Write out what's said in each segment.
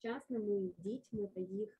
сучасними дітьми та їх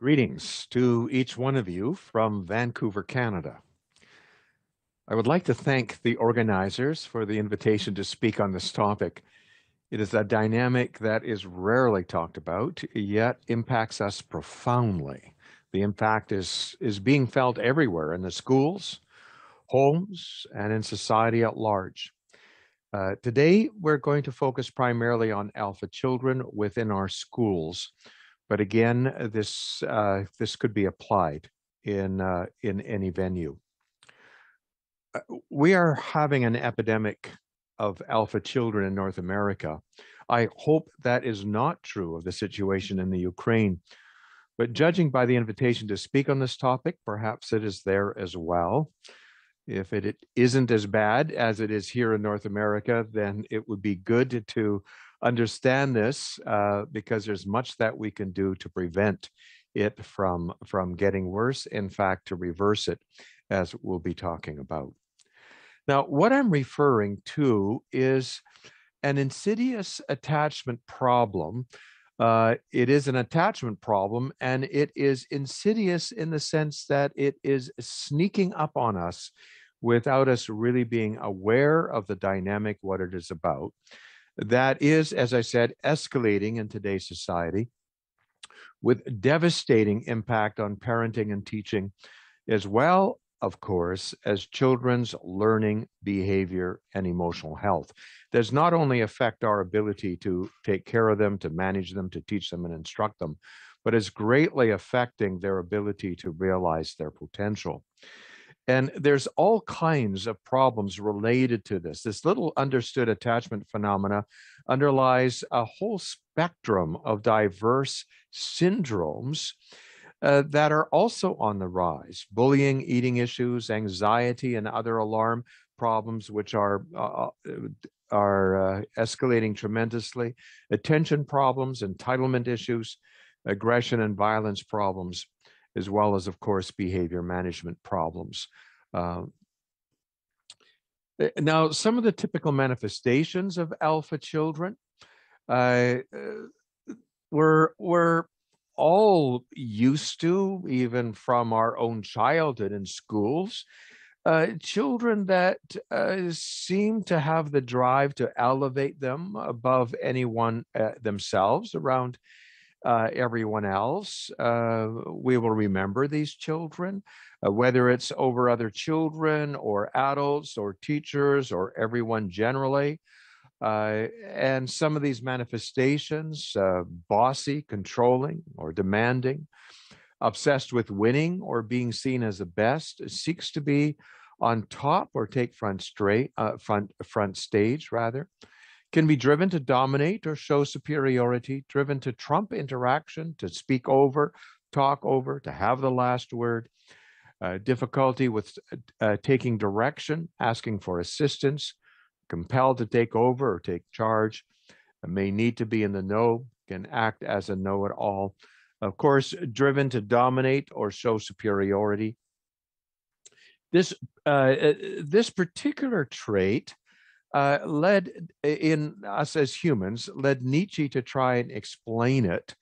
Greetings to each one of you from Vancouver, Canada. I would like to thank the organizers for the invitation to speak on this topic. It is a dynamic that is rarely talked about, yet impacts us profoundly. The impact is being felt everywhere in the schools, homes, and in society at large. Today, we're going to focus primarily on alpha children within our schools. But again, this could be applied in any venue. We are having an epidemic of alpha children in North America. I hope that is not true of the situation in the Ukraine, but judging by the invitation to speak on this topic, perhaps it is there as well. If it isn't as bad as it is here in North America, then it would be good to understand this because there's much that we can do to prevent it from getting worse, in fact, to reverse it, as we'll be talking about. Now, what I'm referring to is an insidious attachment problem. It is an attachment problem, and it is insidious in the sense that it is sneaking up on us without us really being aware of the dynamic, what it is about. That is, as I said, escalating in today's society with devastating impact on parenting and teaching, as well, of course, as children's learning, behavior, and emotional health. Does not only affect our ability to take care of them, to manage them, to teach them and instruct them, but is greatly affecting their ability to realize their potential. And there's all kinds of problems related to this. This little understood attachment phenomena underlies a whole spectrum of diverse syndromes that are also on the rise: bullying, eating issues, anxiety, and other alarm problems, which are escalating tremendously, attention problems, entitlement issues, aggression and violence problems, as well as, of course, behavior management problems. Now, some of the typical manifestations of alpha children, we're all used to, even from our own childhood in schools, children that seem to have the drive to elevate them above anyone themselves around everyone else. We will remember these children, whether it's over other children or adults or teachers or everyone generally. And some of these manifestations, bossy, controlling, or demanding, obsessed with winning or being seen as the best, seeks to be on top or take front stage rather, can be driven to dominate or show superiority, driven to trump interaction, to speak over, talk over, to have the last word, difficulty with taking direction, asking for assistance, compelled to take over or take charge, may need to be in the know, can act as a know-it-all. Of course, driven to dominate or show superiority. This particular trait led in us as humans, led Nietzsche to try and explain it.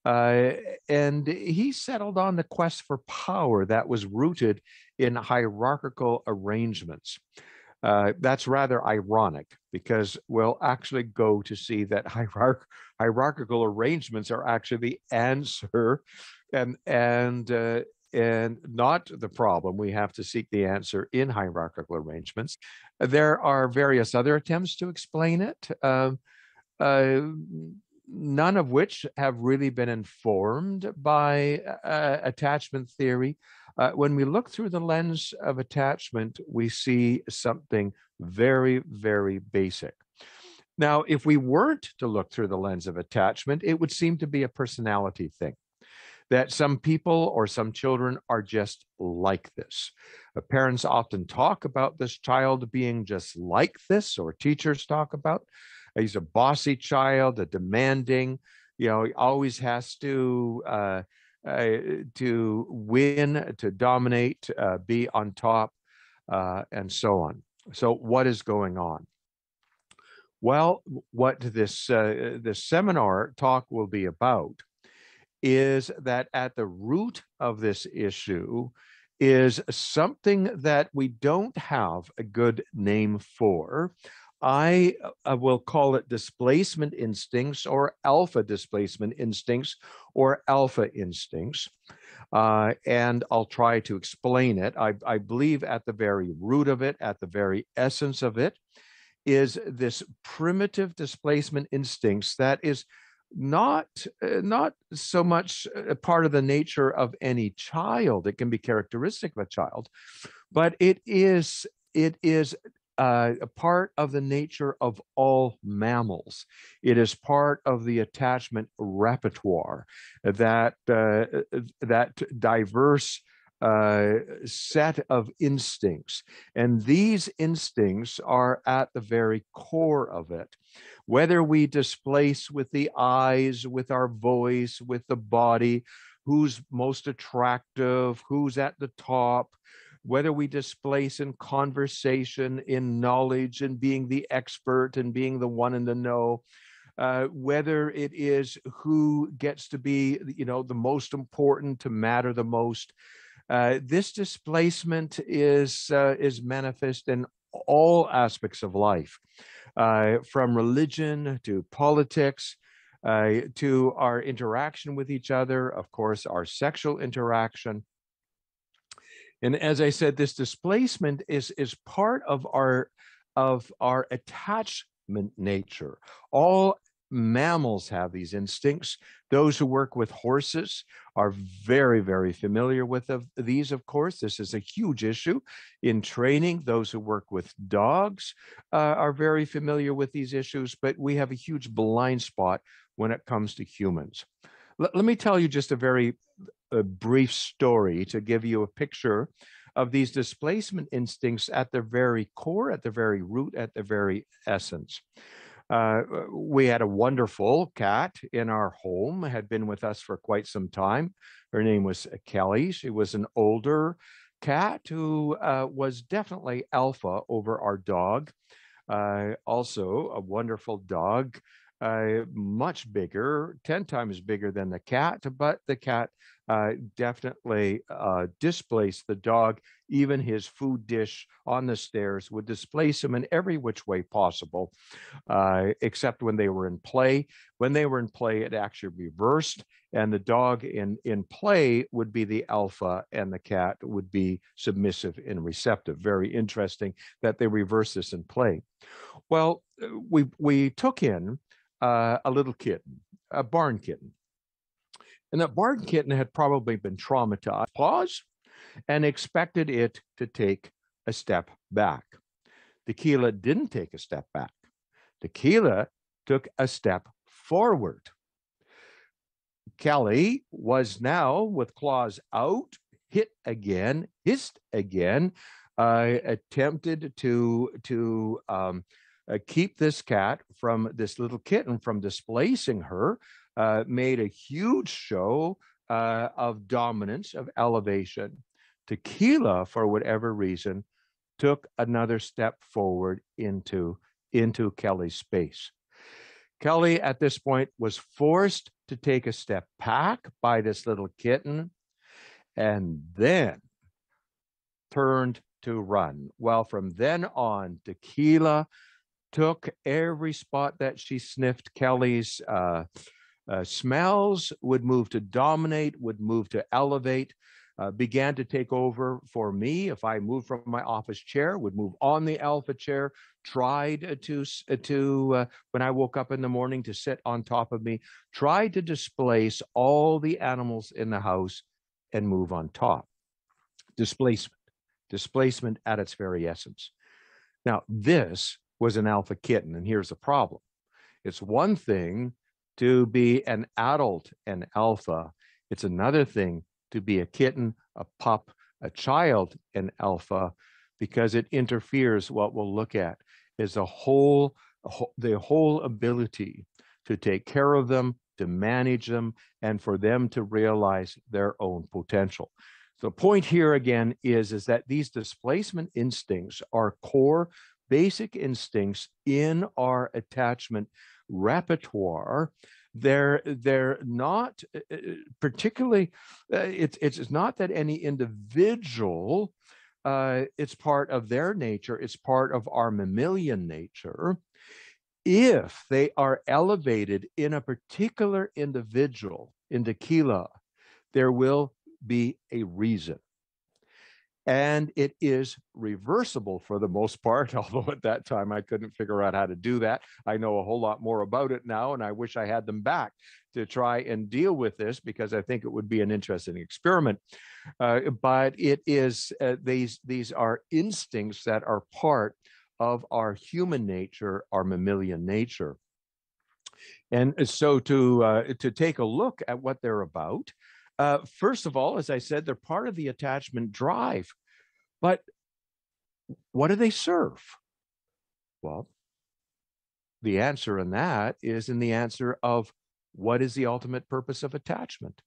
And he settled on the quest for power that was rooted in hierarchical arrangements. That's rather ironic because we'll actually go to see that hierarchical arrangements are actually the answer and not the problem. We have to seek the answer in hierarchical arrangements. There are various other attempts to explain it, none of which have really been informed by attachment theory. When we look through the lens of attachment, we see something very, very basic. Now, if we weren't to look through the lens of attachment, it would seem to be a personality thing, that some people or some children are just like this. Parents often talk about this child being just like this, or teachers talk about, he's a bossy child, a demanding, he always has to win, to dominate, be on top, and so on. So what is going on? Well, what this seminar talk will be about is that at the root of this issue is something that we don't have a good name for. I will call it displacement instincts or alpha displacement instincts or alpha instincts. And I'll try to explain it. I believe at the very root of it, at the very essence of it, is this primitive displacement instincts that is not so much a part of the nature of any child. It can be characteristic of a child, but it is a part of the nature of all mammals. It is part of the attachment repertoire that diverse set of instincts. And these instincts are at the very core of it. Whether we displace with the eyes, with our voice, with the body, who's most attractive, who's at the top, whether we displace in conversation, in knowledge, and being the expert and being the one in the know, whether it is who gets to be, the most important, to matter the most. This displacement is manifest in all aspects of life, from religion to politics, to our interaction with each other, of course, our sexual interaction. And as I said, this displacement is part of our attachment nature. All mammals have these instincts. Those who work with horses are very, very familiar with these, of course. This is a huge issue in training. Those who work with dogs are very familiar with these issues, but we have a huge blind spot when it comes to humans. Let me tell you just a brief story to give you a picture of these displacement instincts at their very core, at the very root, at the very essence. We had a wonderful cat in our home, had been with us for quite some time. Her name was Kelly. She was an older cat who was definitely alpha over our dog. Also a wonderful dog, much bigger, 10 times bigger than the cat, but the cat definitely displaced the dog. Even his food dish on the stairs would displace him in every which way possible, except when they were in play. When they were in play, it actually reversed, and the dog in play would be the alpha, and the cat would be submissive and receptive. Very interesting that they reverse this in play. Well, we took in a little kitten, a barn kitten. And that barn kitten had probably been traumatized, pause, and expected it to take a step back. Tequila didn't take a step back. Tequila took a step forward. Kelly was now with claws out, hit again, hissed again, attempted to keep this cat from this little kitten from displacing her, made a huge show of dominance, of elevation. Tequila, for whatever reason, took another step forward into Kelly's space. Kelly, at this point, was forced to take a step back by this little kitten and then turned to run. Well, from then on, Tequila took every spot that she sniffed Kelly's smells, would move to dominate, would move to elevate, began to take over for me. If I moved from my office chair, would move on the alpha chair, tried to when I woke up in the morning, to sit on top of me, tried to displace all the animals in the house and move on top. Displacement at its very essence. Now, this was an alpha kitten, and here's the problem. It's one thing to be an adult and alpha. It's another thing to be a kitten, a pup, a child and alpha, because it interferes. What we'll look at is the whole ability to take care of them, to manage them, and for them to realize their own potential. So the point here again is that these displacement instincts are core basic instincts in our attachment repertoire They're not particularly, it's not that any individual, it's part of their nature, it's part of our mammalian nature. If they are elevated in a particular individual, in tequila, there will be a reason. And it is reversible for the most part, although at that time I couldn't figure out how to do that. I know a whole lot more about it now, and I wish I had them back to try and deal with this, because I think it would be an interesting experiment. But it is, these are instincts that are part of our human nature, our mammalian nature. And so to take a look at what they're about, first of all, as I said, they're part of the attachment drive. But what do they serve? Well, the answer in that is in the answer of what is the ultimate purpose of attachment.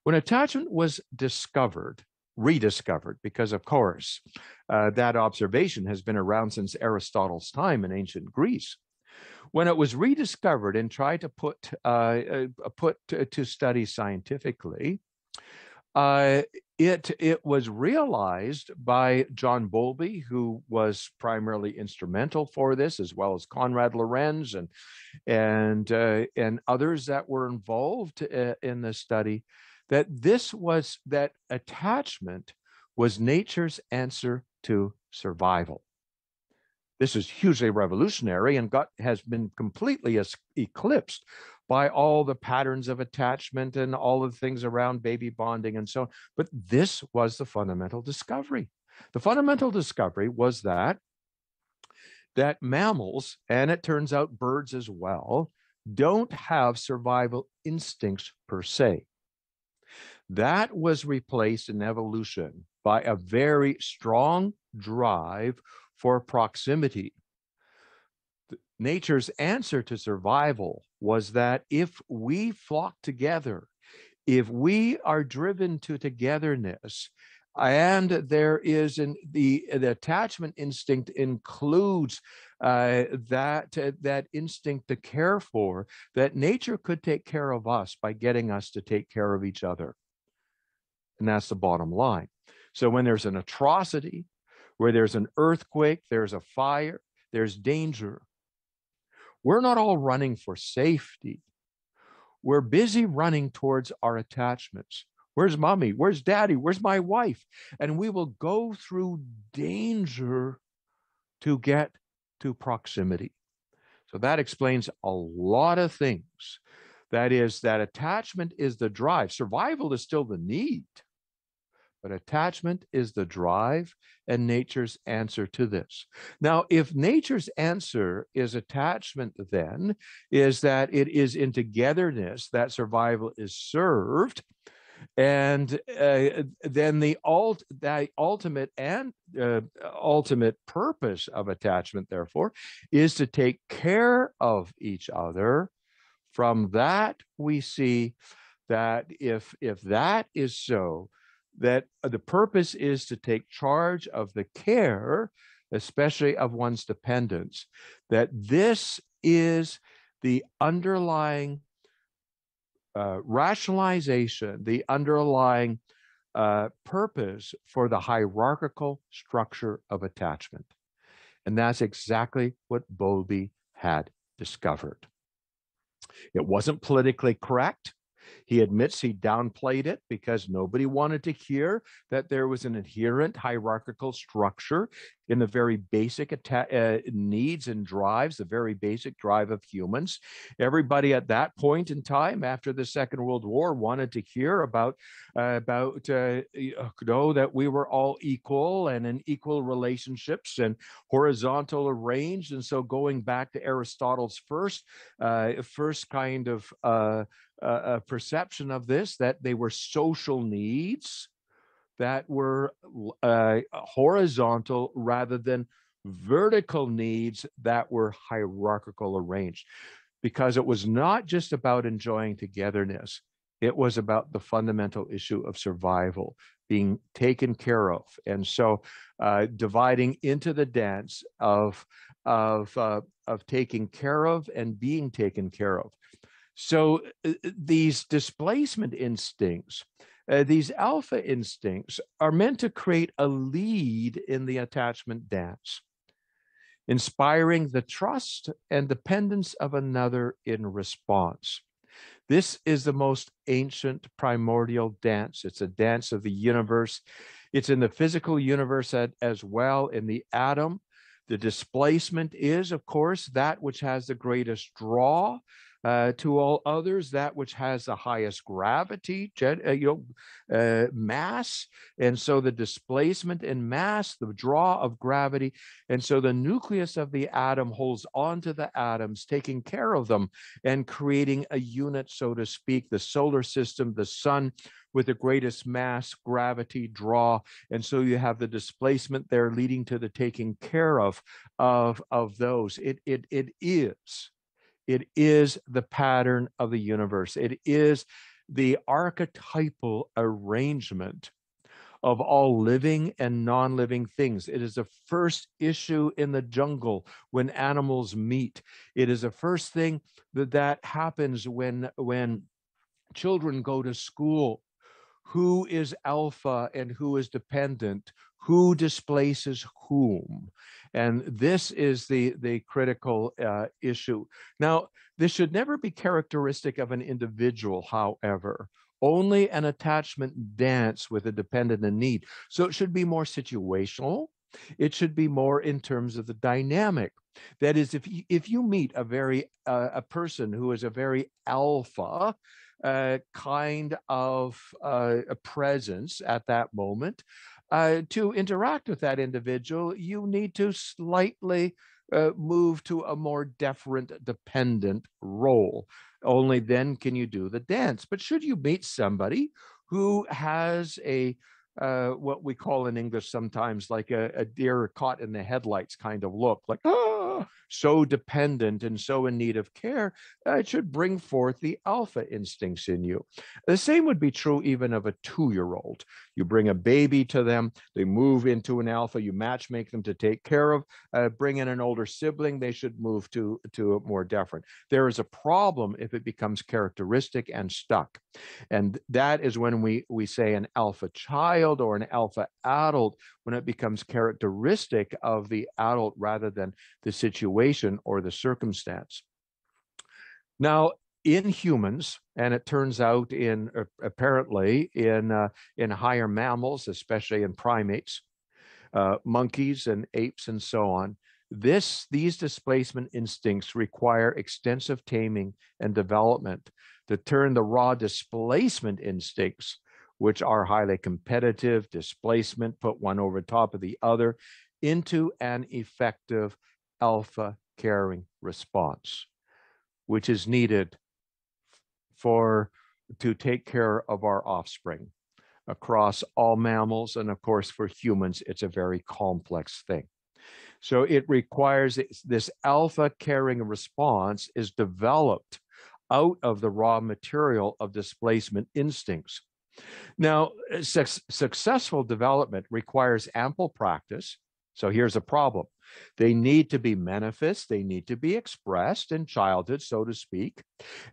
When attachment was discovered, rediscovered, because of course, that observation has been around since Aristotle's time in ancient Greece. When it was rediscovered and tried to put to study scientifically, it was realized by John Bowlby, who was primarily instrumental for this, as well as Konrad Lorenz and others that were involved in the study, that attachment was nature's answer to survival. This is hugely revolutionary and has been completely eclipsed by all the patterns of attachment and all of the things around baby bonding and so on. But this was the fundamental discovery. The fundamental discovery was that mammals, and it turns out birds as well, don't have survival instincts per se. That was replaced in evolution by a very strong drive for proximity. Nature's answer to survival was that if we flock together, if we are driven to togetherness, and there is the attachment instinct includes that instinct to care for, that nature could take care of us by getting us to take care of each other. And that's the bottom line. So when there's an atrocity, where there's an earthquake, there's a fire, there's danger, we're not all running for safety. We're busy running towards our attachments. Where's mommy? Where's daddy? Where's my wife? And we will go through danger to get to proximity. So that explains a lot of things. That is, that attachment is the drive. Survival is still the need, but attachment is the drive and nature's answer to this. Now, if nature's answer is attachment, then is that it is in togetherness that survival is served. And then the ultimate purpose of attachment, therefore, is to take care of each other. From that, we see that if that is so, that the purpose is to take charge of the care, especially of one's dependents, that this is the underlying rationalization, the underlying purpose for the hierarchical structure of attachment. And that's exactly what Bowlby had discovered. It wasn't politically correct. He admits he downplayed it because nobody wanted to hear that there was an inherent hierarchical structure in the very basic needs and drives, the very basic drive of humans. Everybody at that point in time, after the Second World War, wanted to hear about that we were all equal and in equal relationships and horizontal arranged. And so going back to Aristotle's first kind of perception of this, that they were social needs that were horizontal rather than vertical needs that were hierarchical arranged, because it was not just about enjoying togetherness. It was about the fundamental issue of survival being taken care of. And so dividing into the dance of taking care of and being taken care of. So these displacement instincts, these alpha instincts are meant to create a lead in the attachment dance, inspiring the trust and dependence of another in response. This is the most ancient primordial dance. It's a dance of the universe. It's in the physical universe as well. In the atom, the displacement is, of course, that which has the greatest draw to all others, that which has the highest gravity, mass. And so the displacement in mass, the draw of gravity. And so the nucleus of the atom holds on to the atoms, taking care of them and creating a unit, so to speak, the solar system, the sun, with the greatest mass, gravity, draw. And so you have the displacement there leading to the taking care of those. It is the pattern of the universe. It is the archetypal arrangement of all living and non-living things. It is the first issue in the jungle when animals meet. It is the first thing that happens when children go to school. Who is alpha and who is dependent? Who displaces whom? And this is the critical issue. Now, this should never be characteristic of an individual, however. Only an attachment dance with a dependent in need. So it should be more situational. It should be more in terms of the dynamic. That is, if you meet a person who is a very alpha kind of a presence at that moment, to interact with that individual, you need to slightly move to a more deferent, dependent role. Only then can you do the dance. But should you meet somebody who has what we call in English sometimes like a deer caught in the headlights kind of look, like, so dependent and so in need of care, it should bring forth the alpha instincts in you. The same would be true even of a 2-year-old. You bring a baby to them, they move into an alpha, you match make them to take care of, bring in an older sibling, they should move to a more deferent. There is a problem if it becomes characteristic and stuck. And that is when we say an alpha child or an alpha adult, when it becomes characteristic of the adult rather than the situation or the circumstance. Now, in humans, and it turns out apparently in higher mammals, especially in primates, monkeys and apes and so on, these displacement instincts require extensive taming and development to turn the raw displacement instincts, which are highly competitive, displacement, put one over top of the other, into an effective alpha caring response, which is needed to take care of our offspring across all mammals. And of course, for humans, it's a very complex thing. So it requires this alpha caring response is developed out of the raw material of displacement instincts. Now, successful development requires ample practice. So here's a problem. They need to be manifest. They need to be expressed in childhood, so to speak.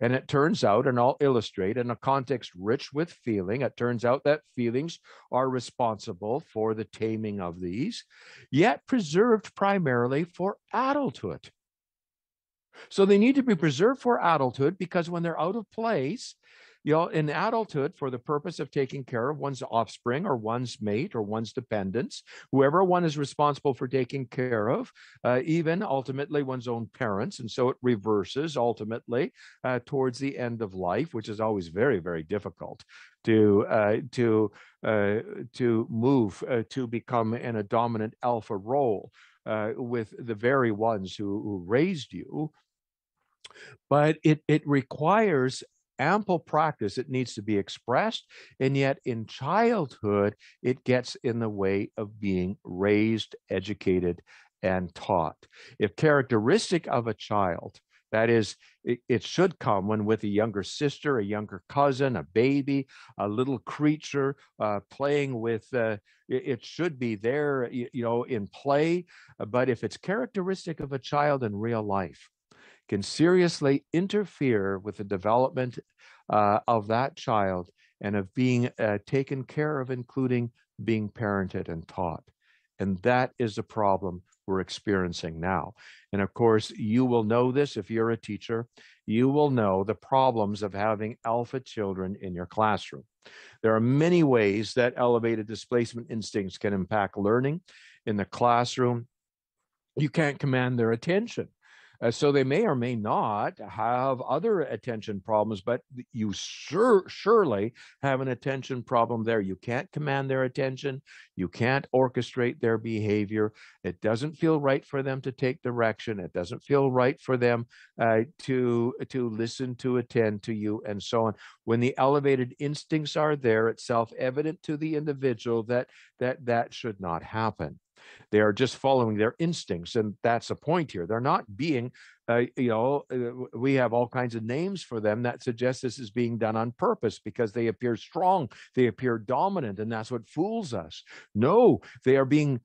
And it turns out, and I'll illustrate, in a context rich with feeling, it turns out that feelings are responsible for the taming of these, yet preserved primarily for adulthood. So they need to be preserved for adulthood because when they're out of place, in adulthood, for the purpose of taking care of one's offspring or one's mate or one's dependents, whoever one is responsible for taking care of, even ultimately one's own parents. And so it reverses ultimately towards the end of life, which is always very, very difficult to move to become in a dominant alpha role with the very ones who raised you. But it requires ample practice. It needs to be expressed. And yet in childhood, it gets in the way of being raised, educated, and taught. If characteristic of a child, that is, it should come when with a younger sister, a younger cousin, a baby, a little creature playing with, it should be there, in play. But if it's characteristic of a child in real life, can seriously interfere with the development of that child and of being taken care of, including being parented and taught. And that is the problem we're experiencing now. And of course, you will know this if you're a teacher. You will know the problems of having alpha children in your classroom. There are many ways that elevated displacement instincts can impact learning in the classroom. You can't command their attention. So they may or may not have other attention problems, but you surely have an attention problem there. You can't command their attention. You can't orchestrate their behavior. It doesn't feel right for them to take direction. It doesn't feel right for them to listen, to attend to you, and so on. When the elevated instincts are there, it's self-evident to the individual that should not happen. They are just following their instincts, and that's the point here. They're not being, we have all kinds of names for them that suggest this is being done on purpose because they appear strong, they appear dominant, and that's what fools us. No, they are being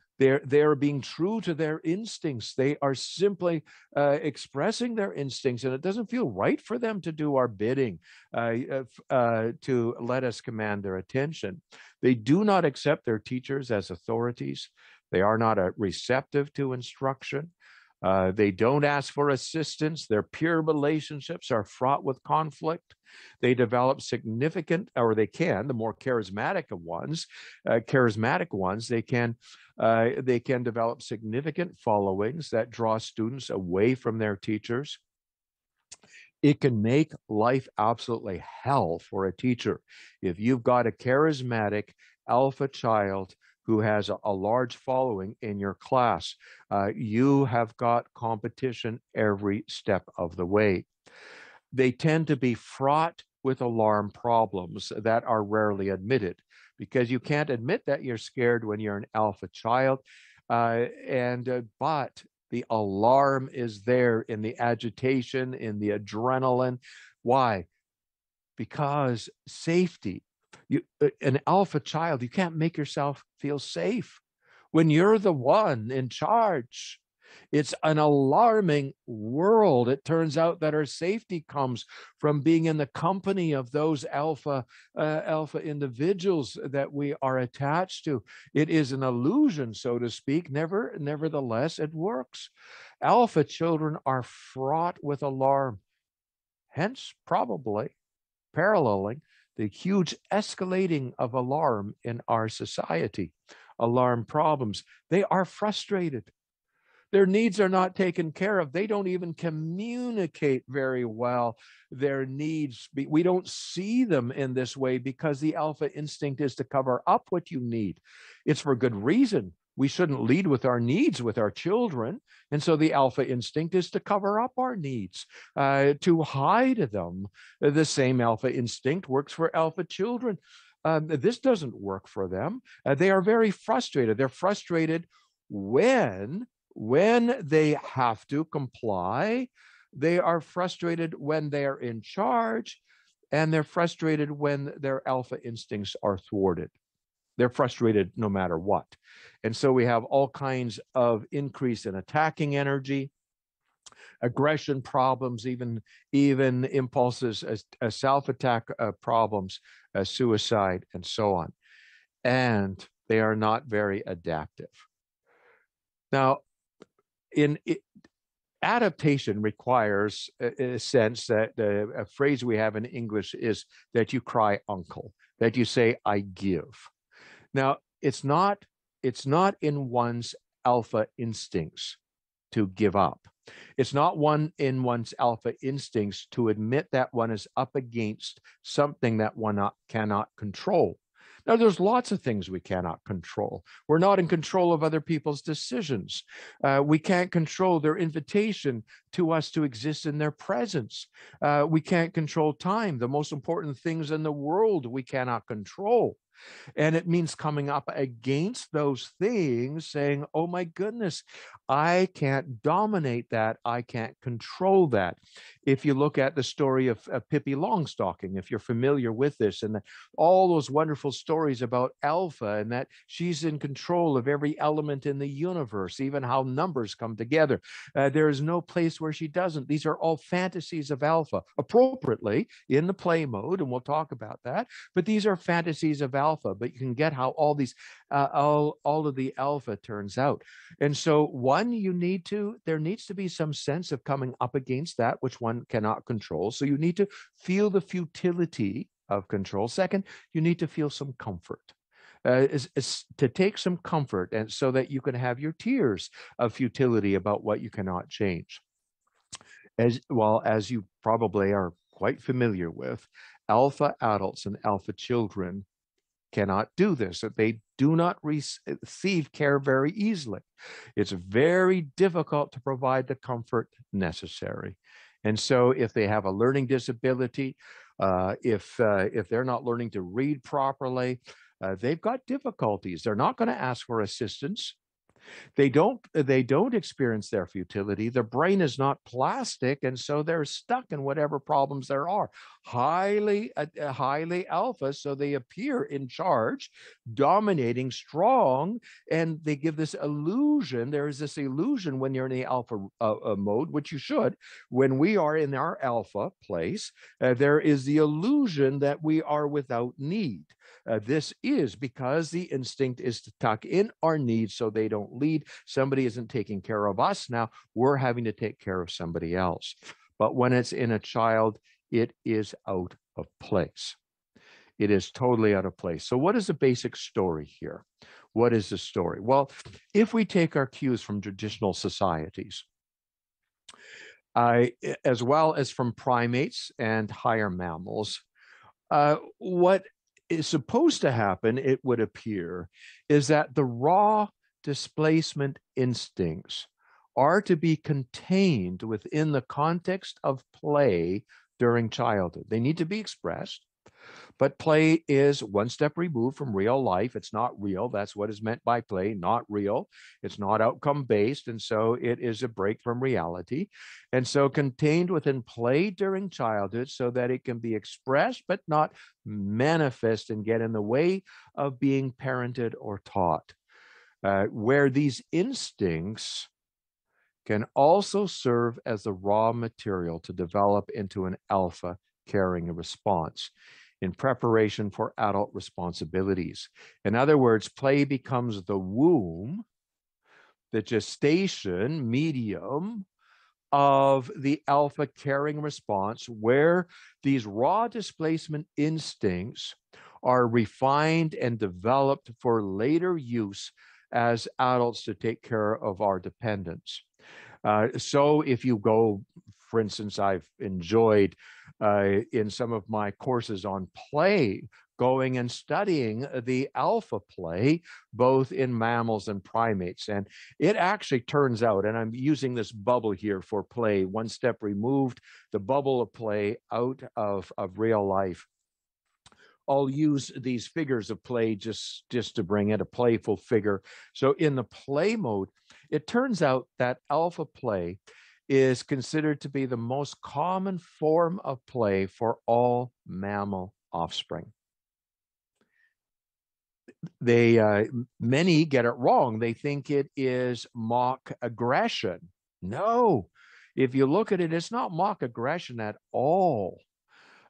true to their instincts. They are simply expressing their instincts, and it doesn't feel right for them to do our bidding, to let us command their attention. They do not accept their teachers as authorities. They are not receptive to instruction. They don't ask for assistance. Their peer relationships are fraught with conflict. They develop significant, or they can, the more charismatic ones, they can develop significant followings that draw students away from their teachers. It can make life absolutely hell for a teacher if you've got a charismatic alpha child who has a large following in your class. You have got competition every step of the way. They tend to be fraught with alarm problems that are rarely admitted, because you can't admit that you're scared when you're an alpha child. But the alarm is there in the agitation, in the adrenaline. Why? Because safety. An alpha child, you can't make yourself feel safe when you're the one in charge. It's an alarming world. It turns out that our safety comes from being in the company of those alpha individuals that we are attached to. It is an illusion, so to speak. Nevertheless, it works. Alpha children are fraught with alarm, hence probably paralleling the huge escalating of alarm in our society, alarm problems. They are frustrated. Their needs are not taken care of. They don't even communicate very well their needs. We don't see them in this way because the alpha instinct is to cover up what you need. It's for good reason. We shouldn't lead with our needs with our children. And so the alpha instinct is to cover up our needs, to hide them. The same alpha instinct works for alpha children. This doesn't work for them. They are very frustrated. They're frustrated when they have to comply. They are frustrated when they are in charge, and they're frustrated when their alpha instincts are thwarted. They're frustrated no matter what. And so we have all kinds of increase in attacking energy, aggression problems, even impulses, self-attack problems, suicide, and so on. And they are not very adaptive. Now, adaptation requires a sense that a phrase we have in English is that you cry uncle, that you say, I give. Now, it's not in one's alpha instincts to give up. It's not in one's alpha instincts to admit that one is up against something that one cannot control. Now, there's lots of things we cannot control. We're not in control of other people's decisions. We can't control their invitation to us to exist in their presence. We can't control time. The most important things in the world we cannot control. And it means coming up against those things, saying, oh my goodness, I can't dominate that. I can't control that. If you look at the story of Pippi Longstocking, if you're familiar with this, and all those wonderful stories about Alpha and that she's in control of every element in the universe, even how numbers come together. There is no place where she doesn't. These are all fantasies of Alpha, appropriately in the play mode, and we'll talk about that. But these are fantasies of Alpha. But you can get how all these, all of the Alpha turns out. And so, one, there needs to be some sense of coming up against that which one cannot control. So you need to feel the futility of control. Second, you need to feel some comfort. Is to take some comfort, and so that you can have your tears of futility about what you cannot change. As well, as you probably are quite familiar with, Alpha adults and Alpha children cannot do this, that they do not receive care very easily. It's very difficult to provide the comfort necessary. And so if they have a learning disability, if they're not learning to read properly, they've got difficulties. They're not going to ask for assistance. They don't experience their futility. Their brain is not plastic, and so they're stuck in whatever problems there are. Highly Alpha, so they appear in charge, dominating, strong, and they give this illusion. There is this illusion when you're in the Alpha mode, which you should. When we are in our Alpha place, there is the illusion that we are without need. This is because the instinct is to tuck in our needs so they don't lead. Somebody isn't taking care of us. Now we're having to take care of somebody else. But when it's in a child, it is out of place. It is totally out of place. So what is the basic story here? What is the story? Well, if we take our cues from traditional societies, as well as from primates and higher mammals, what is supposed to happen, it would appear, is that the raw displacement instincts are to be contained within the context of play during childhood. They need to be expressed, but play is one step removed from real life. It's not real. That's what is meant by play, not real. It's not outcome based. And so it is a break from reality. And so contained within play during childhood so that it can be expressed, but not manifest and get in the way of being parented or taught. Where these instincts can also serve as the raw material to develop into an alpha caring response in preparation for adult responsibilities. In other words, play becomes the womb, the gestation medium of the alpha caring response, where these raw displacement instincts are refined and developed for later use as adults to take care of our dependents. So if you go, for instance, I've enjoyed in some of my courses on play, going and studying the alpha play, both in mammals and primates. And it actually turns out, and I'm using this bubble here for play, one step removed, the bubble of play out of real life. I'll use these figures of play just to bring it a playful figure. So in the play mode, it turns out that alpha play is considered to be the most common form of play for all mammal offspring. Many get it wrong. They think it is mock aggression. No, if you look at it, it's not mock aggression at all.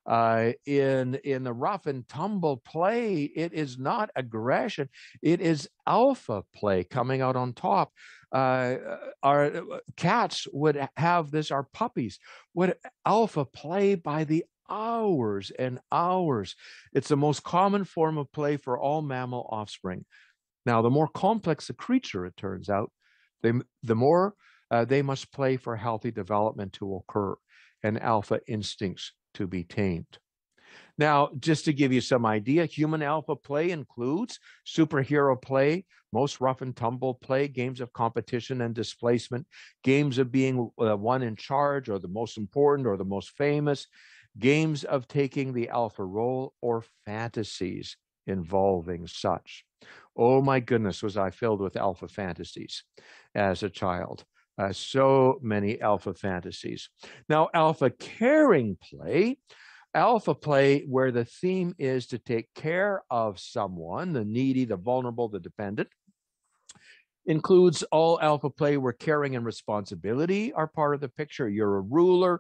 In the rough and tumble play, it is not aggression. It is alpha play coming out on top. Our cats would have this, our puppies would alpha play by the hours and hours. It's the most common form of play for all mammal offspring. Now, the more complex the creature, it turns out, the more they must play for healthy development to occur and alpha instincts to be tamed. Now, just to give you some idea, human alpha play includes superhero play, most rough and tumble play, games of competition and displacement, games of being one in charge or the most important or the most famous, games of taking the alpha role, or fantasies involving such. Oh my goodness, was I filled with alpha fantasies as a child. So many alpha fantasies. Now, alpha caring play, where the theme is to take care of someone, the needy, the vulnerable, the dependent, includes all alpha play where caring and responsibility are part of the picture. You're a ruler,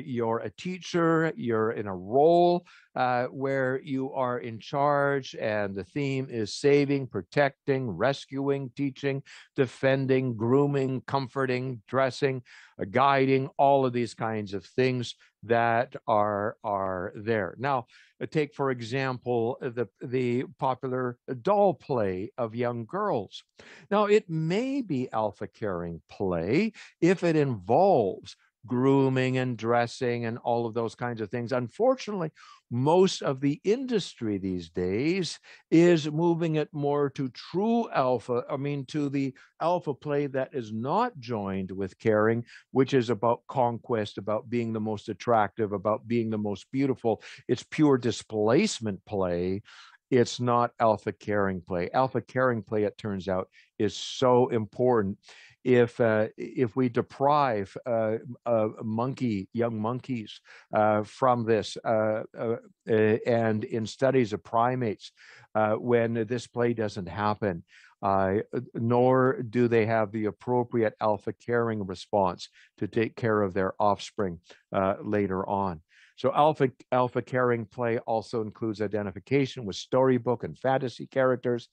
you're a teacher, you're in a role where you are in charge, and the theme is saving, protecting, rescuing, teaching, defending, grooming, comforting, dressing, guiding, all of these kinds of things that are there. Now, take, for example, the popular doll play of young girls. Now, it may be alpha caring play if it involves grooming and dressing and all of those kinds of things. Unfortunately, most of the industry these days is moving it more to true alpha, to the alpha play that is not joined with caring, which is about conquest, about being the most attractive, about being the most beautiful. It's pure displacement play. It's not alpha caring play. Alpha caring play, it turns out, is so important. If we deprive young monkeys from this, and in studies of primates, when this play doesn't happen, nor do they have the appropriate alpha caring response to take care of their offspring later on. So alpha caring play also includes identification with storybook and fantasy characters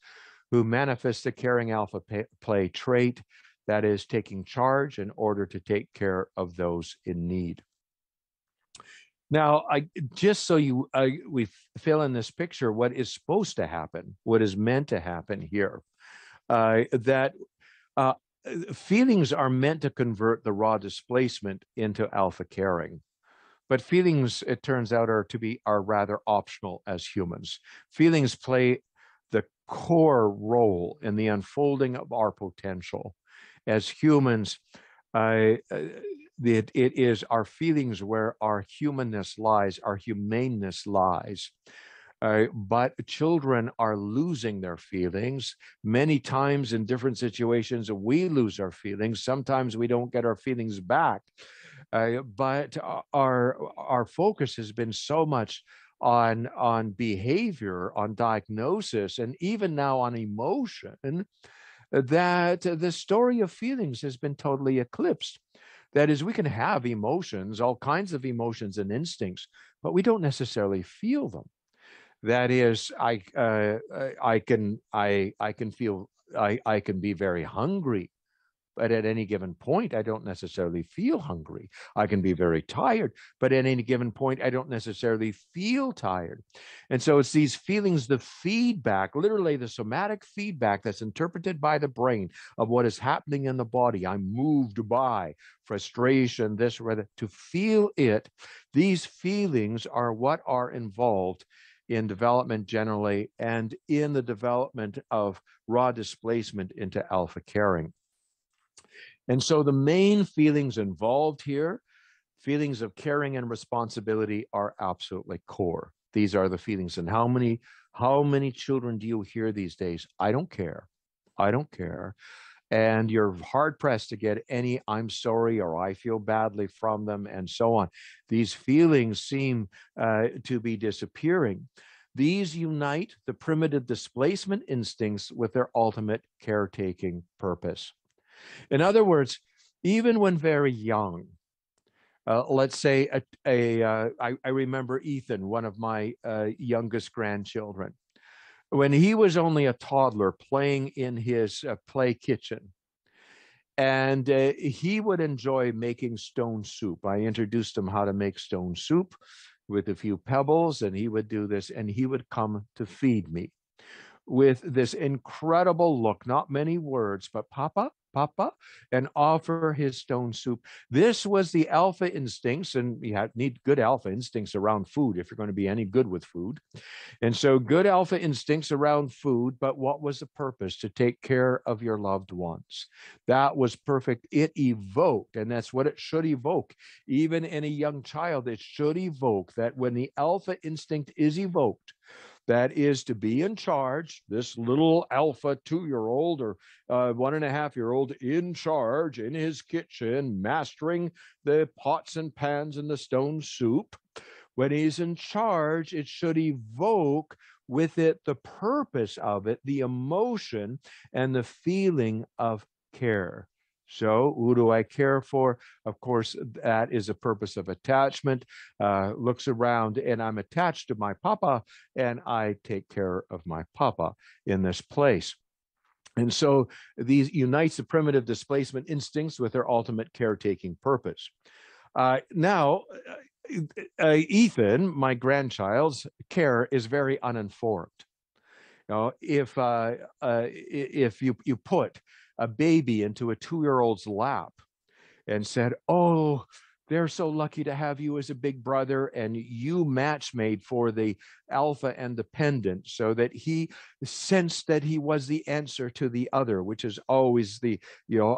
who manifest the caring alpha play trait, that is, taking charge in order to take care of those in need. Now, just so we fill in this picture, what is supposed to happen, what is meant to happen here, that feelings are meant to convert the raw displacement into alpha caring. But feelings, it turns out, are rather optional as humans. Feelings play the core role in the unfolding of our potential. As humans, it is our feelings where our humanness lies, our humaneness lies. But children are losing their feelings. Many times in different situations, we lose our feelings. Sometimes we don't get our feelings back. But our focus has been so much on behavior, on diagnosis, and even now on emotion, that the story of feelings has been totally eclipsed. That is, we can have emotions, all kinds of emotions and instincts, but we don't necessarily feel them. That is, I can be very hungry, but at any given point, I don't necessarily feel hungry. I can be very tired, but at any given point, I don't necessarily feel tired. And so it's these feelings, the feedback, literally the somatic feedback that's interpreted by the brain of what is happening in the body. I'm moved by frustration, this or that, to feel it. These feelings are what are involved in development generally, and in the development of raw displacement into alpha caring. And so the main feelings involved here, feelings of caring and responsibility, are absolutely core. These are the feelings. And how many children do you hear these days? I don't care. I don't care. And you're hard pressed to get any "I'm sorry" or "I feel badly" from them, and so on. These feelings seem to be disappearing. These unite the primitive displacement instincts with their ultimate caretaking purpose. In other words, even when very young, let's say I remember Ethan, one of my youngest grandchildren, when he was only a toddler playing in his play kitchen. And he would enjoy making stone soup. I introduced him how to make stone soup with a few pebbles, and he would do this, and he would come to feed me with this incredible look, not many words, but "Papa, Papa," and offer his stone soup. This was the alpha instincts, and you need good alpha instincts around food if you're going to be any good with food. And so good alpha instincts around food, but what was the purpose? To take care of your loved ones. That was perfect. It evoked, and that's what it should evoke. Even in a young child, it should evoke that when the alpha instinct is evoked, that is to be in charge, this little alpha 2-year-old or 1.5-year-old in charge in his kitchen, mastering the pots and pans and the stone soup. When he's in charge, it should evoke with it the purpose of it, the emotion and the feeling of care. So who do I care for? Of course, that is a purpose of attachment. Looks around and I'm attached to my papa and I take care of my papa in this place. And so these unites the primitive displacement instincts with their ultimate caretaking purpose. Now, Ethan, my grandchild's care is very uninformed. You know, if you put a baby into a 2-year-old's lap and said, "Oh, they're so lucky to have you as a big brother," and you match made for the alpha and the pendant so that he sensed that he was the answer to the other, which is always the,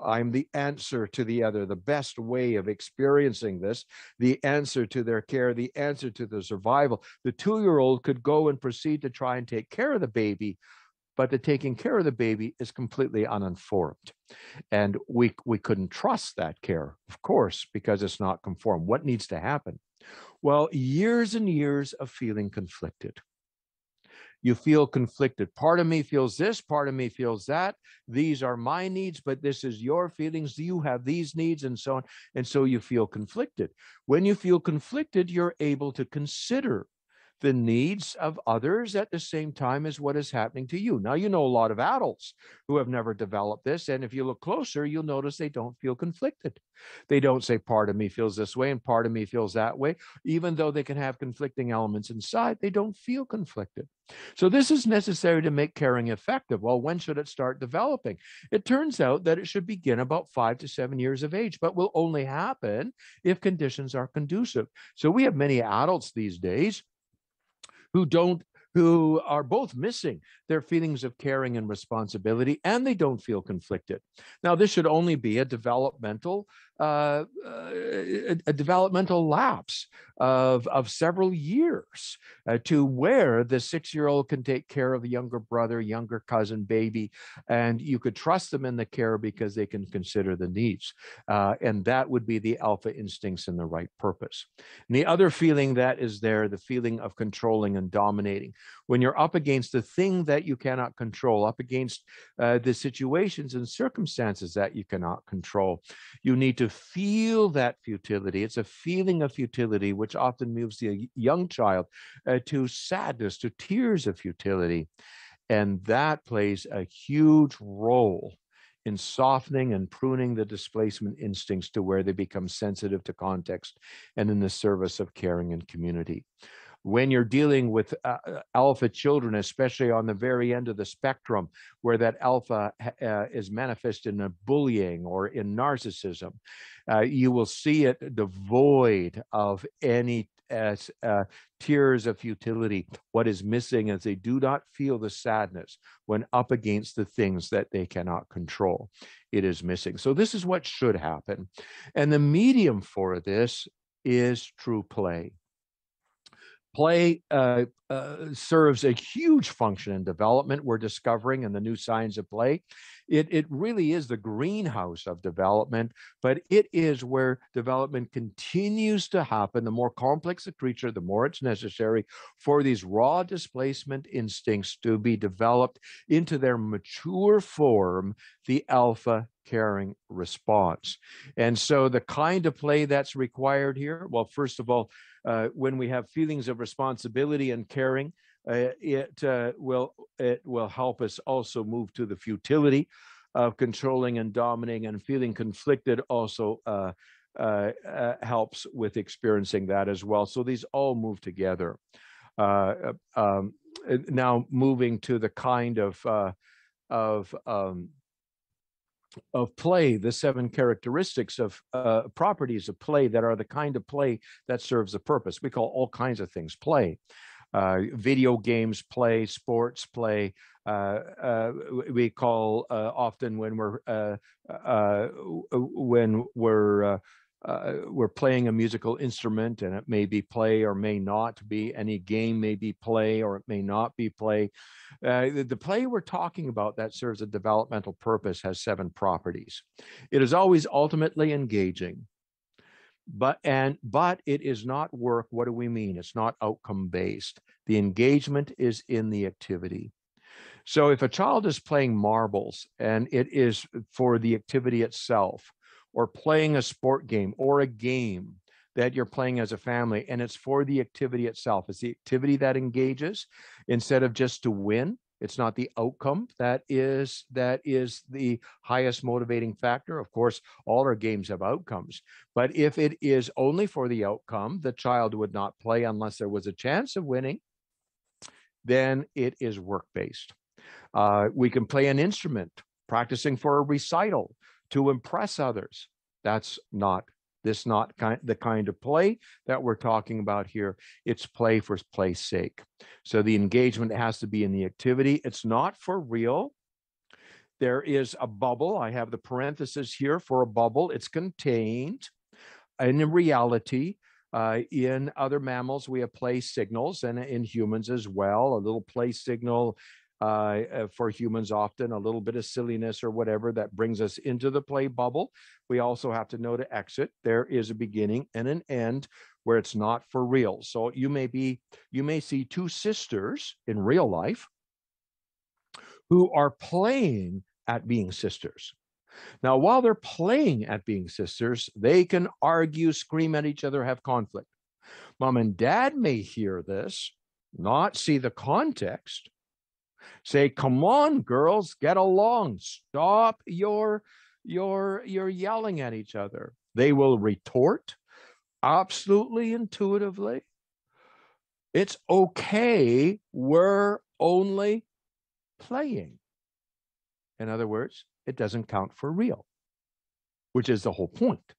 I'm the answer to the other, the best way of experiencing this, the answer to their care, the answer to the survival. The 2-year-old could go and proceed to try and take care of the baby, but the taking care of the baby is completely uninformed. And we couldn't trust that care, of course, because it's not conformed. What needs to happen? Well, years and years of feeling conflicted. You feel conflicted. Part of me feels this, part of me feels that. These are my needs, but this is your feelings. You have these needs and so on. And so you feel conflicted. When you feel conflicted, you're able to consider the needs of others at the same time as what is happening to you. Now, you know a lot of adults who have never developed this, and if you look closer, you'll notice they don't feel conflicted. They don't say part of me feels this way and part of me feels that way. Even though they can have conflicting elements inside, they don't feel conflicted. So this is necessary to make caring effective. Well, when should it start developing? It turns out that it should begin about 5 to 7 years of age, but will only happen if conditions are conducive. So we have many adults these days who are both missing their feelings of caring and responsibility, and they don't feel conflicted. Now, this should only be a developmental lapse of several years to where the 6-year-old can take care of the younger brother, younger cousin, baby, and you could trust them in the care because they can consider the needs. And that would be the alpha instincts and the right purpose. And the other feeling that is there, the feeling of controlling and dominating. When you're up against the thing that you cannot control, up against the situations and circumstances that you cannot control, you need to feel that futility. It's a feeling of futility which often moves the young child to sadness, to tears of futility. And that plays a huge role in softening and pruning the displacement instincts to where they become sensitive to context and in the service of caring and community. When you're dealing with alpha children, especially on the very end of the spectrum, where that alpha is manifested in a bullying or in narcissism, you will see it devoid of any tears of futility. What is missing is they do not feel the sadness when up against the things that they cannot control. It is missing. So this is what should happen. And the medium for this is true play. Play serves a huge function in development. We're discovering in the new science of play. It really is the greenhouse of development, but it is where development continues to happen. The more complex the creature, the more it's necessary for these raw displacement instincts to be developed into their mature form, the alpha caring response. And so the kind of play that's required here, well, first of all, when we have feelings of responsibility and caring, it will help us also move to the futility of controlling and dominating, and feeling conflicted also helps with experiencing that as well. So these all move together. Now moving to the kind of play, the 7 characteristics of properties of play that are the kind of play that serves a purpose. We call all kinds of things play. Video games play, sports play. We call often when we're we're playing a musical instrument, and it may be play or may not be. Any game may be play or it may not be play. The play we're talking about that serves a developmental purpose has 7 properties. It is always ultimately engaging, but it is not work. What do we mean? It's not outcome based. The engagement is in the activity. So if a child is playing marbles and it is for the activity itself, or playing a sport game or a game that you're playing as a family, and it's for the activity itself, it's the activity that engages instead of just to win. It's not the outcome that is the highest motivating factor. Of course, all our games have outcomes, but if it is only for the outcome, the child would not play unless there was a chance of winning. Then it is work-based. We can play an instrument, practicing for a recital to impress others. That's not the kind of play that we're talking about here. It's play for play's sake. So the engagement has to be in the activity. It's not for real. There is a bubble. I have the parenthesis here for a bubble. It's contained. And in reality, in other mammals, we have play signals, and in humans as well, a little play signal for humans, often a little bit of silliness or whatever that brings us into the play bubble. We also have to know to exit. There is a beginning and an end where it's not for real. So you may see 2 sisters in real life who are playing at being sisters. Now, while they're playing at being sisters, they can argue, scream at each other, have conflict. Mom and dad may hear this, not see the context, say, come on, girls, get along. Stop your yelling at each other. They will retort absolutely intuitively. It's okay. We're only playing. In other words, it doesn't count for real, which is the whole point.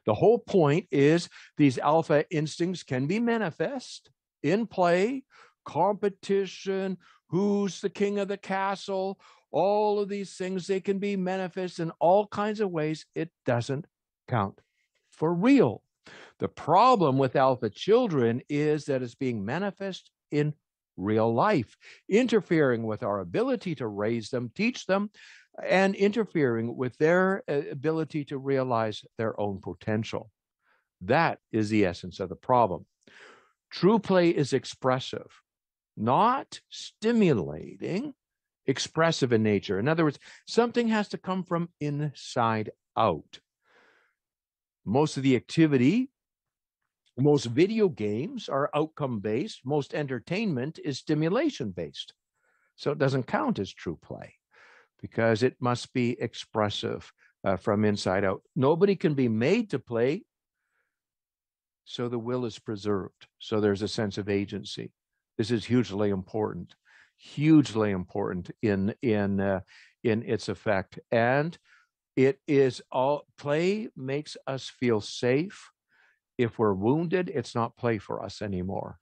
The whole point is these alpha instincts can be manifest in play, competition, who's the king of the castle, all of these things, they can be manifest in all kinds of ways. It doesn't count for real. The problem with alpha children is that it's being manifest in real life, interfering with our ability to raise them, teach them, and interfering with their ability to realize their own potential. That is the essence of the problem. True play is expressive, not stimulating, expressive in nature. In other words, something has to come from inside out. Most of the activity, most video games are outcome-based. Most entertainment is stimulation-based. So it doesn't count as true play because it must be expressive from inside out. Nobody can be made to play, so the will is preserved. So there's a sense of agency. This is hugely important in its effect. And it is all play makes us feel safe. If we're wounded, it's not play for us anymore.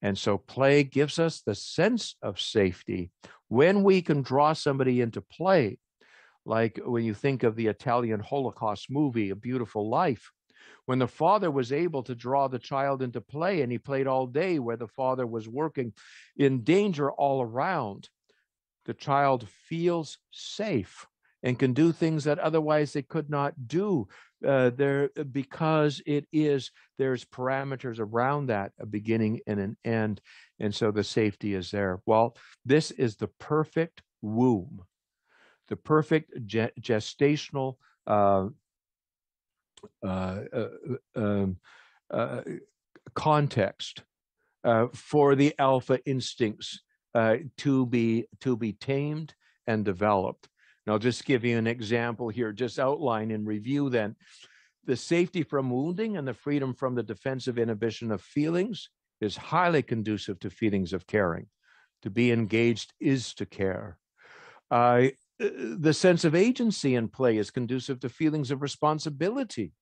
And so play gives us the sense of safety. When we can draw somebody into play, like when you think of the Italian Holocaust movie, A Beautiful Life, when the father was able to draw the child into play, and he played all day where the father was working in danger all around, the child feels safe and can do things that otherwise they could not do because there's parameters around that, a beginning and an end. And so the safety is there. Well, this is the perfect womb, the perfect gestational context for the alpha instincts to be tamed and developed. And I'll just give you an example here, just outline and review then. The safety from wounding and the freedom from the defensive inhibition of feelings is highly conducive to feelings of caring. To be engaged is to care. The sense of agency in play is conducive to feelings of responsibility.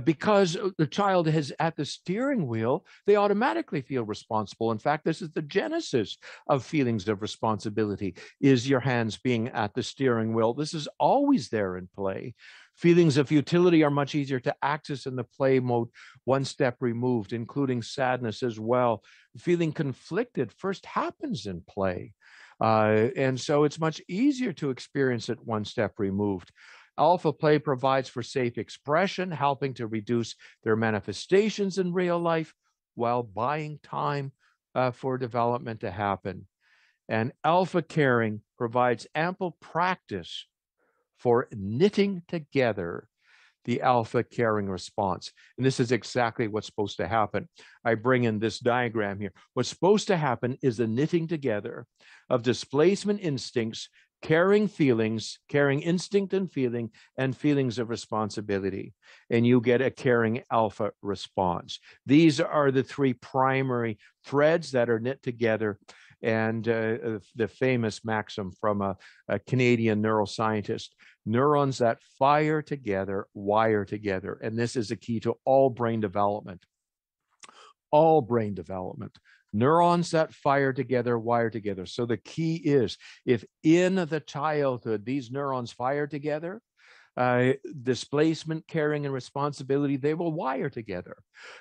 Because the child is at the steering wheel, they automatically feel responsible. In fact, this is the genesis of feelings of responsibility, is your hands being at the steering wheel. This is always there in play. Feelings of futility are much easier to access in the play mode, one step removed, including sadness as well. Feeling conflicted first happens in play. And so it's much easier to experience it one step removed. Alpha play provides for safe expression, helping to reduce their manifestations in real life while buying time for development to happen. And alpha caring provides ample practice for knitting together the alpha caring response. And this is exactly what's supposed to happen. I bring in this diagram here. What's supposed to happen is the knitting together of displacement instincts, caring feelings, caring instinct and feelings of responsibility. And you get a caring alpha response. These are the three primary threads that are knit together. And the famous maxim from a Canadian neuroscientist, neurons that fire together, wire together. And this is a key to all brain development. All brain development. Neurons that fire together, wire together. So the key is, if in the childhood these neurons fire together, displacement, caring, and responsibility, they will wire together.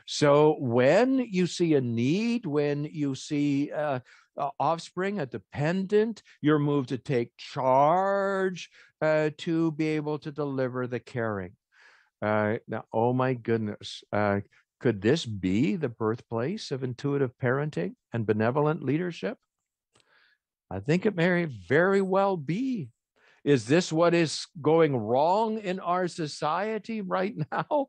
So when you see a need, when you see offspring, a dependent, you're moved to take charge to be able to deliver the caring. Now, oh my goodness, could this be the birthplace of intuitive parenting and benevolent leadership? I think it may very well be. Is this what is going wrong in our society right now?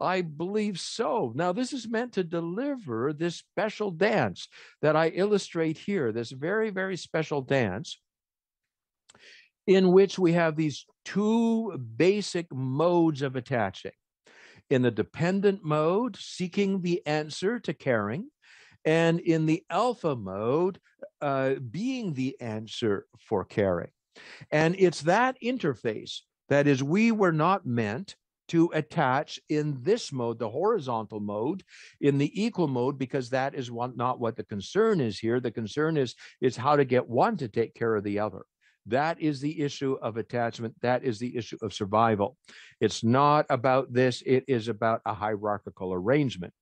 I believe so. Now, this is meant to deliver this special dance that I illustrate here, this very, very special dance in which we have these two basic modes of attaching. In the dependent mode, seeking the answer to caring, and in the alpha mode, being the answer for caring. And it's that interface that is, we were not meant to attach in this mode, the horizontal mode, in the equal mode, because that is not what the concern is here. The concern is how to get one to take care of the other. That is the issue of attachment. That is the issue of survival. It's not about this. It is about a hierarchical arrangement.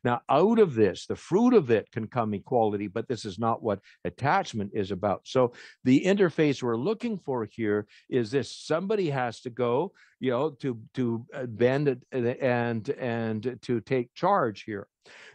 Now, out of this, the fruit of it can come equality, but this is not what attachment is about. So the interface we're looking for here is this: somebody has to go, to bend and to take charge here.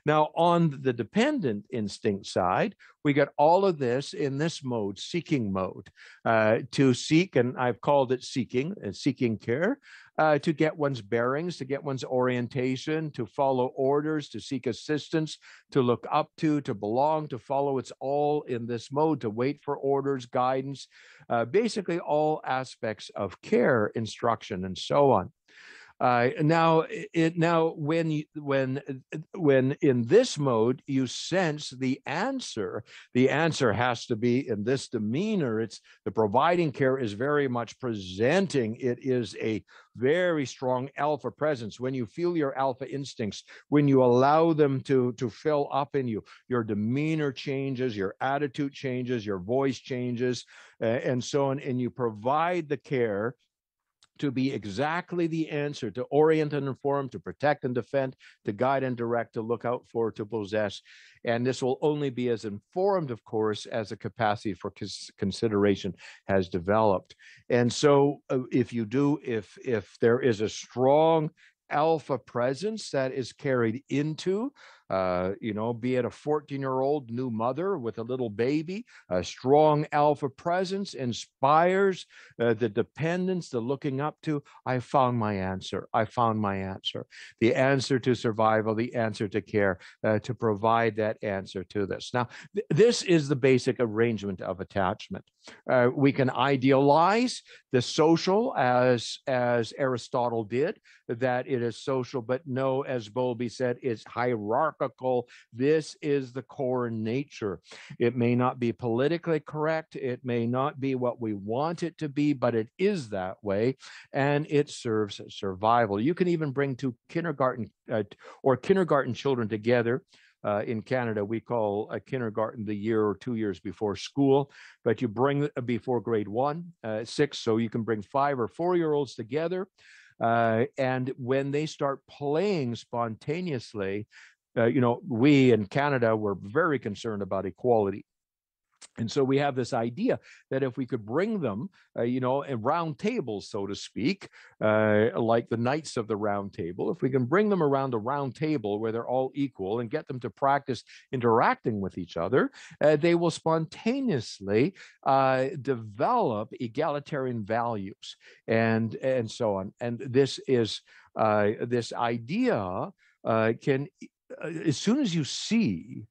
Now, on the dependent instinct side, we got all of this in this mode, seeking mode, to seek, and I've called it seeking care, to get one's bearings, to get one's orientation, to follow orders, to seek assistance, to look up to belong, to follow. It's all in this mode, to wait for orders, guidance, basically all aspects of care, instruction, and so on. Now, when in this mode you sense the answer has to be in this demeanor. It's the providing care is very much presenting. It is a very strong alpha presence. When you feel your alpha instincts, when you allow them to fill up in you, your demeanor changes, your attitude changes, your voice changes, and so on, and you provide the care to be exactly the answer, to orient and inform, to protect and defend, to guide and direct, to look out for, to possess. And this will only be as informed, of course, as the capacity for consideration has developed. And so if there is a strong alpha presence that is carried into, be it a 14-year-old new mother with a little baby, a strong alpha presence inspires the dependence, the looking up to. I found my answer. I found my answer. The answer to survival, the answer to care, to provide that answer to this. Now, this is the basic arrangement of attachment. We can idealize the social as Aristotle did, that it is social, but no, as Bowlby said, it's hierarchical. This is the core nature. It may not be politically correct. It may not be what we want it to be, but it is that way, and it serves survival. You can even bring two kindergarten children together. In Canada, we call a kindergarten the year or 2 years before school, but you bring before grade 1, 6, so you can bring 5 or 4-year-olds together. And when they start playing spontaneously, we in Canada were very concerned about equality. And so we have this idea that if we could bring them, in round tables, so to speak, like the Knights of the Round Table, if we can bring them around a round table where they're all equal and get them to practice interacting with each other, they will spontaneously develop egalitarian values and so on. And this is this idea can, as soon as you see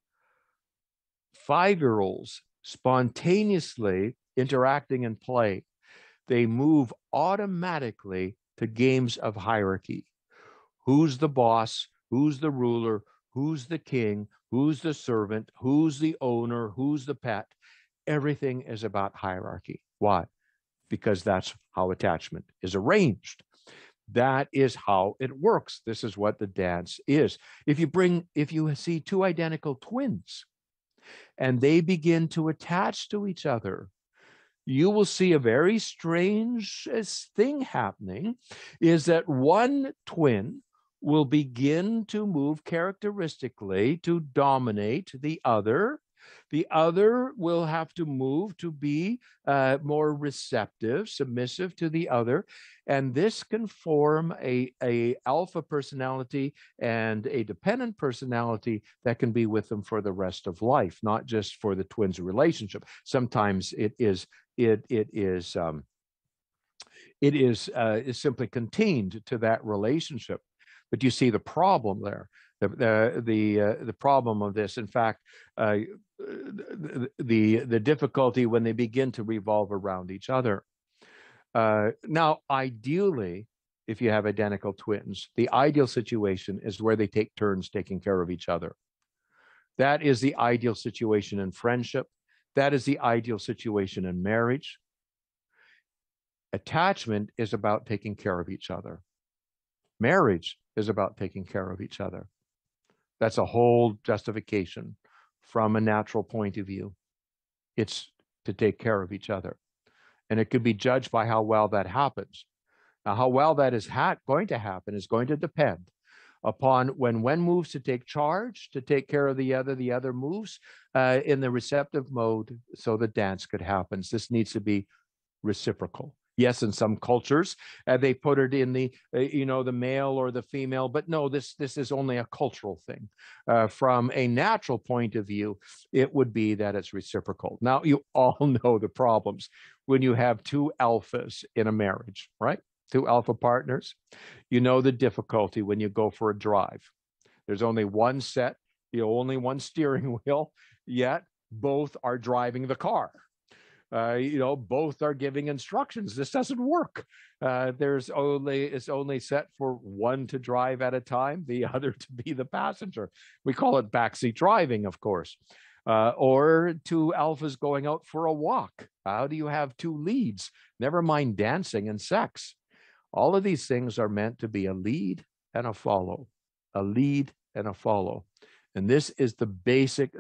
5-year-olds spontaneously interacting in play, they move automatically to games of hierarchy. Who's the boss? Who's the ruler? Who's the king? Who's the servant? Who's the owner? Who's the pet? Everything is about hierarchy. Why? Because that's how attachment is arranged. That is how it works. This is what the dance is. If you see 2 identical twins, and they begin to attach to each other, you will see a very strange thing happening, is that one twin will begin to move characteristically to dominate the other. The other will have to move to be more receptive, submissive to the other. And this can form a alpha personality and a dependent personality that can be with them for the rest of life, not just for the twins' relationship. Sometimes it is simply contained to that relationship. But you see the problem there. The problem of this, in fact, the difficulty when they begin to revolve around each other. Now, ideally, if you have identical twins, the ideal situation is where they take turns taking care of each other. That is the ideal situation in friendship. That is the ideal situation in marriage. Attachment is about taking care of each other. Marriage is about taking care of each other. That's a whole justification from a natural point of view. It's to take care of each other. And it could be judged by how well that happens. Now, how well that is going to happen is going to depend upon when one moves to take charge, to take care of the other moves in the receptive mode so the dance could happen. This needs to be reciprocal. Yes, in some cultures, they put it in the, the male or the female, but no, this is only a cultural thing. From a natural point of view, it would be that it's reciprocal. Now, you all know the problems when you have 2 alphas in a marriage, right? 2 alpha partners. You know the difficulty when you go for a drive. There's only one set, only one steering wheel, yet both are driving the car. Both are giving instructions. This doesn't work. It's only set for one to drive at a time, the other to be the passenger. We call it backseat driving, of course. Or 2 alphas going out for a walk. How do you have 2 leads? Never mind dancing and sex. All of these things are meant to be a lead and a follow, a lead and a follow. And this is the basic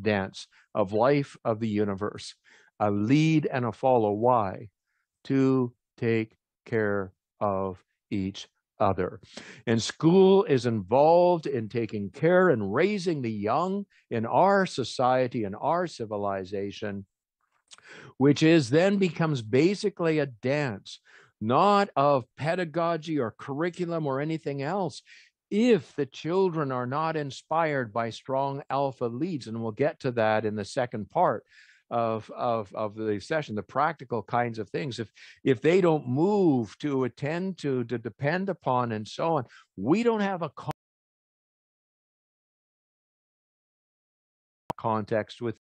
dance of life, of the universe. A lead and a follow. Why? To take care of each other. And school is involved in taking care and raising the young in our society, in our civilization, which then becomes basically a dance, not of pedagogy or curriculum or anything else. If the children are not inspired by strong alpha leads, and we'll get to that in the second part of the session, the practical kinds of things, if they don't move to attend to depend upon and so on, we don't have a context with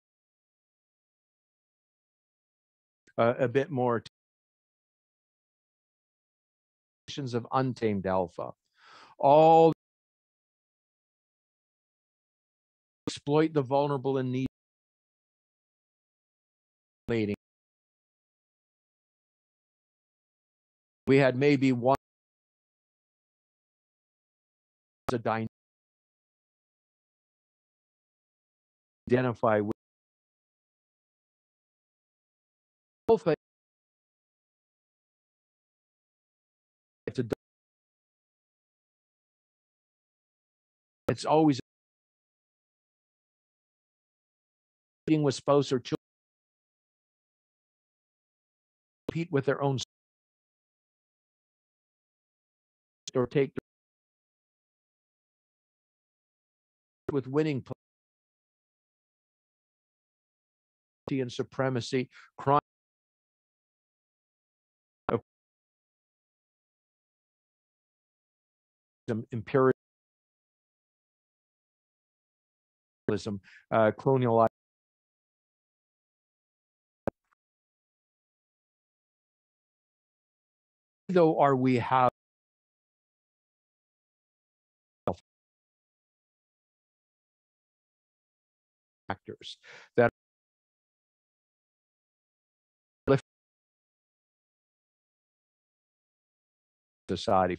a bit more of untamed alpha. All exploit the vulnerable and needy. We had maybe one a dynamic identify with alpha It's always being with spouse or children compete with their own or take with winning and supremacy, crime, imperialism, colonial. Though are we have factors that lift society.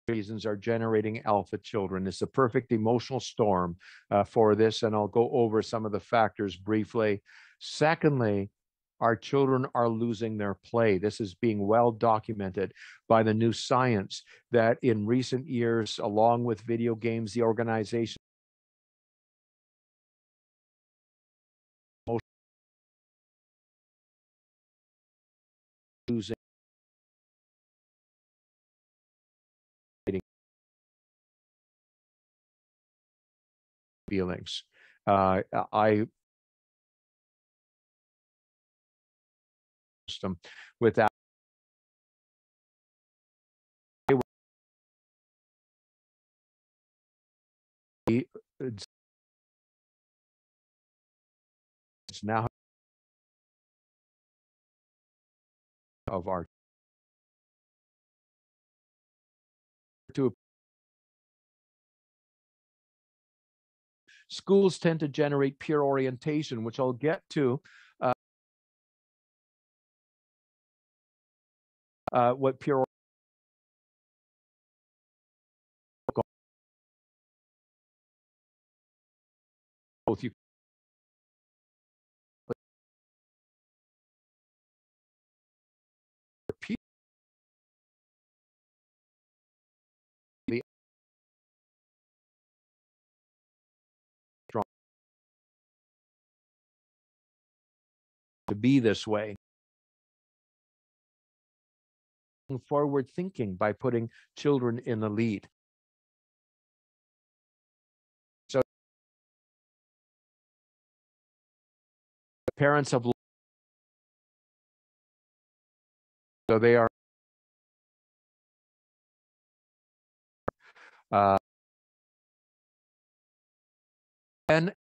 Reasons are generating alpha children. It's a perfect emotional storm for this, and I'll go over some of the factors briefly. Secondly, our children are losing their play. This is being well documented by the new science that in recent years, along with video games, the organization losing feelings. I system without it's now of our to schools tend to generate peer orientation, which I'll get to. What peer both you to be this way. Forward thinking by putting children in the lead. So parents have so they are and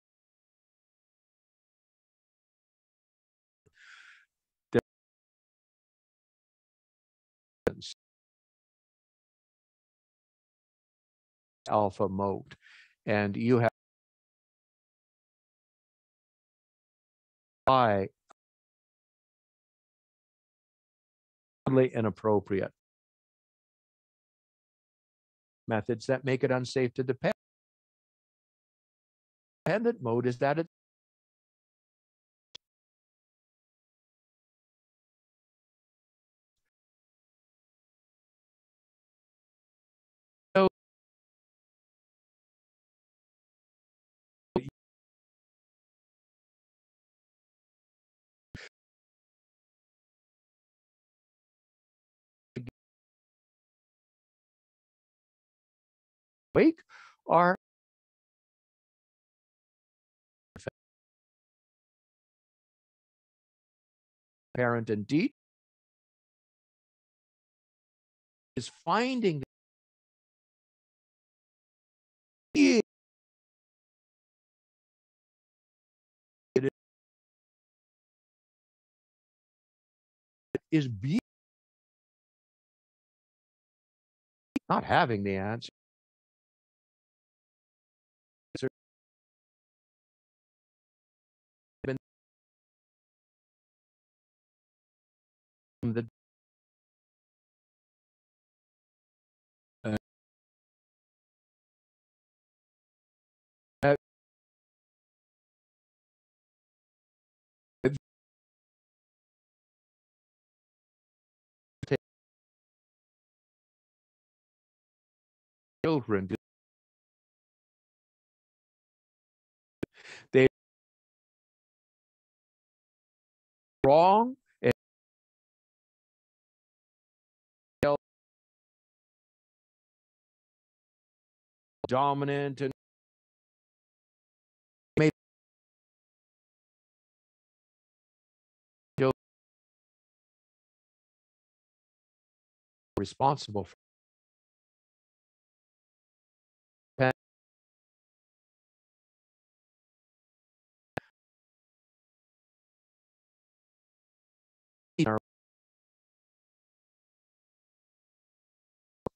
alpha mode, and you have inappropriate methods that make it unsafe to depend. Dependent mode is that it so wake are parent indeed is finding it is being not having the answer. The children. They wrong and dominant and maybe responsible for that.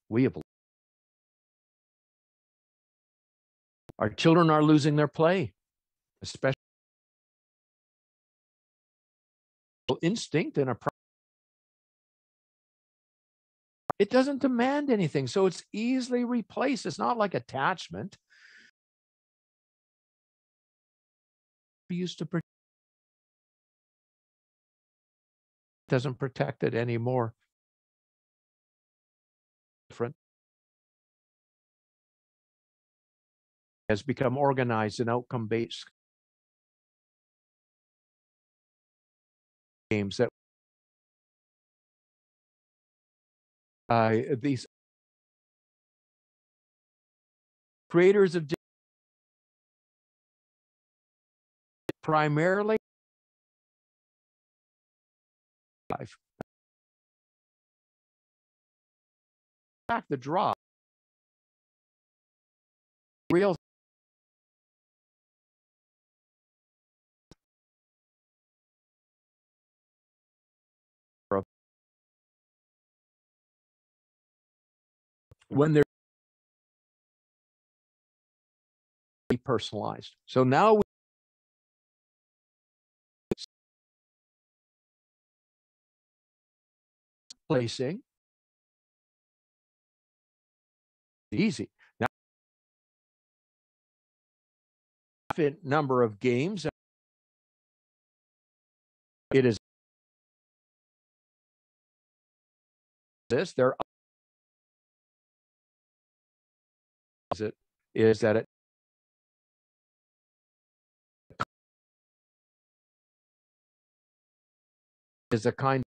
We have our children are losing their play, especially instinct and a it doesn't demand anything, so it's easily replaced. It's not like attachment. We used to protect, doesn't protect it anymore. Different has become organized and outcome based games that these creators of primarily life. Back the draw. Real when they're personalized. So now we placing easy. Now number of games. It is this. There is that it is a kind of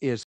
is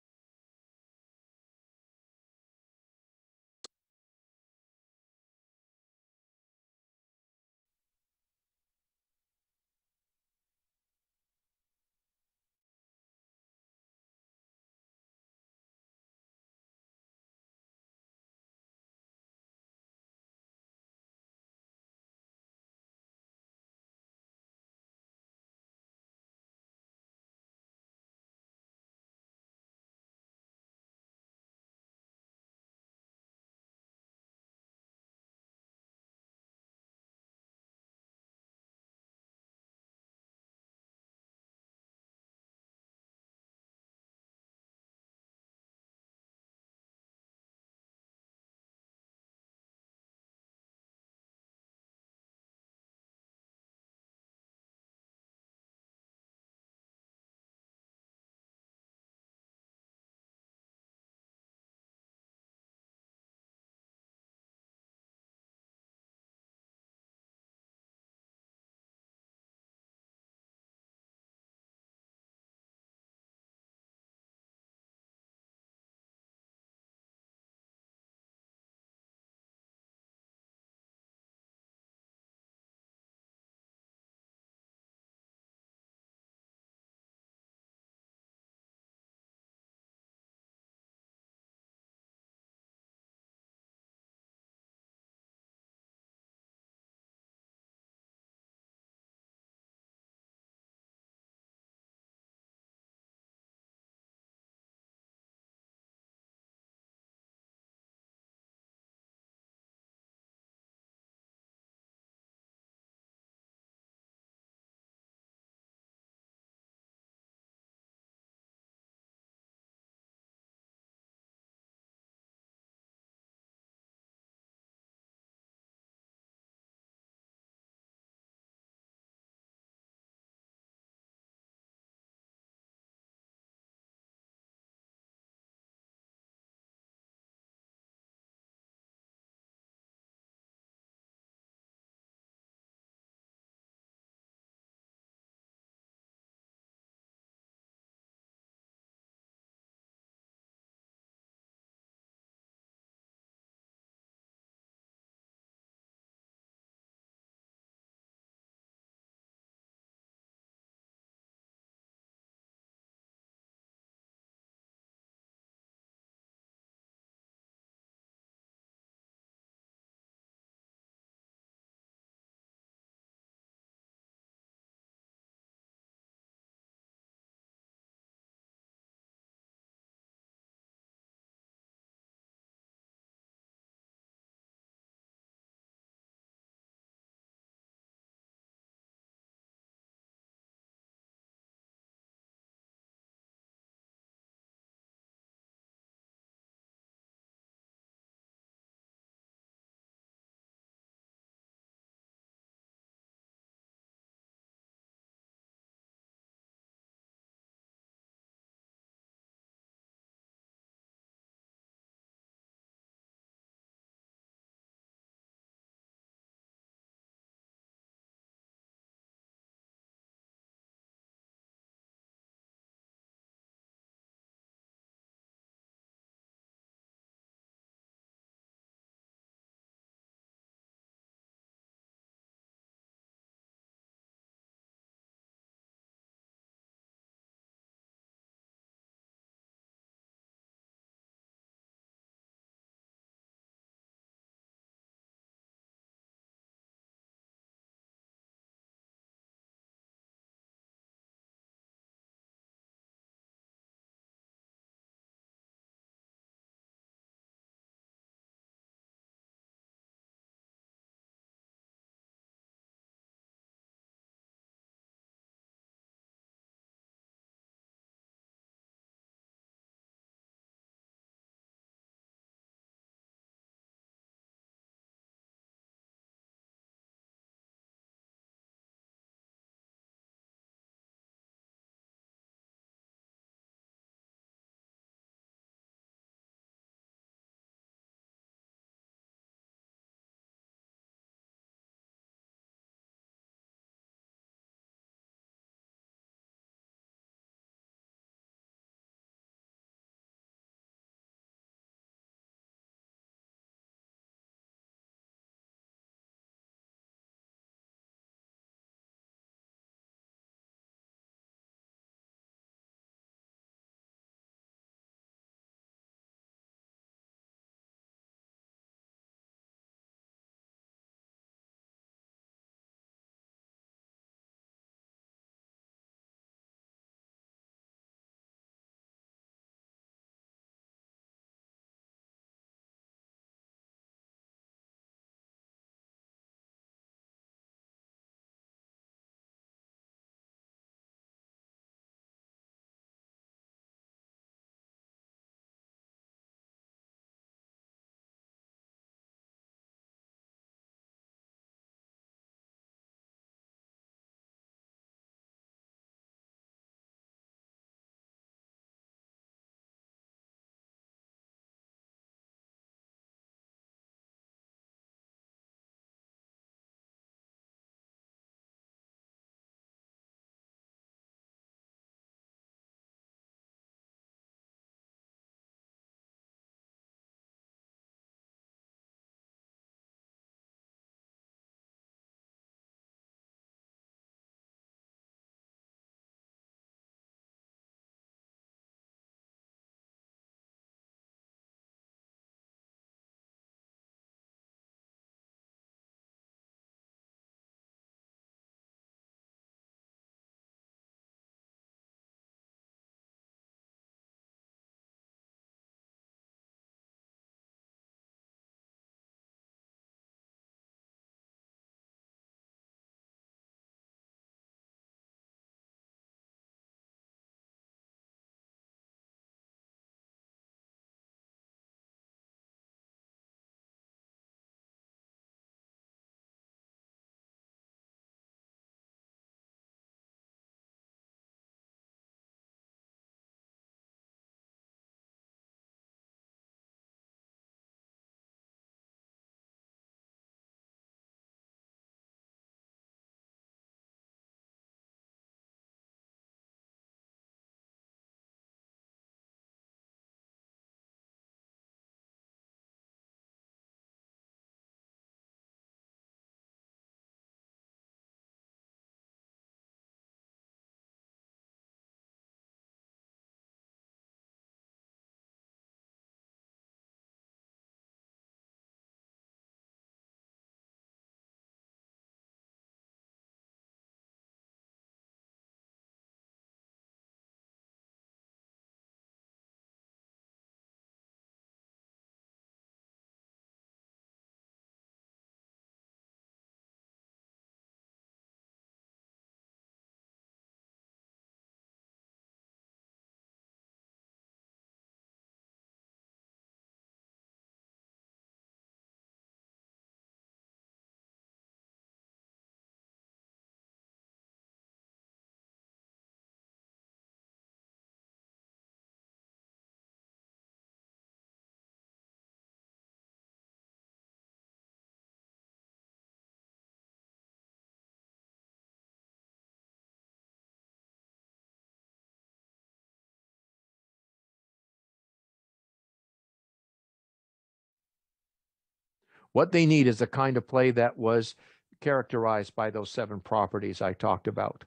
What they need is the kind of play that was characterized by those 7 properties I talked about.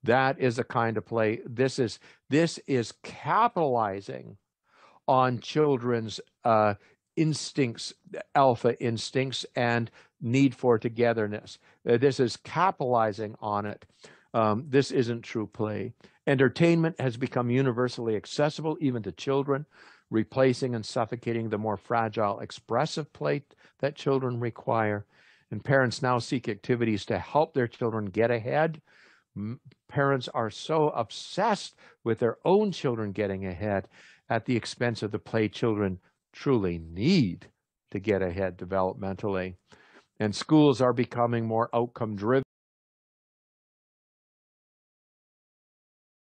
That is the kind of play. This is capitalizing on children's instincts, alpha instincts, and need for togetherness. This is capitalizing on it. This isn't true play. Entertainment has become universally accessible, even to children, replacing and suffocating the more fragile, expressive play that children require. And parents now seek activities to help their children get ahead. Parents are so obsessed with their own children getting ahead at the expense of the play children truly need to get ahead developmentally. And schools are becoming more outcome driven.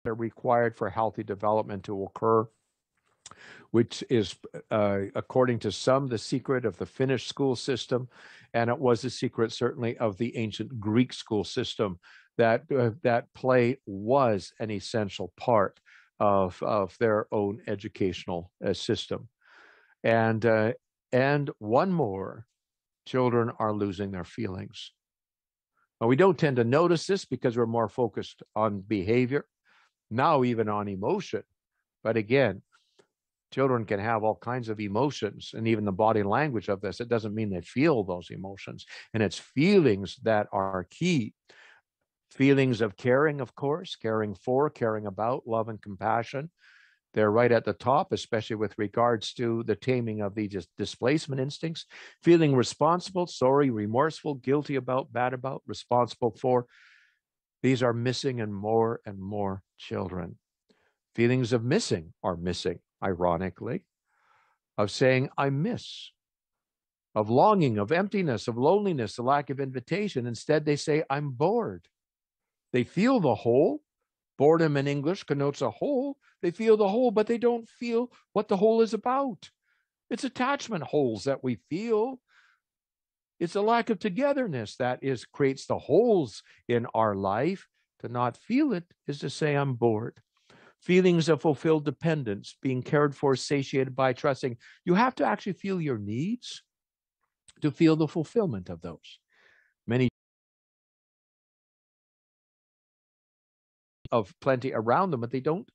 They're required for healthy development to occur, which is, according to some, the secret of the Finnish school system. And it was the secret, certainly, of the ancient Greek school system, that play was an essential part of their own educational system. And one more, children are losing their feelings. Now, we don't tend to notice this because we're more focused on behavior, now even on emotion. But again, children can have all kinds of emotions, and even the body language of this, it doesn't mean they feel those emotions. And it's feelings that are key. Feelings of caring, of course, caring for, caring about, love and compassion. They're right at the top, especially with regards to the taming of the displacement instincts. Feeling responsible, sorry, remorseful, guilty about, bad about, responsible for. These are missing in more and more children. Feelings of missing are missing, ironically, of saying, I miss, of longing, of emptiness, of loneliness, the lack of invitation. Instead, they say, I'm bored. They feel the whole. Boredom in English connotes a whole. They feel the whole, but they don't feel what the whole is about. It's attachment holes that we feel. It's a lack of togetherness that creates the holes in our life. To not feel it is to say, I'm bored. Feelings of fulfilled dependence, being cared for, satiated by, trusting. You have to actually feel your needs to feel the fulfillment of those. Many of plenty around them, but they don't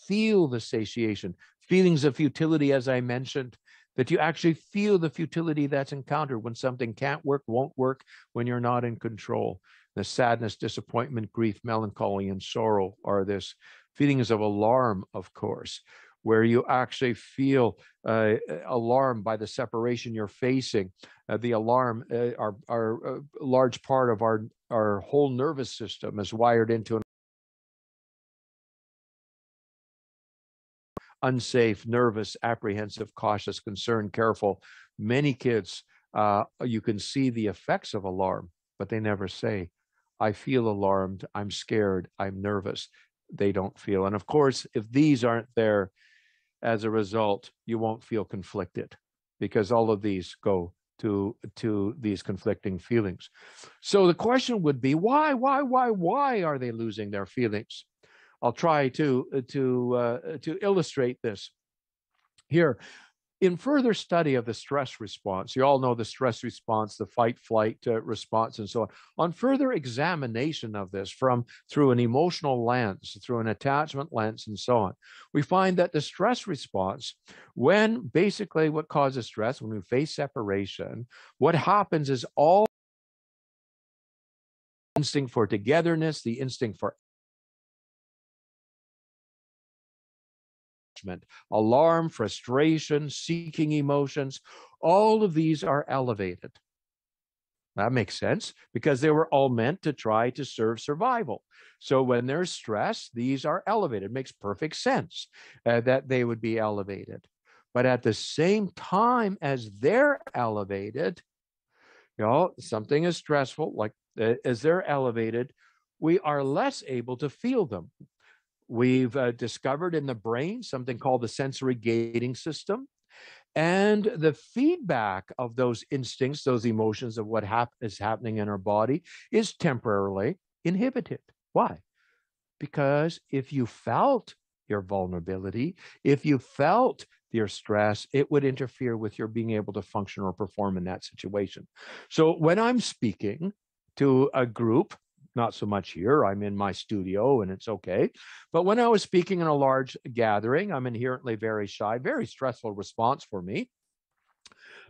feel the satiation. Feelings of futility, as I mentioned, that you actually feel the futility that's encountered when something can't work, won't work, when you're not in control. The sadness, disappointment, grief, melancholy, and sorrow are this. Feelings of alarm, of course, where you actually feel alarmed by the separation you're facing. The alarm are a large part of our whole nervous system is wired into an unsafe, nervous, apprehensive, cautious, concerned, careful. Many kids, you can see the effects of alarm, but they never say, I feel alarmed, I'm scared, I'm nervous. They don't feel. And of course, if these aren't there, as a result, you won't feel conflicted, because all of these go to these conflicting feelings. So the question would be, why are they losing their feelings? I'll try to illustrate this here. In further study of the stress response, you all know the stress response, the fight, flight response, and so on. On further examination of this through an emotional lens, through an attachment lens, and so on, we find that the stress response, when basically what causes stress, when we face separation, what happens is all instinct for togetherness, the instinct for alarm, frustration, seeking emotions, all of these are elevated. That makes sense, because they were all meant to try to serve survival. So when there's stress, these are elevated. It makes perfect sense that they would be elevated. But at the same time as they're elevated, something is stressful, like as they're elevated, we are less able to feel them. We've discovered in the brain something called the sensory gating system. And the feedback of those instincts, those emotions of what is happening in our body is temporarily inhibited. Why? Because if you felt your vulnerability, if you felt your stress, it would interfere with your being able to function or perform in that situation. So when I'm speaking to a group, not so much here, I'm in my studio and it's okay. But when I was speaking in a large gathering, I'm inherently very shy, very stressful response for me.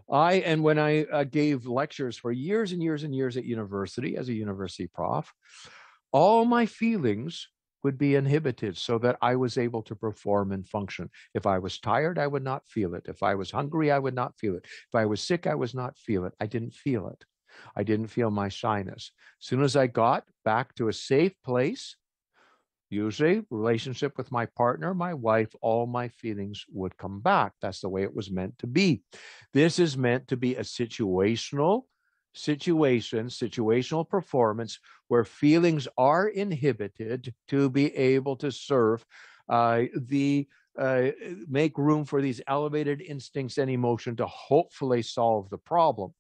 When I gave lectures for years and years and years at university as a university prof, all my feelings would be inhibited so that I was able to perform and function. If I was tired, I would not feel it. If I was hungry, I would not feel it. If I was sick, I was not feel it. I didn't feel it. I didn't feel my shyness. As soon as I got back to a safe place, usually relationship with my partner, my wife, all my feelings would come back. That's the way it was meant to be. This is meant to be a situational performance where feelings are inhibited to be able to serve make room for these elevated instincts and emotion to hopefully solve the problem.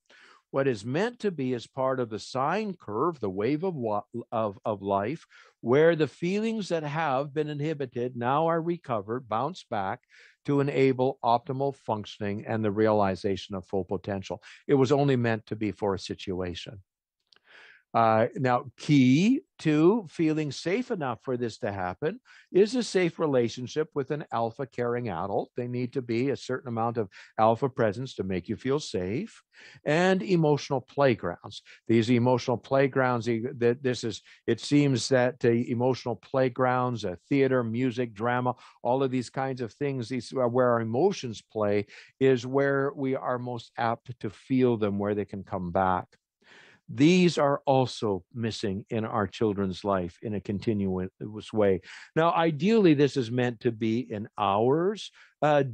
What is meant to be is part of the sine curve, the wave of life, where the feelings that have been inhibited now are recovered, bounce back to enable optimal functioning and the realization of full potential. It was only meant to be for a situation. Now, key to feeling safe enough for this to happen is a safe relationship with an alpha caring adult. They need to be a certain amount of alpha presence to make you feel safe, and emotional playgrounds. These emotional playgrounds, it seems that emotional playgrounds, theater, music, drama, all of these kinds of things, these are where our emotions play, is where we are most apt to feel them, where they can come back. These are also missing in our children's life in a continuous way. Now, ideally, this is meant to be in hours,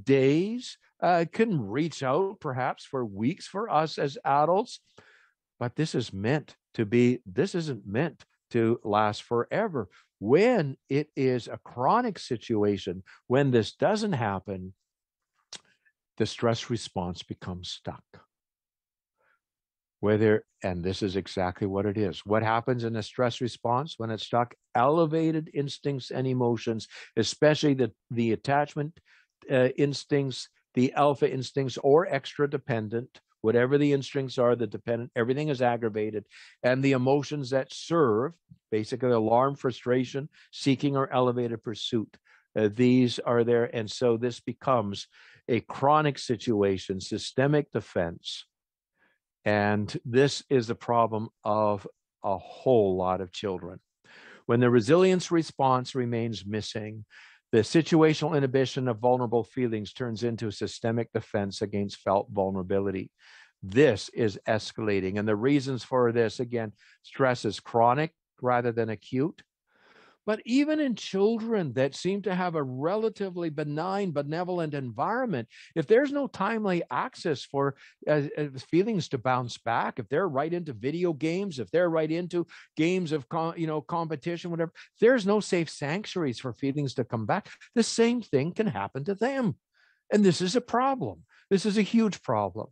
days, can reach out perhaps for weeks for us as adults, but this isn't meant to last forever. When it is a chronic situation, when this doesn't happen, the stress response becomes stuck. And this is exactly what it is. What happens in a stress response when it's stuck? Elevated instincts and emotions, especially the attachment instincts, the alpha instincts, or extra dependent, whatever the instincts are, the dependent, everything is aggravated. And the emotions that serve, basically alarm, frustration, seeking, or elevated pursuit, these are there. And so this becomes a chronic situation, systemic defense. And this is the problem of a whole lot of children. When the resilience response remains missing, the situational inhibition of vulnerable feelings turns into a systemic defense against felt vulnerability. This is escalating. And the reasons for this, again, stress is chronic rather than acute. But even in children that seem to have a relatively benign, benevolent environment, if there's no timely access for feelings to bounce back, if they're right into video games, if they're right into games of competition, whatever, there's no safe sanctuaries for feelings to come back, the same thing can happen to them. And this is a problem. This is a huge problem.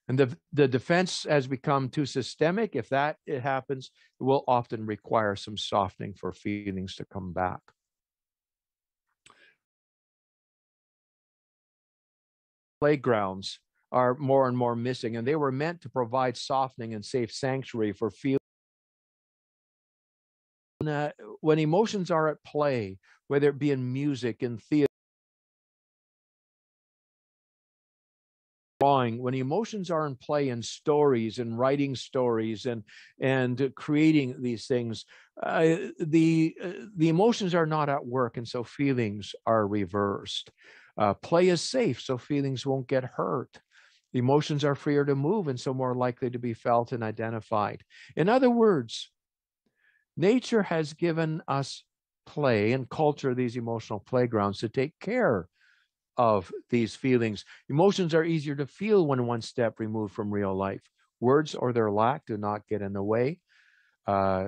And the defense has become too systemic. If it happens, it will often require some softening for feelings to come back. Playgrounds are more and more missing, and they were meant to provide softening and safe sanctuary for feelings. When emotions are at play, whether it be in music, in theater, drawing, when emotions are in play in stories and writing stories and creating these things, the emotions are not at work, and so feelings are reversed. Play is safe, so feelings won't get hurt. The emotions are freer to move, and so more likely to be felt and identified. In other words, nature has given us play and culture, these emotional playgrounds, to take care of these feelings. Emotions are easier to feel when one step removed from real life. Words or their lack do not get in the way.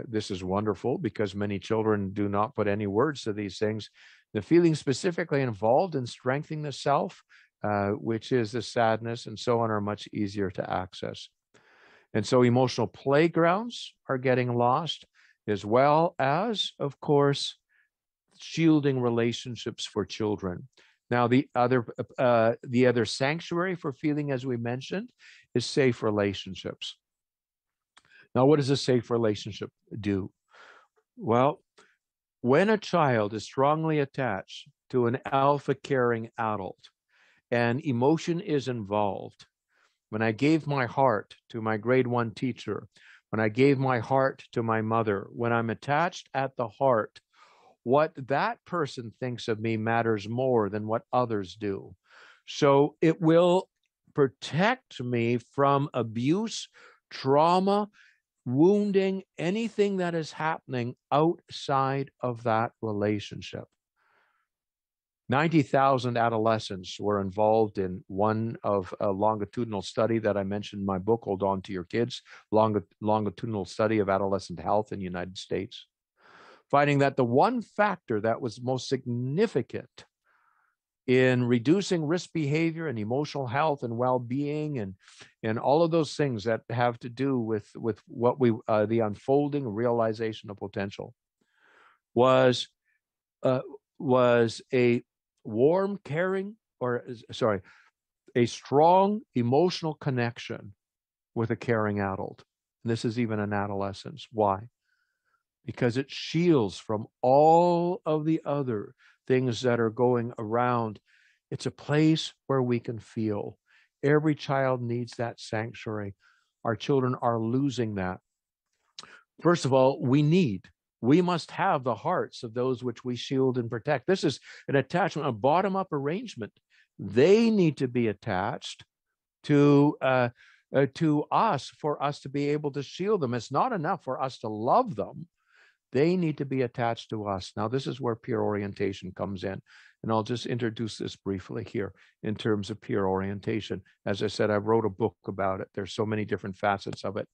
This is wonderful because many children do not put any words to these things. The feelings specifically involved in strengthening the self, which is the sadness and so on, are much easier to access. And so emotional playgrounds are getting lost, as well as, of course, shielding relationships for children. Now, the other sanctuary for feeling, as we mentioned, is safe relationships. Now, what does a safe relationship do? Well, when a child is strongly attached to an alpha caring adult and emotion is involved, when I gave my heart to my grade 1 teacher, when I gave my heart to my mother, when I'm attached at the heart, what that person thinks of me matters more than what others do. So it will protect me from abuse, trauma, wounding, anything that is happening outside of that relationship. 90,000 adolescents were involved in one of a longitudinal study that I mentioned in my book, Hold On to Your Kids, longitudinal study of adolescent health in the United States, finding that the one factor that was most significant in reducing risk behavior and emotional health and well-being and all of those things that have to do with what we the unfolding realization of potential was a warm, caring, a strong emotional connection with a caring adult. And this is even in adolescence. Why? Because it shields from all of the other things that are going around. It's a place where we can feel. Every child needs that sanctuary. Our children are losing that. First of all, we must have the hearts of those which we shield and protect. This is an attachment, a bottom-up arrangement. They need to be attached to us for us to be able to shield them. It's not enough for us to love them. They need to be attached to us. Now, this is where peer orientation comes in. And I'll just introduce this briefly here in terms of peer orientation. As I said, I wrote a book about it. There's so many different facets of it.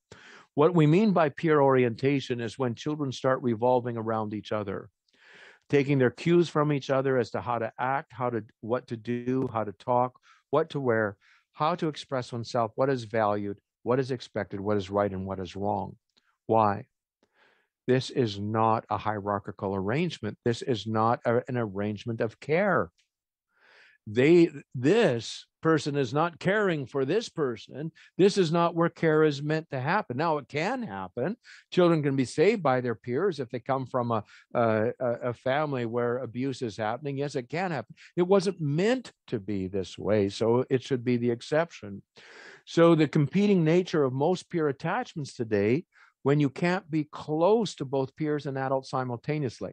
What we mean by peer orientation is when children start revolving around each other, taking their cues from each other as to how to act, what to do, how to talk, what to wear, how to express oneself, what is valued, what is expected, what is right, and what is wrong. Why? This is not a hierarchical arrangement. This is not an arrangement of care. This person is not caring for this person. This is not where care is meant to happen. Now, it can happen. Children can be saved by their peers if they come from a family where abuse is happening. Yes, it can happen. It wasn't meant to be this way, so it should be the exception. So the competing nature of most peer attachments today, when you can't be close to both peers and adults simultaneously.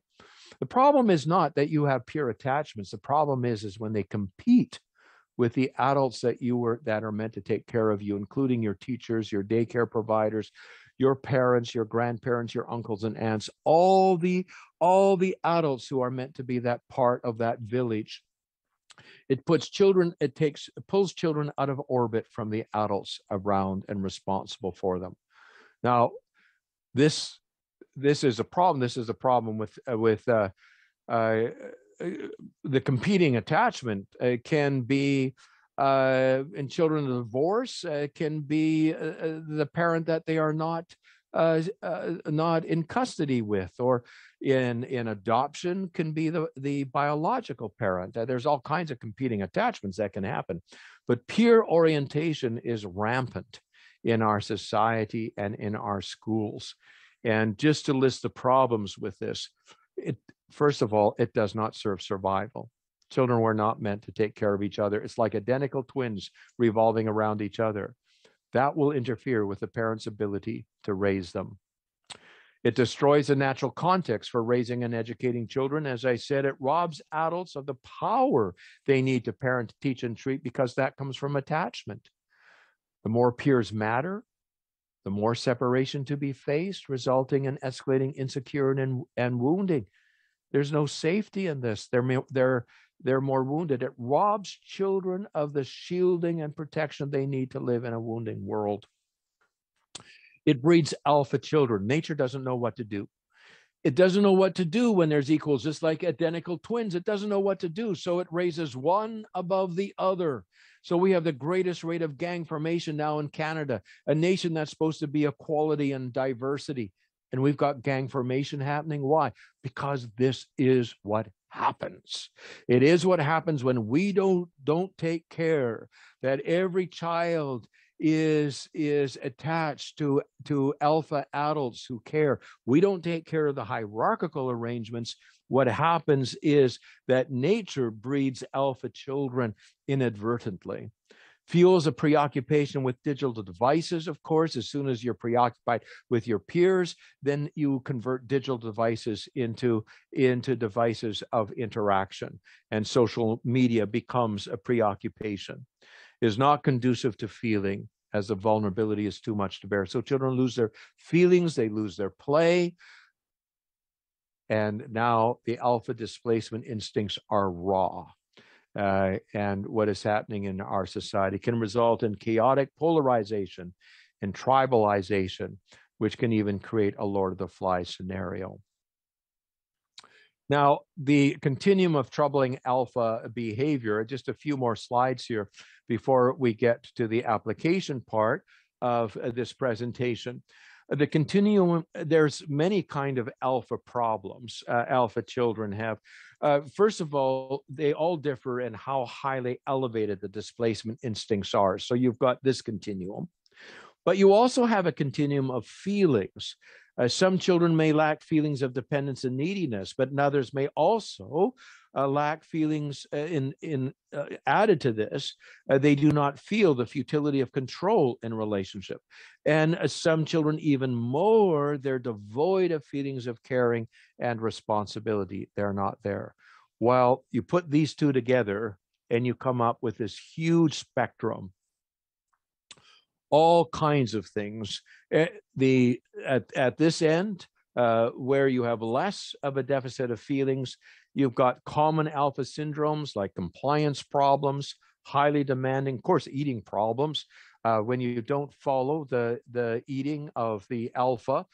The problem is not that you have peer attachments. The problem is when they compete with the adults that are meant to take care of you, including your teachers, your daycare providers, your parents, your grandparents, your uncles and aunts, all the adults who are meant to be that part of that village. It pulls children out of orbit from the adults around and responsible for them. Now, this is a problem. This is a problem with the competing attachment. Can be in children of divorce. Can be the parent that they are not in custody with, or in adoption can be the biological parent. There's all kinds of competing attachments that can happen, but peer orientation is rampant in our society and in our schools. And just to list the problems with this, first of all, it does not serve survival. Children were not meant to take care of each other. It's like identical twins revolving around each other. That will interfere with the parent's ability to raise them. It destroys the natural context for raising and educating children. As I said, it robs adults of the power they need to parent, teach, and treat, because that comes from attachment. The more peers matter, the more separation to be faced, resulting in escalating insecurity and wounding. There's no safety in this. They're more wounded. It robs children of the shielding and protection they need to live in a wounding world. It breeds alpha children. Nature doesn't know what to do. It doesn't know what to do when there's equals, just like identical twins. It doesn't know what to do, so it raises one above the other. So we have the greatest rate of gang formation now in Canada, a nation that's supposed to be equality and diversity. and we've got gang formation happening. Why? Because this is what happens. It is what happens when we don't take care that every child is attached to alpha adults who care. We don't take care of the hierarchical arrangements. What happens is that nature breeds alpha children inadvertently. Fuels a preoccupation with digital devices, of course. As soon as you're preoccupied with your peers, then you convert digital devices into devices of interaction, and social media becomes a preoccupation. Is not conducive to feeling, as the vulnerability is too much to bear. So children lose their feelings, they lose their play, and now the alpha displacement instincts are raw. And what is happening in our society can result in chaotic polarization and tribalization, which can even create a Lord of the Flies scenario. Now, the continuum of troubling alpha behavior, just a few more slides here before we get to the application part of this presentation. The continuum, there's many kind of alpha problems alpha children have. First of all, they all differ in how highly elevated the displacement instincts are. So you've got this continuum. But you also have a continuum of feelings. Some children may lack feelings of dependence and neediness, but others may also lack feelings added to this. They do not feel the futility of control in relationship. And some children even more, they're devoid of feelings of caring and responsibility. They're not there. Well, you put these two together and you come up with this huge spectrum, all kinds of things. At this end, where you have less of a deficit of feelings, you've got common alpha syndromes like compliance problems, highly demanding, of course, eating problems. When you don't follow the eating of the alpha,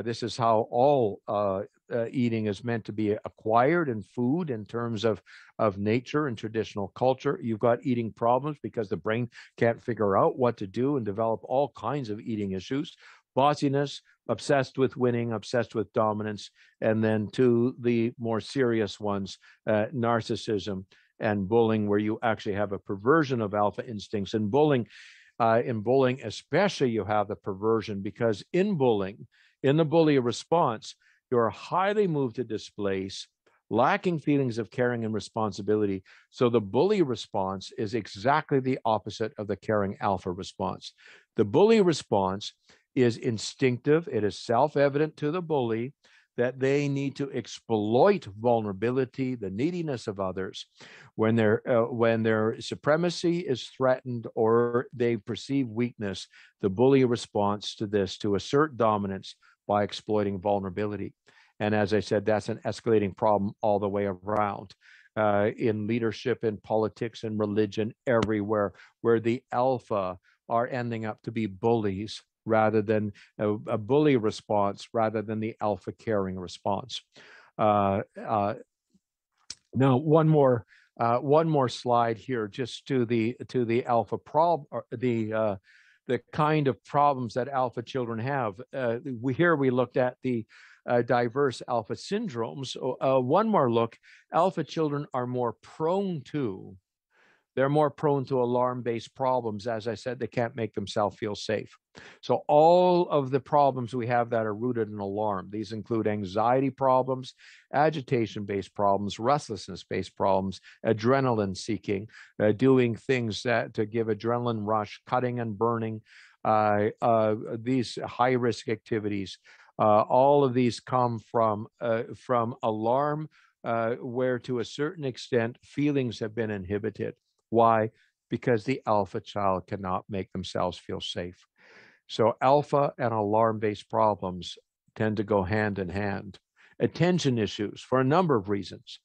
this is how all eating is meant to be acquired in food in terms of nature and traditional culture. You've got eating problems because the brain can't figure out what to do and develop all kinds of eating issues. Bossiness, obsessed with winning, obsessed with dominance, and then to the more serious ones, narcissism and bullying, where you actually have a perversion of alpha instincts. And bullying, especially, you have the perversion, because in bullying, in the bully response, you're highly moved to displace, lacking feelings of caring and responsibility. So the bully response is exactly the opposite of the caring alpha response. The bully response is instinctive. It is self-evident to the bully that they need to exploit vulnerability, the neediness of others, when their supremacy is threatened or they perceive weakness. The bully responds to this to assert dominance by exploiting vulnerability. And as I said, that's an escalating problem all the way around, in leadership, in politics, in religion, everywhere, where the alpha are ending up to be bullies rather than a bully response, rather than the alpha caring response. Now, one more slide here, just to the alpha problem, the kind of problems that alpha children have. Here we looked at the diverse alpha syndromes. One more look: alpha children are more prone to. They're more prone to alarm-based problems. As I said, they can't make themselves feel safe. So all of the problems we have that are rooted in alarm, these include anxiety problems, agitation-based problems, restlessness-based problems, adrenaline seeking, doing things that to give adrenaline rush, cutting and burning, these high-risk activities. All of these come from alarm, where to a certain extent feelings have been inhibited. Why? Because the alpha child cannot make themselves feel safe. So alpha and alarm-based problems tend to go hand in hand. Attention issues, for a number of reasons.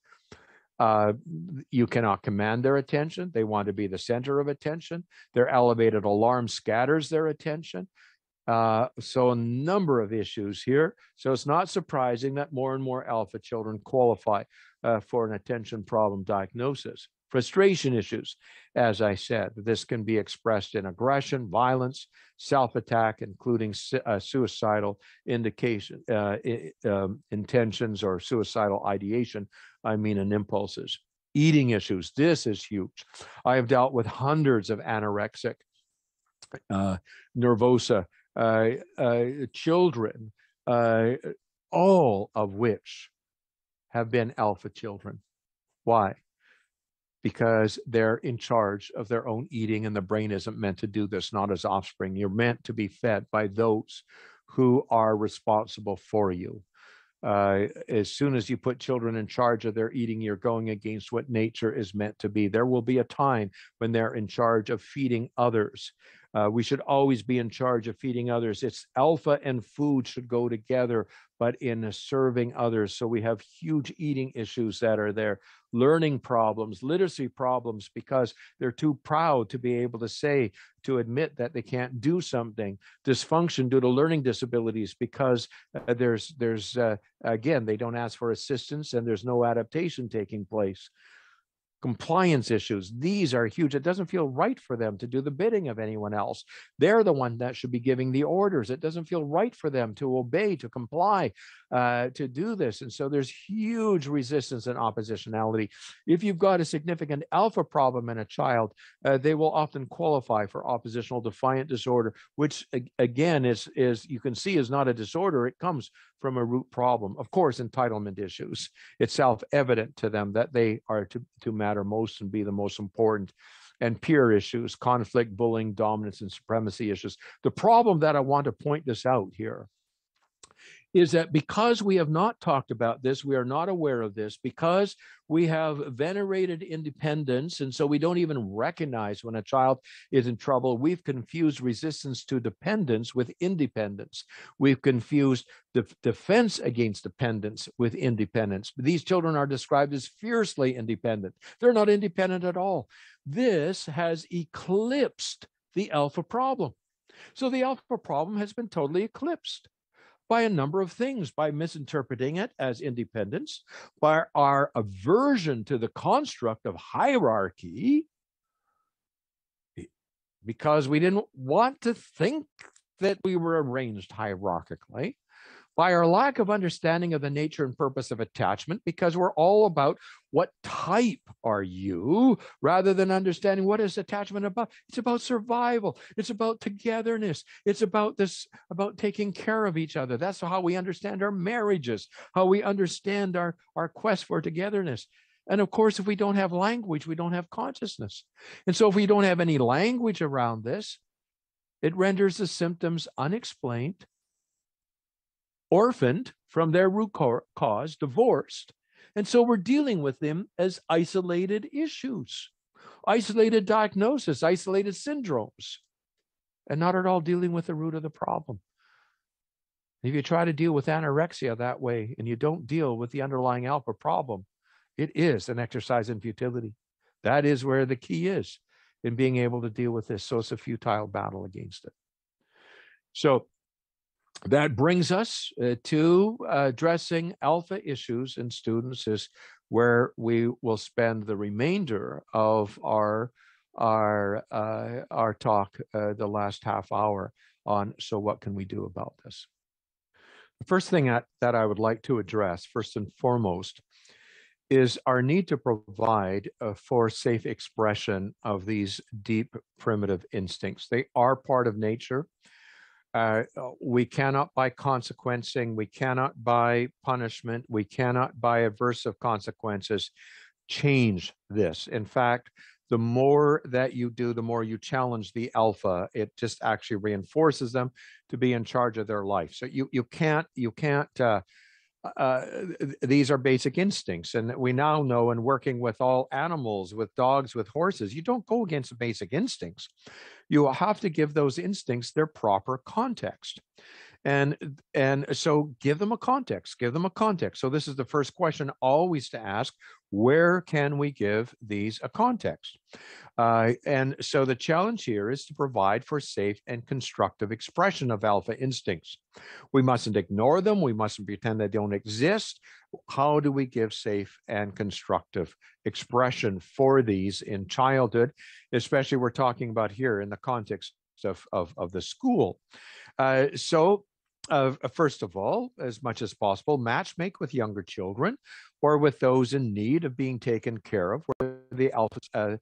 You cannot command their attention. They want to be the center of attention. Their elevated alarm scatters their attention. So a number of issues here. So it's not surprising that more and more alpha children qualify for an attention problem diagnosis. Frustration issues, as I said, this can be expressed in aggression, violence, self-attack, including suicidal intentions or suicidal ideation, and impulses. Eating issues, this is huge. I have dealt with hundreds of anorexic, nervosa children, all of which have been alpha children. Why? Because they're in charge of their own eating, and the brain isn't meant to do this, not as offspring. You're meant to be fed by those who are responsible for you. As soon as you put children in charge of their eating, you're going against what nature is meant to be. There will be a time when they're in charge of feeding others. We should always be in charge of feeding others. It's alpha and food should go together, but in serving others. So we have huge eating issues that are there, learning problems, literacy problems, because they're too proud to be able to admit that they can't do something. Dysfunction due to learning disabilities, because again, they don't ask for assistance and there's no adaptation taking place. Compliance issues, these are huge. It doesn't feel right for them to do the bidding of anyone else. They're the one that should be giving the orders. It doesn't feel right for them to obey, to comply, to do this. And so there's huge resistance and oppositionality. If you've got a significant alpha problem in a child, they will often qualify for oppositional defiant disorder, which again is you can see is not a disorder. It comes from a root problem. Of course, entitlement issues. It's self-evident to them that they are to matter most and be the most important. And peer issues, conflict, bullying, dominance, and supremacy issues. The problem that I want to point this out here is that because we have not talked about this, we are not aware of this, because we have venerated independence, and so we don't even recognize when a child is in trouble. We've confused resistance to dependence with independence. We've confused defense against dependence with independence. These children are described as fiercely independent. They're not independent at all. This has eclipsed the alpha problem. So the alpha problem has been totally eclipsed by a number of things, by misinterpreting it as independence, by our aversion to the construct of hierarchy, because we didn't want to think that we were arranged hierarchically, by our lack of understanding of the nature and purpose of attachment, because we're all about what type are you, rather than understanding what is attachment about. It's about survival. It's about togetherness. It's about taking care of each other. That's how we understand our marriages, how we understand our quest for togetherness. And of course, if we don't have language, we don't have consciousness. And so if we don't have any language around this, it renders the symptoms unexplained, orphaned from their root cause, divorced. And so we're dealing with them as isolated issues, isolated diagnosis, isolated syndromes, and not at all dealing with the root of the problem. If you try to deal with anorexia that way and you don't deal with the underlying alpha problem, it is an exercise in futility. That is where the key is in being able to deal with this. So it's a futile battle against it. So that brings us to addressing alpha issues in students, is where we will spend the remainder of our talk, the last half hour on. So what can we do about this? The first thing that I would like to address, first and foremost, is our need to provide for safe expression of these deep primitive instincts. They are part of nature. We cannot, by consequencing, we cannot, by punishment, we cannot, by aversive consequences, change this. In fact, the more that you do, the more you challenge the alpha. It just actually reinforces them to be in charge of their life. So you can't. These are basic instincts, and we now know, in working with all animals, with dogs, with horses, you don't go against basic instincts. You have to give those instincts their proper context. And so give them a context, give them a context. So this is the first question always to ask: where can we give these a context? And so the challenge here is to provide for safe and constructive expression of alpha instincts. We mustn't ignore them. We mustn't pretend they don't exist. How do we give safe and constructive expression for these in childhood, especially we're talking about here in the context of the school? First of all, as much as possible, match make with younger children or with those in need of being taken care of, where the alpha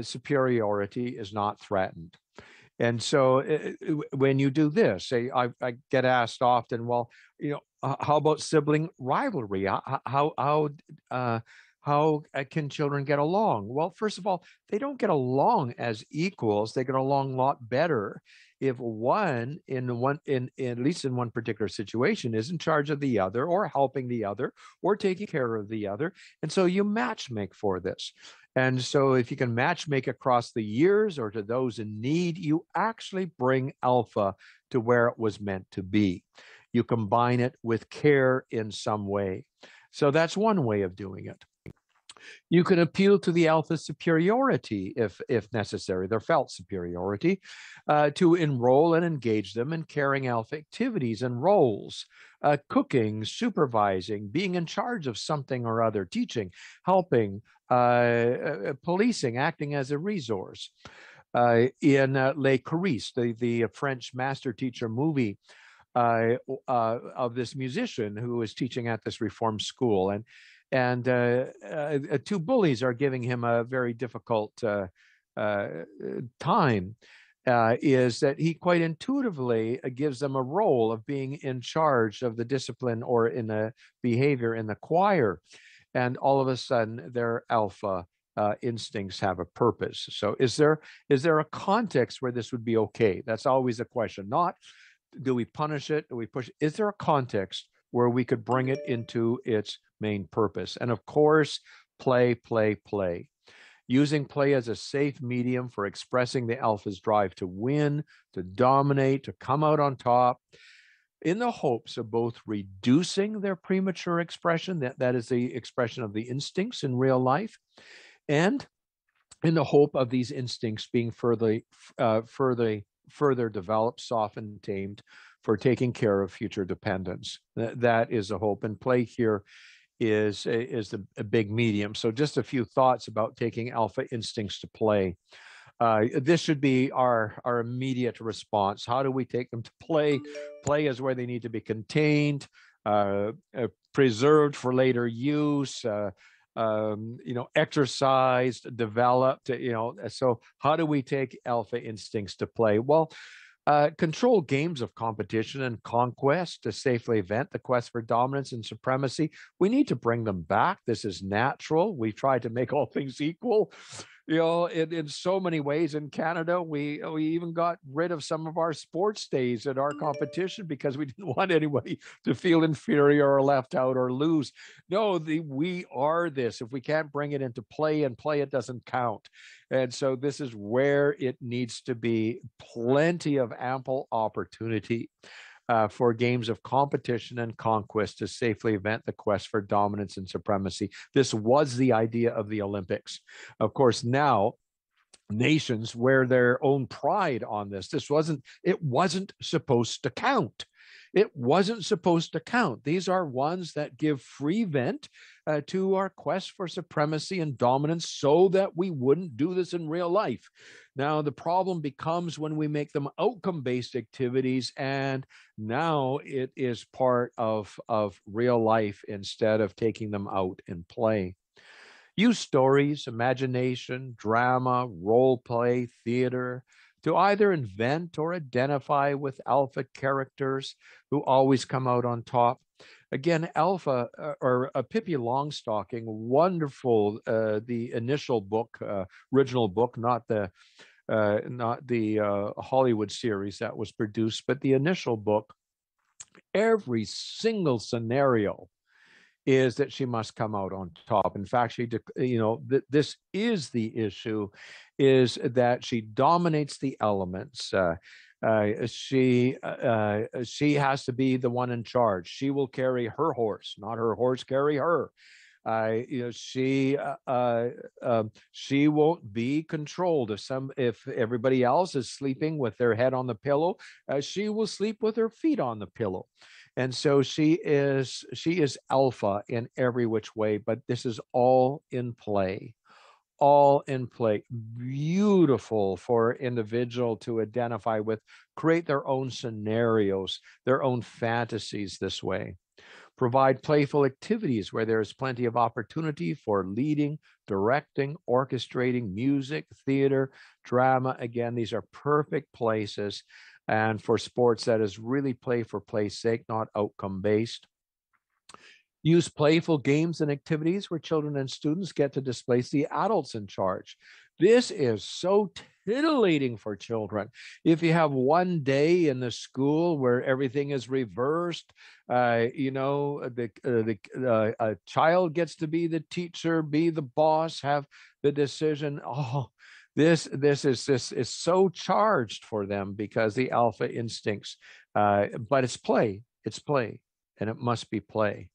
superiority is not threatened. And so when you do this, say, I get asked often, well, how about sibling rivalry? How can children get along? Well, first of all, they don't get along as equals. They get along a lot better if one, at least in one particular situation, is in charge of the other, or helping the other, or taking care of the other. And so you match make for this. And so if you can match make across the years or to those in need, you actually bring alpha to where it was meant to be. You combine it with care in some way. So that's one way of doing it. You can appeal to the alpha superiority if necessary, their felt superiority, to enroll and engage them in caring alpha activities and roles, cooking, supervising, being in charge of something or other, teaching, helping, policing, acting as a resource. In Les Choristes, the French master teacher movie, of this musician who is teaching at this reform school, and two bullies are giving him a very difficult time, is that he quite intuitively gives them a role of being in charge of the discipline or in the behavior in the choir. And all of a sudden, their alpha instincts have a purpose. So is there a context where this would be okay? That's always a question. Not, do we punish it? Do we push it? Is there a context where we could bring it into its main purpose? And of course, play. Using play as a safe medium for expressing the alpha's drive to win, to dominate, to come out on top, in the hopes of both reducing their premature expression, that is the expression of the instincts in real life, and in the hope of these instincts being further developed, softened, tamed for taking care of future dependents. That is a hope. And play here is a big medium. So just a few thoughts about taking alpha instincts to play. This should be our immediate response. How do we take them to play? Play is where they need to be contained, preserved for later use, exercised, developed, so how do we take alpha instincts to play? Well, control games of competition and conquest to safely vent the quest for dominance and supremacy. We need to bring them back. This is natural. We try to make all things equal. In so many ways in Canada, we even got rid of some of our sports days at our competition because we didn't want anybody to feel inferior or left out or lose. No, we are this. If we can't bring it into play, and play, it doesn't count. And so this is where it needs to be plenty of ample opportunity for games of competition and conquest to safely vent the quest for dominance and supremacy. This was the idea of the Olympics. Of course, now nations wear their own pride on this. It wasn't supposed to count. It wasn't supposed to count. These are ones that give free vent to our quest for supremacy and dominance so that we wouldn't do this in real life. Now, the problem becomes when we make them outcome-based activities, and now it is part of real life instead of taking them out in play. Use stories, imagination, drama, role play, theater, to either invent or identify with alpha characters who always come out on top. Again, alpha or Pippi Longstocking, wonderful. The initial book, original book, not the Hollywood series that was produced, but the initial book. Every single scenario is that she must come out on top. In fact, this is the issue, is that she dominates the elements. She has to be the one in charge. She will carry her horse, not her horse carry her. She won't be controlled. If everybody else is sleeping with their head on the pillow, she will sleep with her feet on the pillow. And so she is alpha in every which way, but this is all in play. All in play. Beautiful for an individual to identify with, create their own scenarios, their own fantasies this way. Provide playful activities where there is plenty of opportunity for leading, directing, orchestrating, music, theater, drama. Again, these are perfect places. And for sports, that is really play for play's sake, not outcome based. Use playful games and activities where children and students get to displace the adults in charge. This is so titillating for children. If you have one day in the school where everything is reversed, a child gets to be the teacher, be the boss, have the decision. Oh, this is so charged for them because the alpha instincts. But it's play, and it must be play.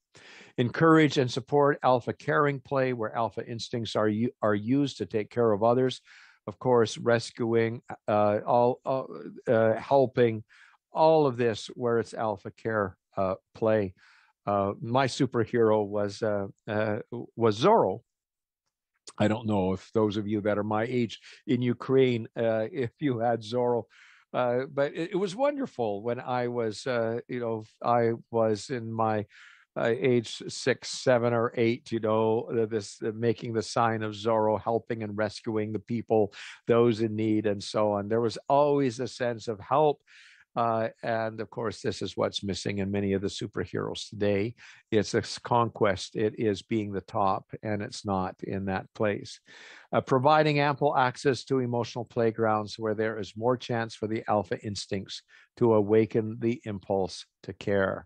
Encourage and support alpha caring play where alpha instincts are used to take care of others. Of course, rescuing, helping, all of this where it's alpha care play. My superhero was Zorro. I don't know if those of you that are my age in Ukraine, if you had Zorro, but it was wonderful when I was, I was in my age 6, 7, or 8, this making the sign of Zorro, helping and rescuing the people, those in need, and so on. There was always a sense of help. And of course, this is what's missing in many of the superheroes today. It's a conquest. It is being the top, and it's not in that place. Providing ample access to emotional playgrounds where there is more chance for the alpha instincts to awaken the impulse to care.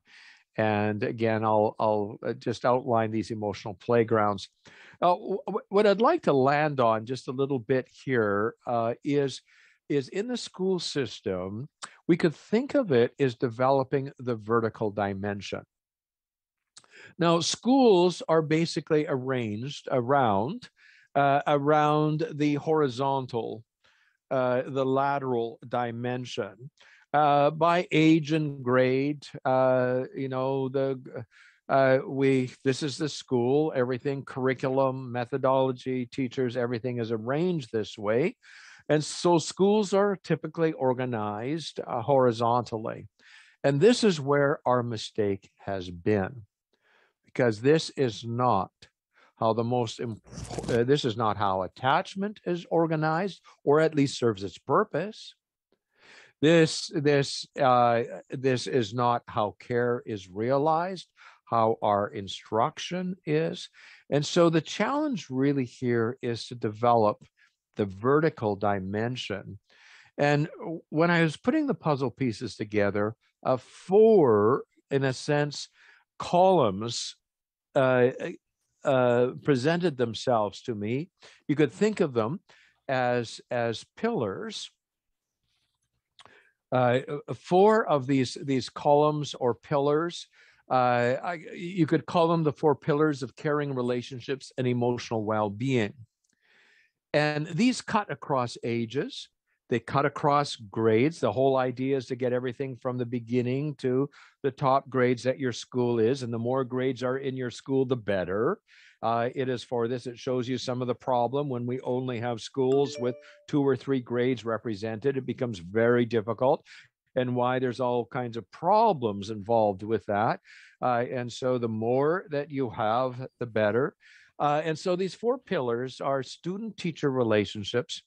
And again, I'll just outline these emotional playgrounds. What I'd like to land on just a little bit here is in the school system, we could think of it as developing the vertical dimension. Now, schools are basically arranged around the horizontal, the lateral dimension. By age and grade, this is the school, everything, curriculum, methodology, teachers, everything is arranged this way. And so schools are typically organized horizontally. And this is where our mistake has been, because this is not how this is not how attachment is organized, or at least serves its purpose. This is not how care is realized, how our instruction is. And so the challenge really here is to develop the vertical dimension. And when I was putting the puzzle pieces together, 4, in a sense, columns presented themselves to me. You could think of them as pillars. 4 of these columns or pillars, you could call them the 4 pillars of caring relationships and emotional well-being. And these cut across ages, they cut across grades. The whole idea is to get everything from the beginning to the top grades that your school is. And the more grades are in your school, the better. It is for this. It shows you some of the problem when we only have schools with 2 or 3 grades represented. It becomes very difficult, and why there's all kinds of problems involved with that. And so the more that you have, the better. And so these 4 pillars are student-teacher relationships.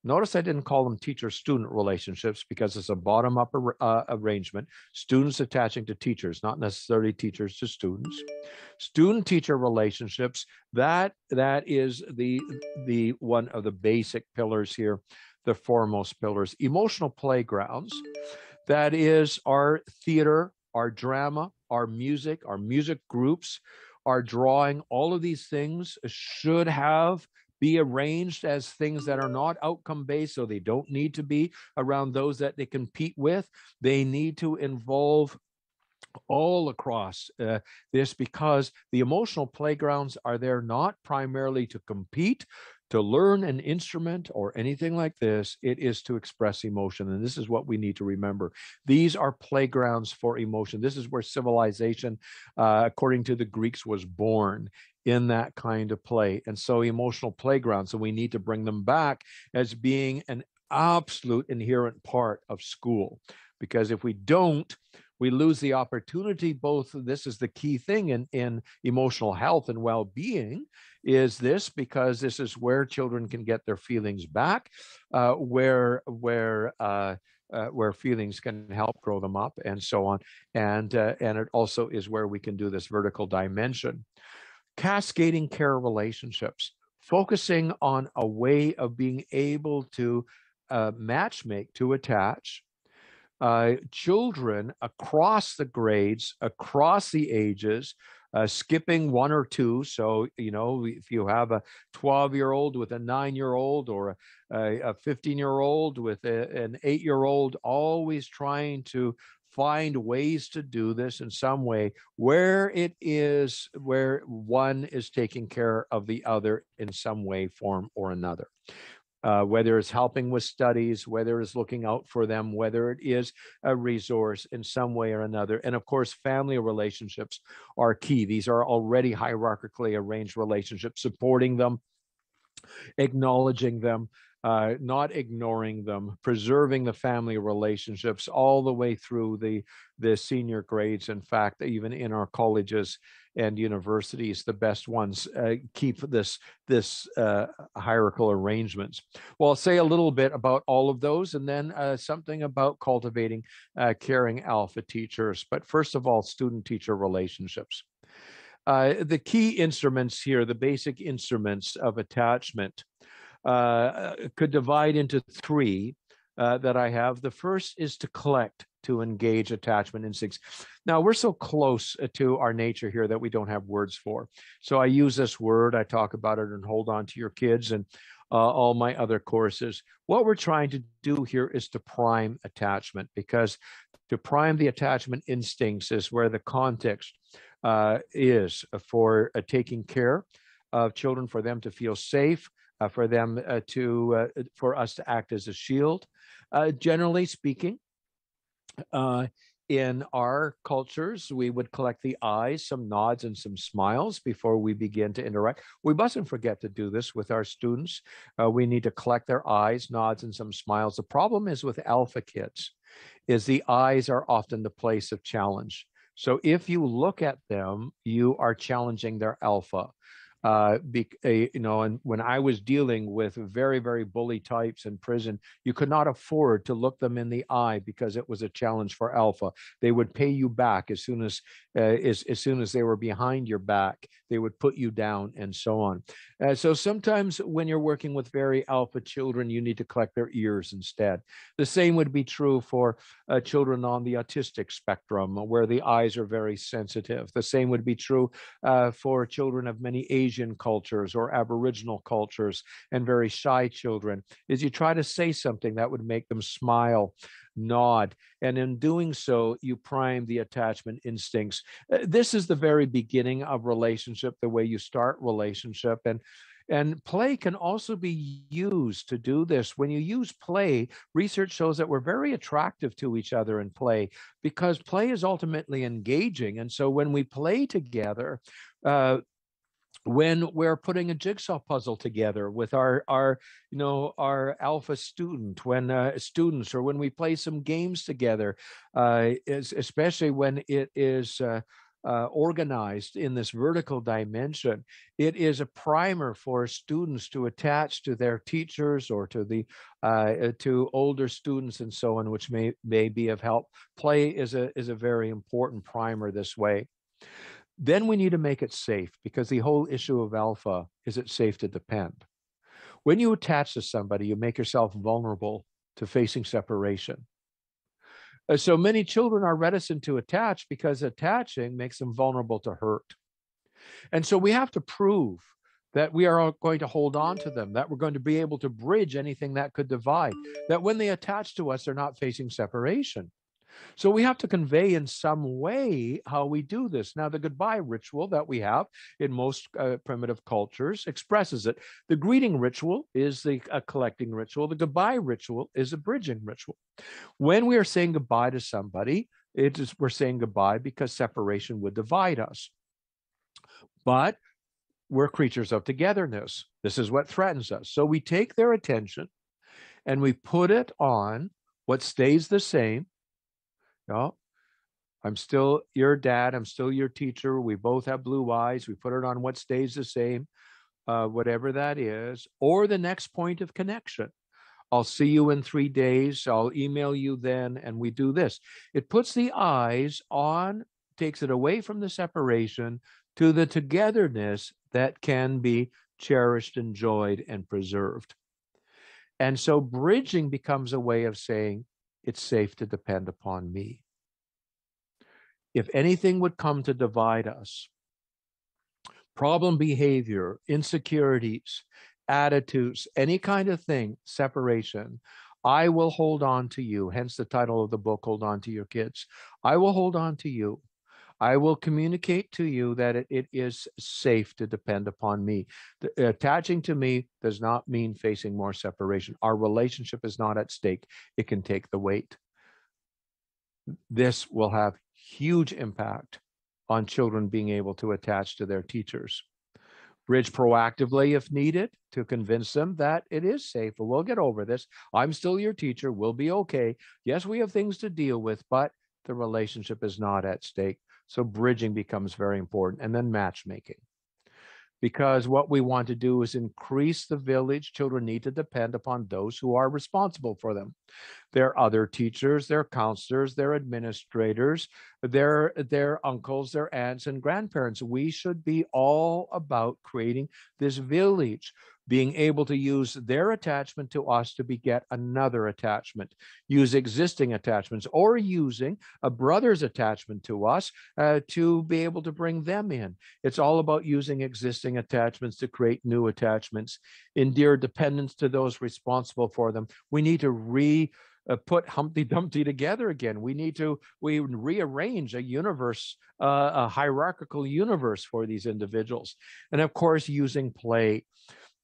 Notice I didn't call them teacher-student relationships because it's a bottom-up arrangement. Students attaching to teachers, not necessarily teachers to students. Student-teacher relationships, that is the one of the basic pillars here, the foremost pillars. Emotional playgrounds, that is our theater, our drama, our music groups, our drawing. All of these things should be arranged as things that are not outcome based, so they don't need to be around those that they compete with. They need to involve all across this, because the emotional playgrounds are there not primarily to compete, to learn an instrument or anything like this. It is to express emotion. And this is what we need to remember. These are playgrounds for emotion. This is where civilization, according to the Greeks, was born, in that kind of play. And so emotional playgrounds, and we need to bring them back as being an absolute inherent part of school. Because if we don't, we lose the opportunity. Both, this is the key thing in emotional health and well-being, is this, because this is where children can get their feelings back, where feelings can help grow them up, and so on. And it also is where we can do this vertical dimension. Cascading care relationships, focusing on a way of being able to matchmake, to attach children across the grades, across the ages, skipping one or two. So, you know, if you have a 12-year-old with a 9-year-old, or a 15-year-old with an 8-year-old, always trying to find ways to do this in some way where it is, where one is taking care of the other in some way, form, or another. Whether it's helping with studies, whether it's looking out for them, whether it is a resource in some way or another. And of course, family relationships are key. These are already hierarchically arranged relationships, supporting them, acknowledging them, not ignoring them, preserving the family relationships all the way through the senior grades. In fact, even in our colleges and universities, the best ones keep this hierarchical arrangements. Well, I'll say a little bit about all of those, and then something about cultivating caring alpha teachers. But first of all, student-teacher relationships. The key instruments here, the basic instruments of attachment, could divide into three that I have. The first is to collect, to engage attachment instincts. Now, we're so close to our nature here that we don't have words for. So I use this word, I talk about it and Hold On to Your Kids and all my other courses. What we're trying to do here is to prime attachment, because to prime the attachment instincts is where the context is for taking care of children, for them to feel safe, for them for us to act as a shield. Generally speaking, in our cultures, we would collect the eyes, some nods and some smiles before we begin to interact. We mustn't forget to do this with our students. We need to collect their eyes, nods, and some smiles. The problem is with alpha kids, is the eyes are often the place of challenge. So if you look at them, you are challenging their alpha. You know, and when I was dealing with very, very bully types in prison, you could not afford to look them in the eye because it was a challenge for alpha. They would pay you back as soon as they were behind your back. They would put you down, and so on. So sometimes when you're working with very alpha children, you need to collect their ears instead. The same would be true for children on the autistic spectrum, where the eyes are very sensitive. The same would be true for children of many Asian cultures or Aboriginal cultures and very shy children, is you try to say something that would make them smile, nod, and in doing so, you prime the attachment instincts. This is the very beginning of relationship, the way you start relationship. And play can also be used to do this. When you use play, research shows that we're very attractive to each other in play, because play is ultimately engaging. And so when we play together, when we're putting a jigsaw puzzle together with our alpha student, when students, or when we play some games together, especially when it is organized in this vertical dimension, it is a primer for students to attach to their teachers or to the to older students and so on, which may be of help. Play is a very important primer this way. Then we need to make it safe, because the whole issue of alpha is it's safe to depend. When you attach to somebody, you make yourself vulnerable to facing separation. So many children are reticent to attach because attaching makes them vulnerable to hurt. And so we have to prove that we are going to hold on to them, that we're going to be able to bridge anything that could divide, that when they attach to us, they're not facing separation. So we have to convey in some way how we do this. Now, the goodbye ritual that we have in most primitive cultures expresses it. The greeting ritual is the collecting ritual. The goodbye ritual is a bridging ritual. When we are saying goodbye to somebody, we're saying goodbye because separation would divide us. But we're creatures of togetherness. This is what threatens us. So we take their attention and we put it on what stays the same. No, I'm still your dad. I'm still your teacher. We both have blue eyes. We put it on what stays the same, whatever that is, or the next point of connection. I'll see you in 3 days. I'll email you then. And we do this. It puts the eyes on, takes it away from the separation to the togetherness that can be cherished, enjoyed, and preserved. And so bridging becomes a way of saying, it's safe to depend upon me. If anything would come to divide us, problem behavior, insecurities, attitudes, any kind of thing, separation, I will hold on to you. Hence the title of the book, Hold On to Your Kids. I will hold on to you. I will communicate to you that it is safe to depend upon me. Attaching to me does not mean facing more separation. Our relationship is not at stake. It can take the weight. This will have huge impact on children being able to attach to their teachers. Bridge proactively if needed to convince them that it is safe. We'll get over this. I'm still your teacher. We'll be okay. Yes, we have things to deal with, but the relationship is not at stake. So bridging becomes very important. And then matchmaking. Because what we want to do is increase the village. Children need to depend upon those who are responsible for them. Their other teachers, their counselors, their administrators, their uncles, their aunts and grandparents. We should be all about creating this village, being able to use their attachment to us to beget another attachment, use existing attachments, or using a brother's attachment to us to be able to bring them in. It's all about using existing attachments to create new attachments, endear dependence to those responsible for them. We need to put Humpty Dumpty together again. We rearrange a universe, a hierarchical universe for these individuals. And of course, using play.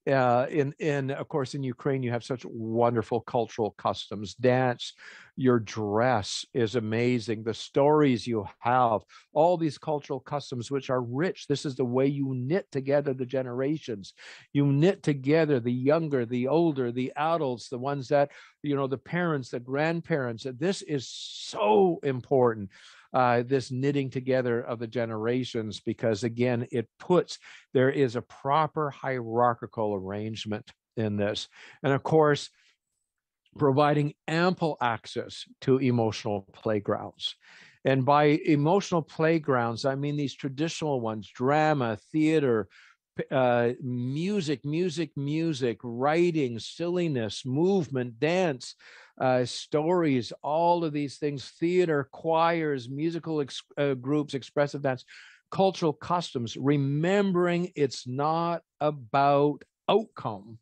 Of course, in Ukraine, you have such wonderful cultural customs. Dance, your dress is amazing. The stories you have, all these cultural customs, which are rich. This is the way you knit together the generations. You knit together the younger, the older, the adults, the ones that, the parents, the grandparents. This is so important. This knitting together of the generations, because again, there is a proper hierarchical arrangement in this. And of course, providing ample access to emotional playgrounds. And by emotional playgrounds, I mean these traditional ones: drama, theater, music, writing, silliness, movement, dance, stories, all of these things, theater, choirs, musical groups, expressive dance, cultural customs, remembering it's not about outcome.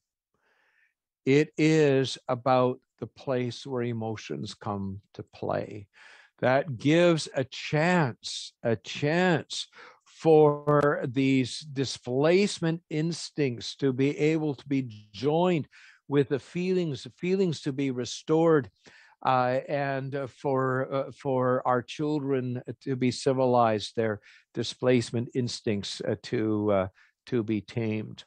It is about the place where emotions come to play. That gives a chance for these displacement instincts to be able to be joined with the feelings to be restored, and for our children to be civilized, their displacement instincts to be tamed.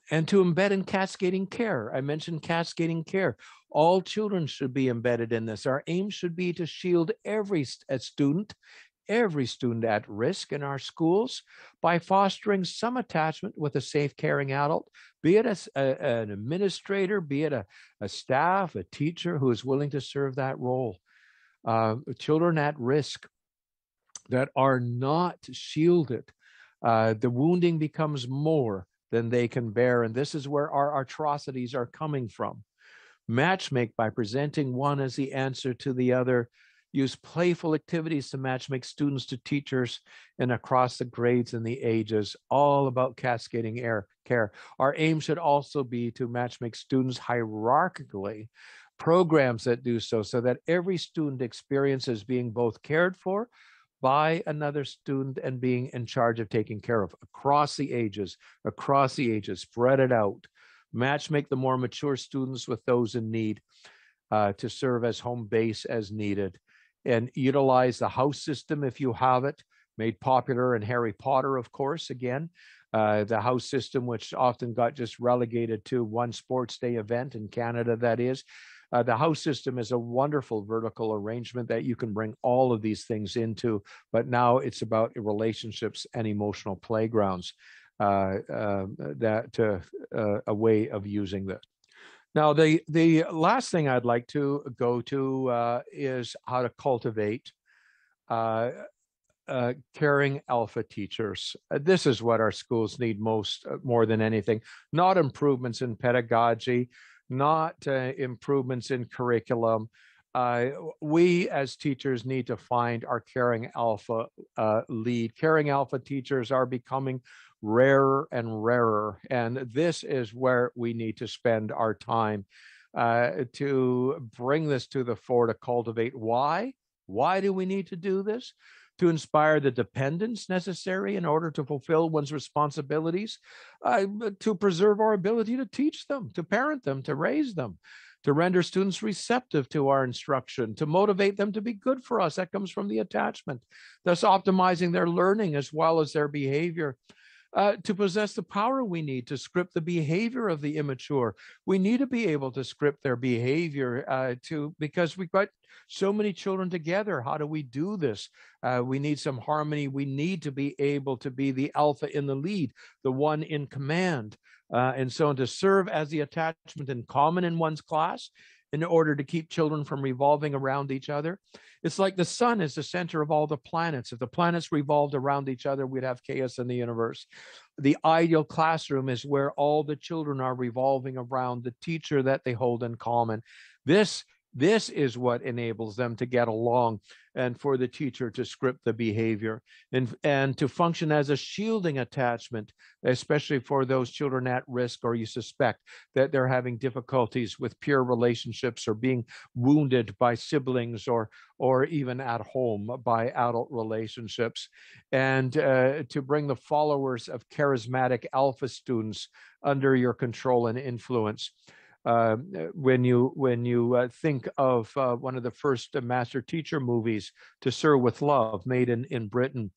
And to embed in cascading care. I mentioned cascading care. All children should be embedded in this. Our aim should be to shield every student at risk in our schools by fostering some attachment with a safe, caring adult, be it an administrator, be it a staff, a teacher who is willing to serve that role. Children at risk that are not shielded, the wounding becomes more than they can bear. And this is where our atrocities are coming from. Matchmake by presenting one as the answer to the other. Use playful activities to matchmake students to teachers and across the grades and the ages, all about cascading care. Our aim should also be to matchmake students hierarchically programs that do so, so that every student experiences being both cared for by another student and being in charge of taking care of across the ages, spread it out, make the more mature students with those in need to serve as home base as needed, and utilize the house system if you have it, made popular in Harry Potter, of course, again. The house system, which often got just relegated to one sports day event in Canada, that is. The house system is a wonderful vertical arrangement that you can bring all of these things into, but now it's about relationships and emotional playgrounds, a way of using this. Now, the last thing I'd like to go to is how to cultivate caring alpha teachers. This is what our schools need more than anything, not improvements in pedagogy, not improvements in curriculum. We as teachers need to find our caring alpha lead. Caring alpha teachers are becoming rarer and rarer, and this is where we need to spend our time to bring this to the fore, to cultivate. Why? Why do we need to do this? To inspire the dependence necessary in order to fulfill one's responsibilities, to preserve our ability to teach them, to parent them, to raise them, to render students receptive to our instruction, to motivate them to be good for us. That comes from the attachment, thus optimizing their learning as well as their behavior. To possess the power we need to script the behavior of the immature. We need to be able to script their behavior because we've got so many children together. How do we do this? We need some harmony. We need to be able to be the alpha in the lead, the one in command. And so to serve as the attachment in common in one's class in order to keep children from revolving around each other. It's like the sun is the center of all the planets. If the planets revolved around each other, we'd have chaos in the universe. The ideal classroom is where all the children are revolving around the teacher that they hold in common. This is what enables them to get along and for the teacher to script the behavior and to function as a shielding attachment, especially for those children at risk or you suspect that they're having difficulties with peer relationships or being wounded by siblings or even at home by adult relationships, and to bring the followers of charismatic alpha students under your control and influence. When you think of one of the first master teacher movies, To Sir with Love, made in Britain,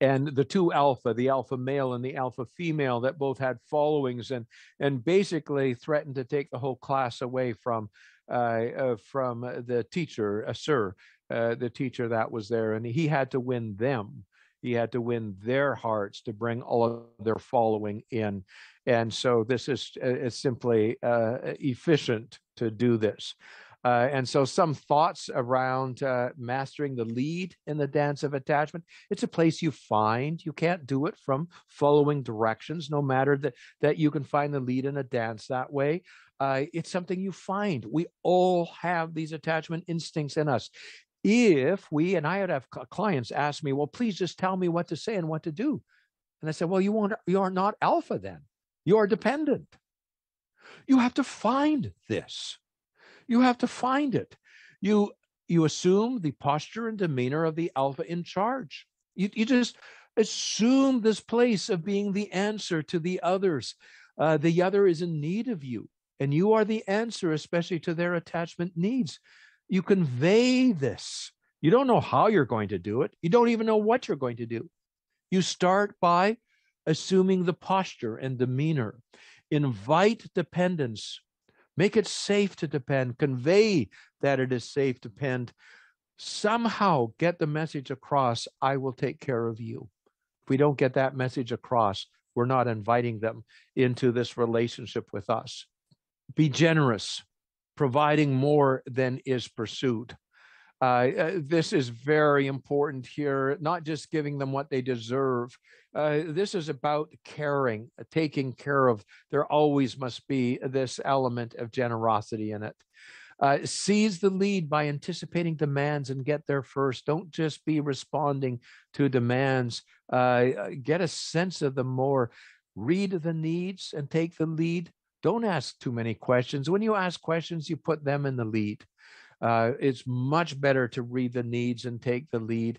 and the two alpha, the alpha male and the alpha female, that both had followings and basically threatened to take the whole class away from the teacher, Sir, the teacher that was there, and he had to win them. He had to win their hearts to bring all of their following in. And so this is simply efficient to do this. And so some thoughts around mastering the lead in the dance of attachment. It's a place you find. You can't do it from following directions, no matter that you can find the lead in a dance that way. It's something you find. We all have these attachment instincts in us. If we, and I would have clients ask me, well, please just tell me what to say and what to do. And I said, well, you are not alpha then. You are dependent. You have to find this. You have to find it. You assume the posture and demeanor of the alpha in charge. You just assume this place of being the answer to the others. The other is in need of you, and you are the answer, especially to their attachment needs. You convey this. You don't know how you're going to do it. You don't even know what you're going to do. You start by assuming the posture and demeanor. Invite dependence. Make it safe to depend. Convey that it is safe to depend. Somehow get the message across, I will take care of you. If we don't get that message across, we're not inviting them into this relationship with us. Be generous, providing more than is pursued. This is very important here, not just giving them what they deserve. This is about caring, taking care of. There always must be this element of generosity in it. Seize the lead by anticipating demands and get there first. Don't just be responding to demands. Get a sense of them more. Read the needs and take the lead. Don't ask too many questions. When you ask questions, you put them in the lead. It's much better to read the needs and take the lead.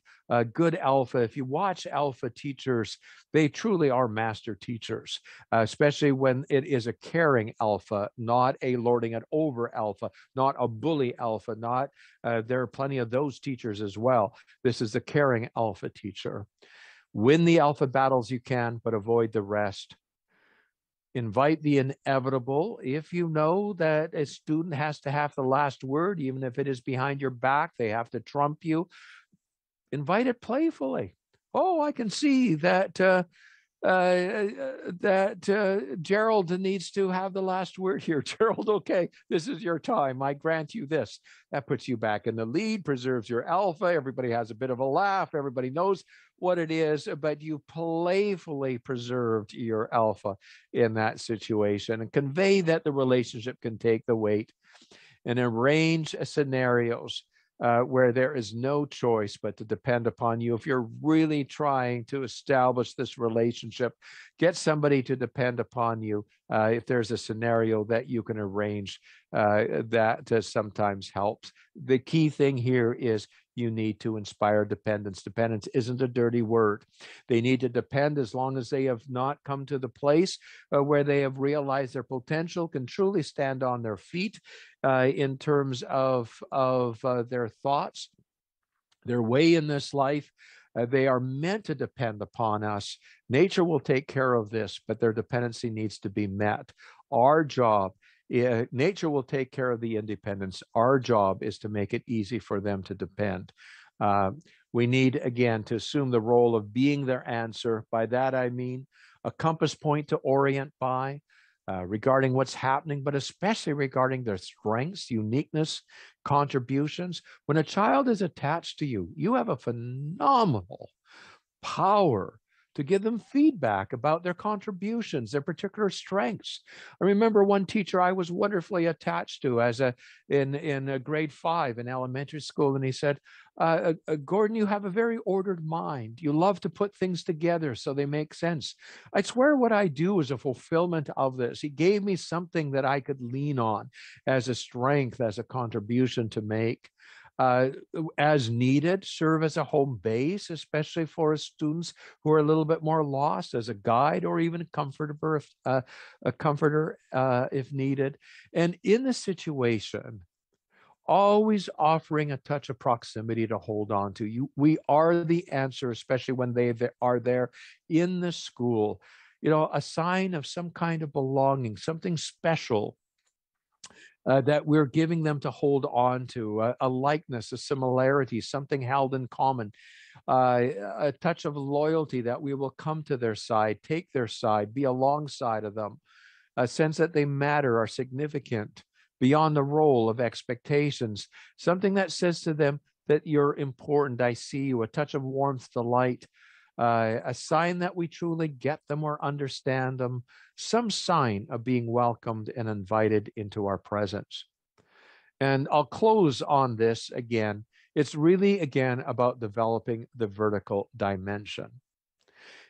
Good alpha, if you watch alpha teachers, they truly are master teachers, especially when it is a caring alpha, not a lording it over alpha, not a bully alpha, not, there are plenty of those teachers as well. This is a caring alpha teacher. Win the alpha battles you can, but avoid the rest. Invite the inevitable. If you know that a student has to have the last word, even if it is behind your back, they have to trump you, invite it playfully. Oh, I can see that Gerald needs to have the last word here. Gerald, okay, this is your time. I grant you this. That puts you back in the lead, preserves your alpha. Everybody has a bit of a laugh. Everybody knows what it is, but you playfully preserved your alpha in that situation, and convey that the relationship can take the weight, and arrange scenarios where there is no choice but to depend upon you. If you're really trying to establish this relationship, get somebody to depend upon you. If there's a scenario that you can arrange, that sometimes helps. The key thing here is you need to inspire dependence. Dependence isn't a dirty word. They need to depend as long as they have not come to the place where they have realized their potential, can truly stand on their feet in terms of their thoughts, their way in this life. They are meant to depend upon us. Nature will take care of this, but their dependency needs to be met. Our job, nature will take care of the independence. Our job is to make it easy for them to depend. We need, again, to assume the role of being their answer. By that, I mean a compass point to orient by, regarding what's happening, but especially regarding their strengths, uniqueness, contributions. When a child is attached to you, you have a phenomenal power to give them feedback about their contributions, their particular strengths. I remember one teacher I was wonderfully attached to in grade 5 in elementary school, and he said, Gordon, you have a very ordered mind. You love to put things together so they make sense. I swear what I do is a fulfillment of this. He gave me something that I could lean on as a strength, as a contribution to make. As needed, serve as a home base, especially for students who are a little bit more lost, as a guide or even a comforter if needed. And in the situation, always offering a touch of proximity to hold on to. We are the answer, especially when they are there in the school. You know, a sign of some kind of belonging, something special that we're giving them to hold on to, a likeness, a similarity, something held in common, a touch of loyalty that we will come to their side, take their side, be alongside of them, a sense that they matter, are significant, beyond the role of expectations, something that says to them that you're important, I see you, a touch of warmth, delight, a sign that we truly get them or understand them, some sign of being welcomed and invited into our presence. And I'll close on this again. It's really, again, about developing the vertical dimension.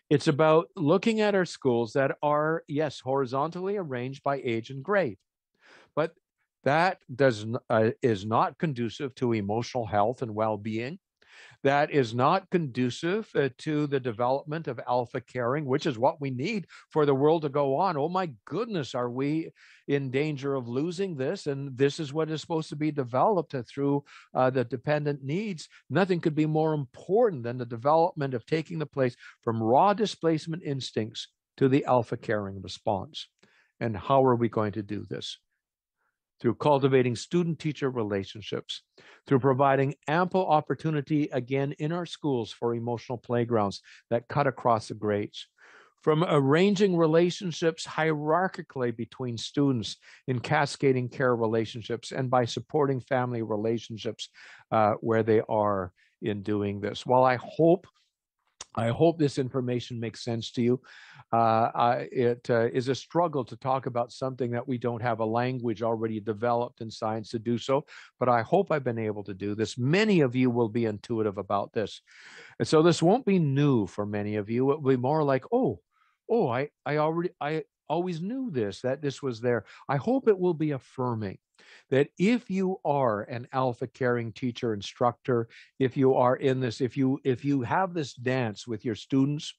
It's about looking at our schools that are, yes, horizontally arranged by age and grade, but that is not conducive to emotional health and well-being. That is not conducive to the development of alpha caring, which is what we need for the world to go on. Oh my goodness, are we in danger of losing this? And this is what is supposed to be developed through the dependent needs. Nothing could be more important than the development of taking the place from raw displacement instincts to the alpha caring response. And how are we going to do this? Through cultivating student-teacher relationships, through providing ample opportunity, again, in our schools for emotional playgrounds that cut across the grades, from arranging relationships hierarchically between students in cascading care relationships, and by supporting family relationships where they are in doing this. While I hope this information makes sense to you. It is a struggle to talk about something that we don't have a language already developed in science to do so, but I hope I've been able to do this. Many of you will be intuitive about this. And so this won't be new for many of you. It will be more like, I always knew this, that this was there. I hope it will be affirming that if you are an alpha caring teacher, instructor, if you are in this, if you have this dance with your students,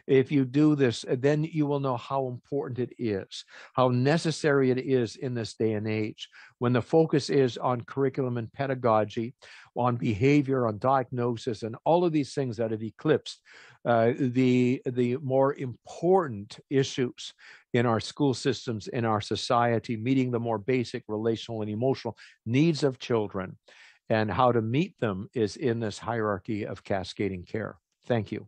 if you do this, then you will know how important it is, how necessary it is in this day and age, when the focus is on curriculum and pedagogy, on behavior, on diagnosis, and all of these things that have eclipsed the more important issues in our school systems, in our society, meeting the more basic relational and emotional needs of children, and how to meet them is in this hierarchy of cascading care. Thank you.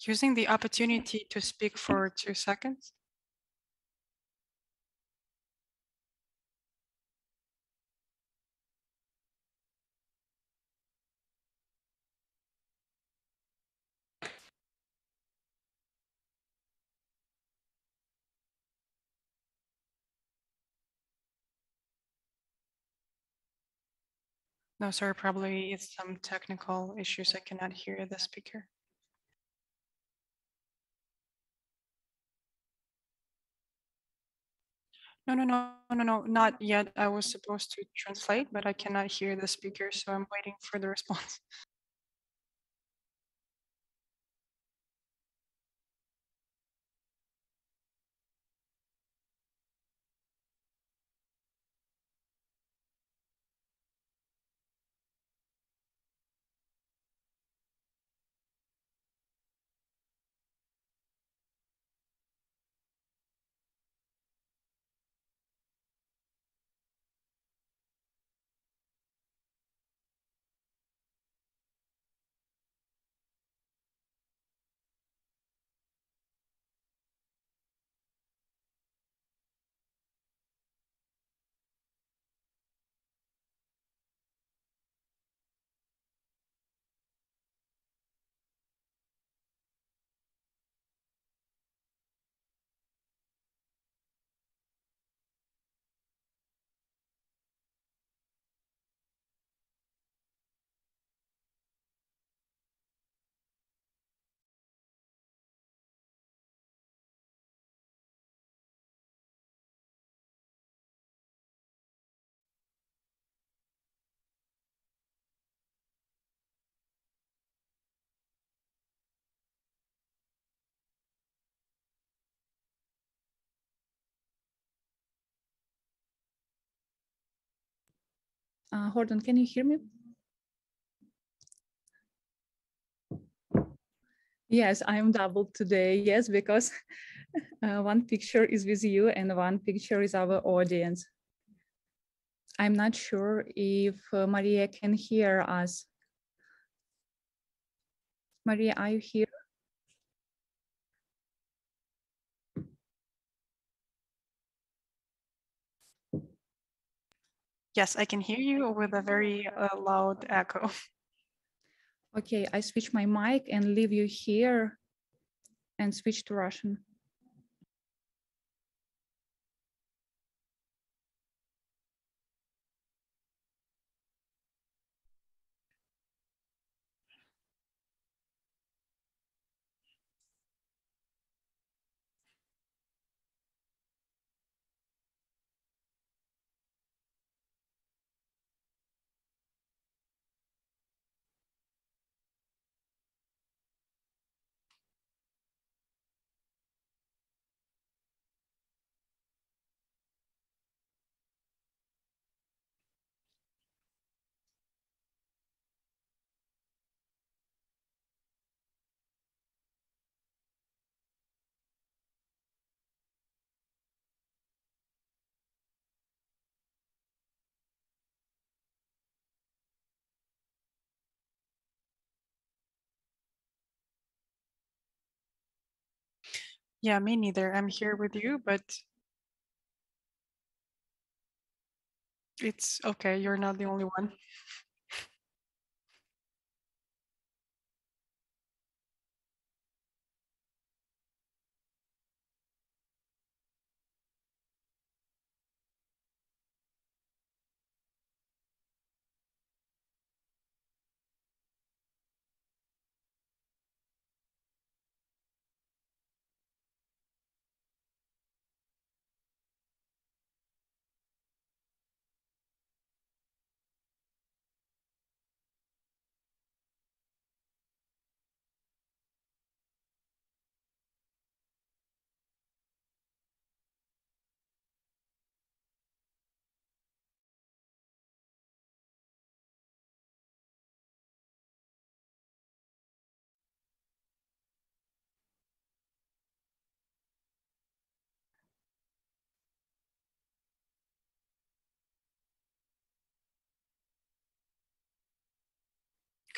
Using the opportunity to speak for 2 seconds. No, sorry, probably it's some technical issues. I cannot hear the speaker. No, not yet. I was supposed to translate, but I cannot hear the speaker, so I'm waiting for the response. Gordon, can you hear me? Yes, I'm doubled today. Yes, because one picture is with you and one picture is our audience. I'm not sure if Maria can hear us. Maria, are you here? Yes, I can hear you with a very loud echo. Okay, I switch my mic and leave you here and switch to Russian. Yeah, me neither. I'm here with you, but it's okay. You're not the only one.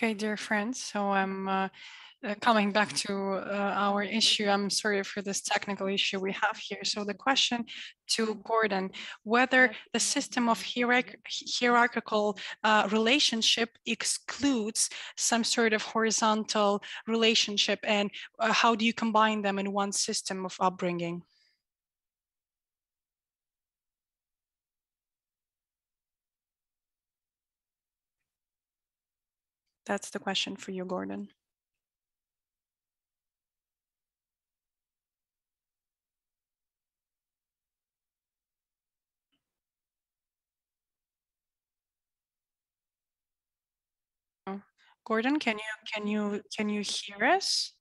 Okay, dear friends, so I'm coming back to our issue. I'm sorry for this technical issue we have here. So the question to Gordon, whether the system of hierarchical relationship excludes some sort of horizontal relationship, and how do you combine them in one system of upbringing? That's the question for you, Gordon. Gordon, can you hear us?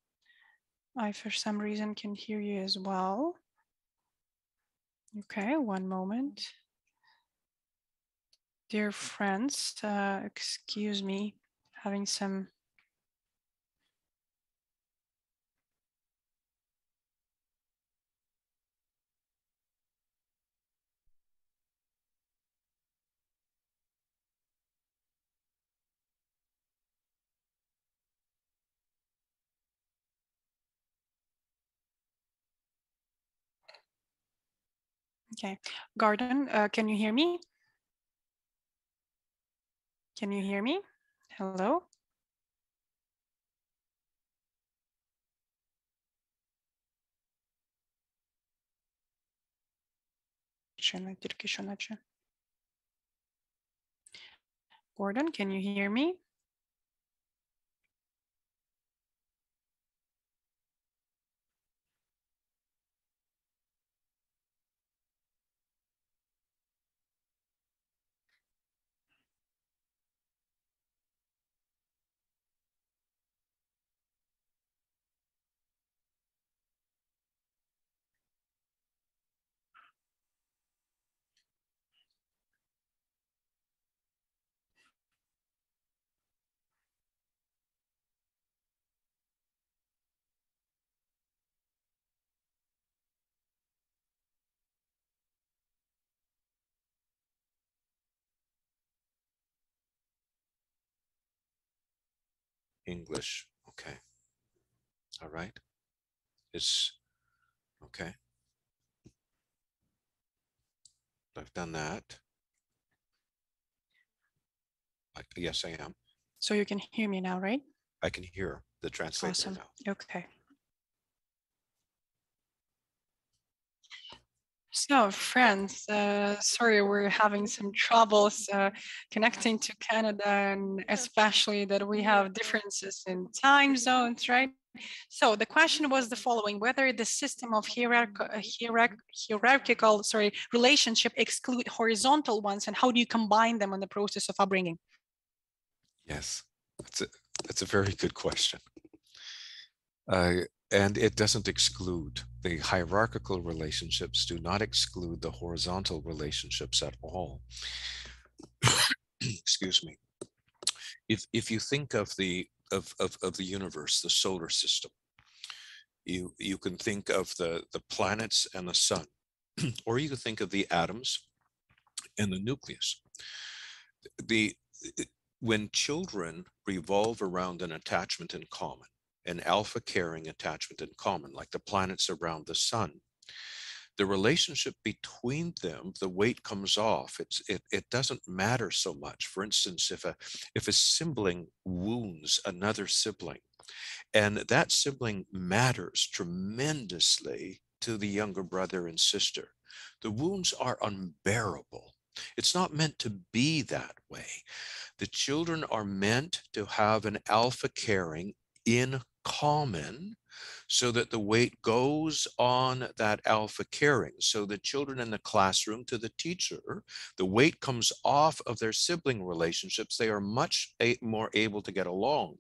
I, for some reason, can hear you as well. Okay, one moment. Dear friends, excuse me, having some. Okay, Gordon, can you hear me? Can you hear me? Hello? Gordon, can you hear me? English. Okay. All right. It's okay. I've done that. Yes, I am. So you can hear me now, right? I can hear the translator Awesome. now. Okay. So, friends, sorry, we're having some troubles connecting to Canada, and especially that we have differences in time zones, right? So the question was the following: whether the system of hierarchical, relationship exclude horizontal ones, and how do you combine them in the process of upbringing? Yes, that's a very good question. And it doesn't exclude. The hierarchical relationships do not exclude the horizontal relationships at all. Excuse me. If you think of the universe, the solar system, you can think of the planets and the sun, or you can think of the atoms and the nucleus. When children revolve around an attachment in common, an alpha carrying attachment in common, like the planets around the sun, the relationship between them, the weight comes off. It doesn't matter so much. For instance, if a sibling wounds another sibling, and that sibling matters tremendously to the younger brother and sister, the wounds are unbearable. It's not meant to be that way. The children are meant to have an alpha carrying in common, so that the weight goes on that alpha carrying. So the children in the classroom to the teacher, the weight comes off of their sibling relationships. They are much more able to get along.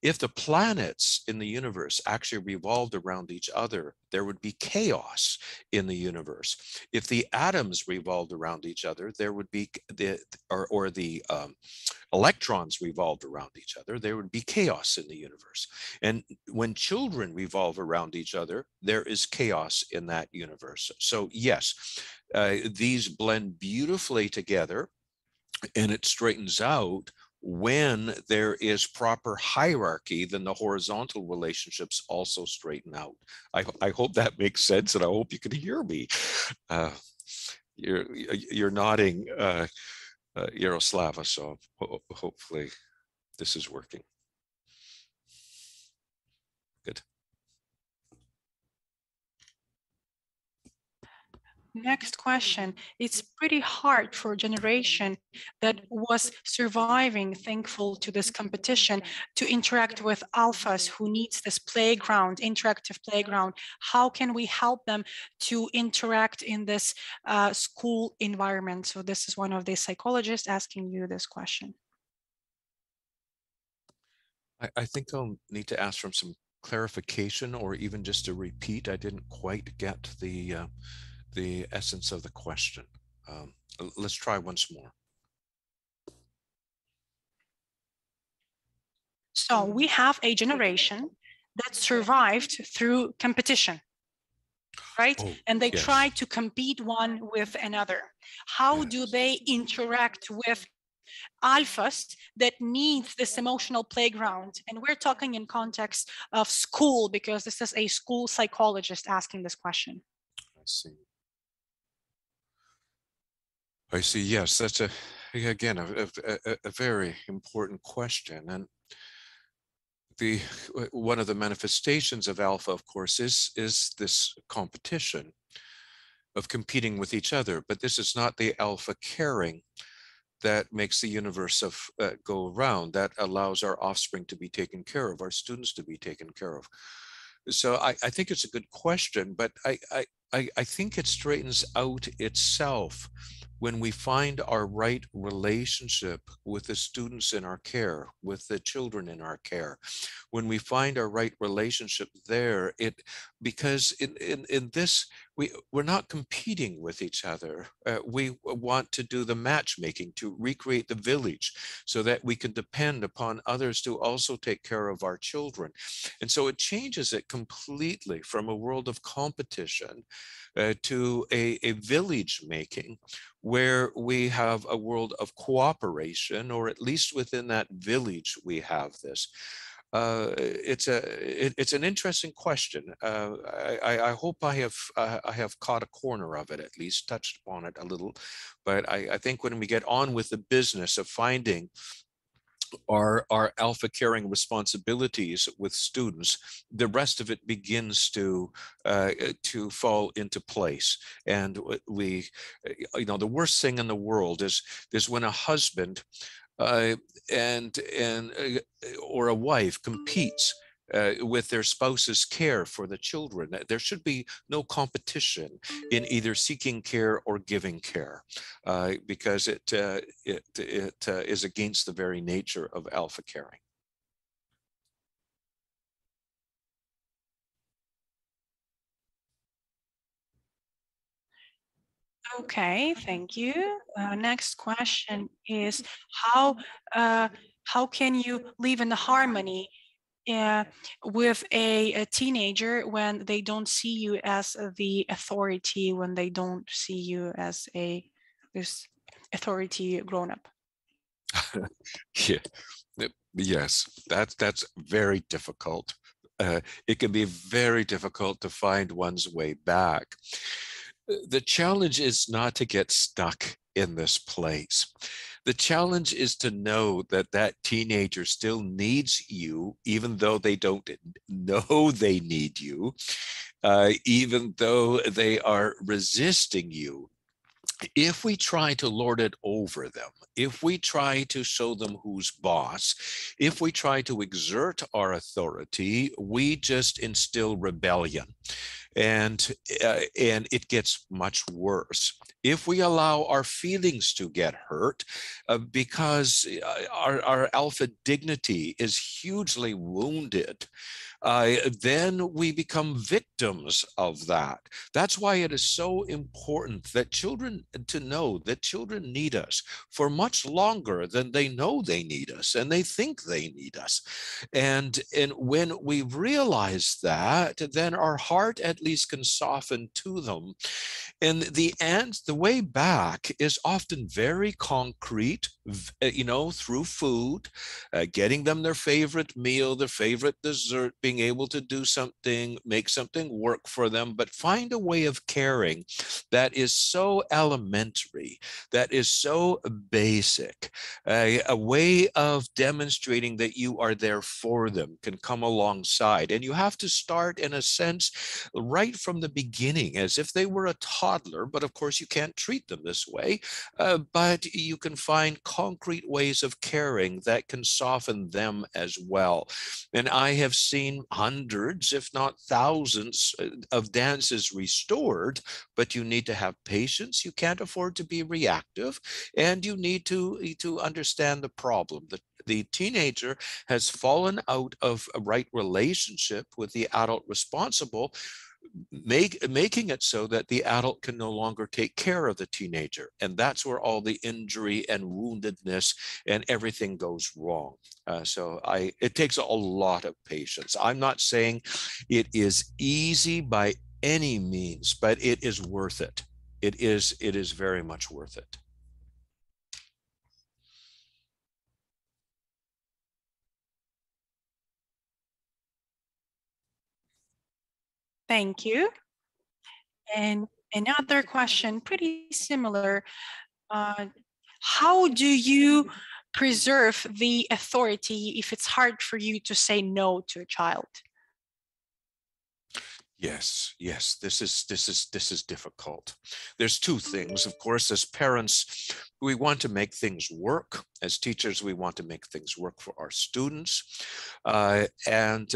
If the planets in the universe actually revolved around each other, there would be chaos in the universe. If the atoms revolved around each other, there would be the electrons revolved around each other, there would be chaos in the universe. And when children revolve around each other, there is chaos in that universe. So yes, these blend beautifully together, and it straightens out when there is proper hierarchy, then the horizontal relationships also straighten out. I hope that makes sense, and I hope you can hear me. You're nodding, Yaroslava, so hopefully this is working. Good. Next question. It's pretty hard for a generation that was surviving, thankful to this competition, to interact with alphas who needs this playground, interactive playground. How can we help them to interact in this school environment? So this is one of the psychologists asking you this question. I think I'll need to ask for some clarification, or even just a repeat. I didn't quite get the essence of the question. Let's try once more. So we have a generation that survived through competition, right? Oh, and they yes. try to compete one with another. How do Yes. they interact with alphas that needs this emotional playground? And we're talking in context of school, because this is a school psychologist asking this question. I see. I see. Yes, that's again a very important question, and one of the manifestations of alpha, of course, is this competition of competing with each other. But this is not the alpha caring that makes the universe go around, that allows our offspring to be taken care of, our students to be taken care of. So I think it's a good question, but I think it straightens out itself when we find our right relationship with the students in our care, with the children in our care. When we find our right relationship there, because in this, we're not competing with each other. We want to do the matchmaking, to recreate the village, so that we can depend upon others to also take care of our children. And so it changes it completely from a world of competition to a village making, where we have a world of cooperation, or at least within that village we have this. It's an interesting question. I hope I have caught a corner of it, at least touched upon it a little. But I think when we get on with the business of finding our alpha caring responsibilities with students, the rest of it begins to fall into place. And we, the worst thing in the world is when a husband or a wife competes with their spouse's care for the children. There should be no competition in either seeking care or giving care, because it is against the very nature of alpha caring. Okay, thank you. Next question is how can you live in harmony with a teenager when they don't see you as the authority, when they don't see you as this authority grown up? Yeah. Yes, that's very difficult. It can be very difficult to find one's way back. The challenge is not to get stuck in this place. The challenge is to know that that teenager still needs you, even though they don't know they need you, even though they are resisting you. If we try to lord it over them, if we try to show them who's boss, if we try to exert our authority, we just instill rebellion. And it gets much worse. If we allow our feelings to get hurt, because our alpha dignity is hugely wounded then we become victims of that. That's why it is so important that children to know that children need us for much longer than they know they need us and they think they need us. And when we realize that, then our heart at least can soften to them. And the way back is often very concrete, through food, getting them their favorite meal, their favorite dessert, being able to do something, make something work for them, but find a way of caring that is so elementary, that is so basic, a way of demonstrating that you are there for them can come alongside. And you have to start, in a sense, right from the beginning, as if they were a toddler, but of course you can't treat them this way, but you can find concrete ways of caring that can soften them as well. And I have seen hundreds, if not thousands, of dances restored, but you need to have patience. You can't afford to be reactive, and you need to understand the problem. The teenager has fallen out of a right relationship with the adult responsible, making it so that the adult can no longer take care of the teenager. And that's where all the injury and woundedness and everything goes wrong. So it takes a lot of patience. I'm not saying it is easy by any means, but it is worth it. It is very much worth it. Thank you. And another question, pretty similar. How do you preserve the authority if it's hard for you to say no to a child? Yes, this is difficult. There's two things. Of course, as parents, we want to make things work. As teachers, we want to make things work for our students. And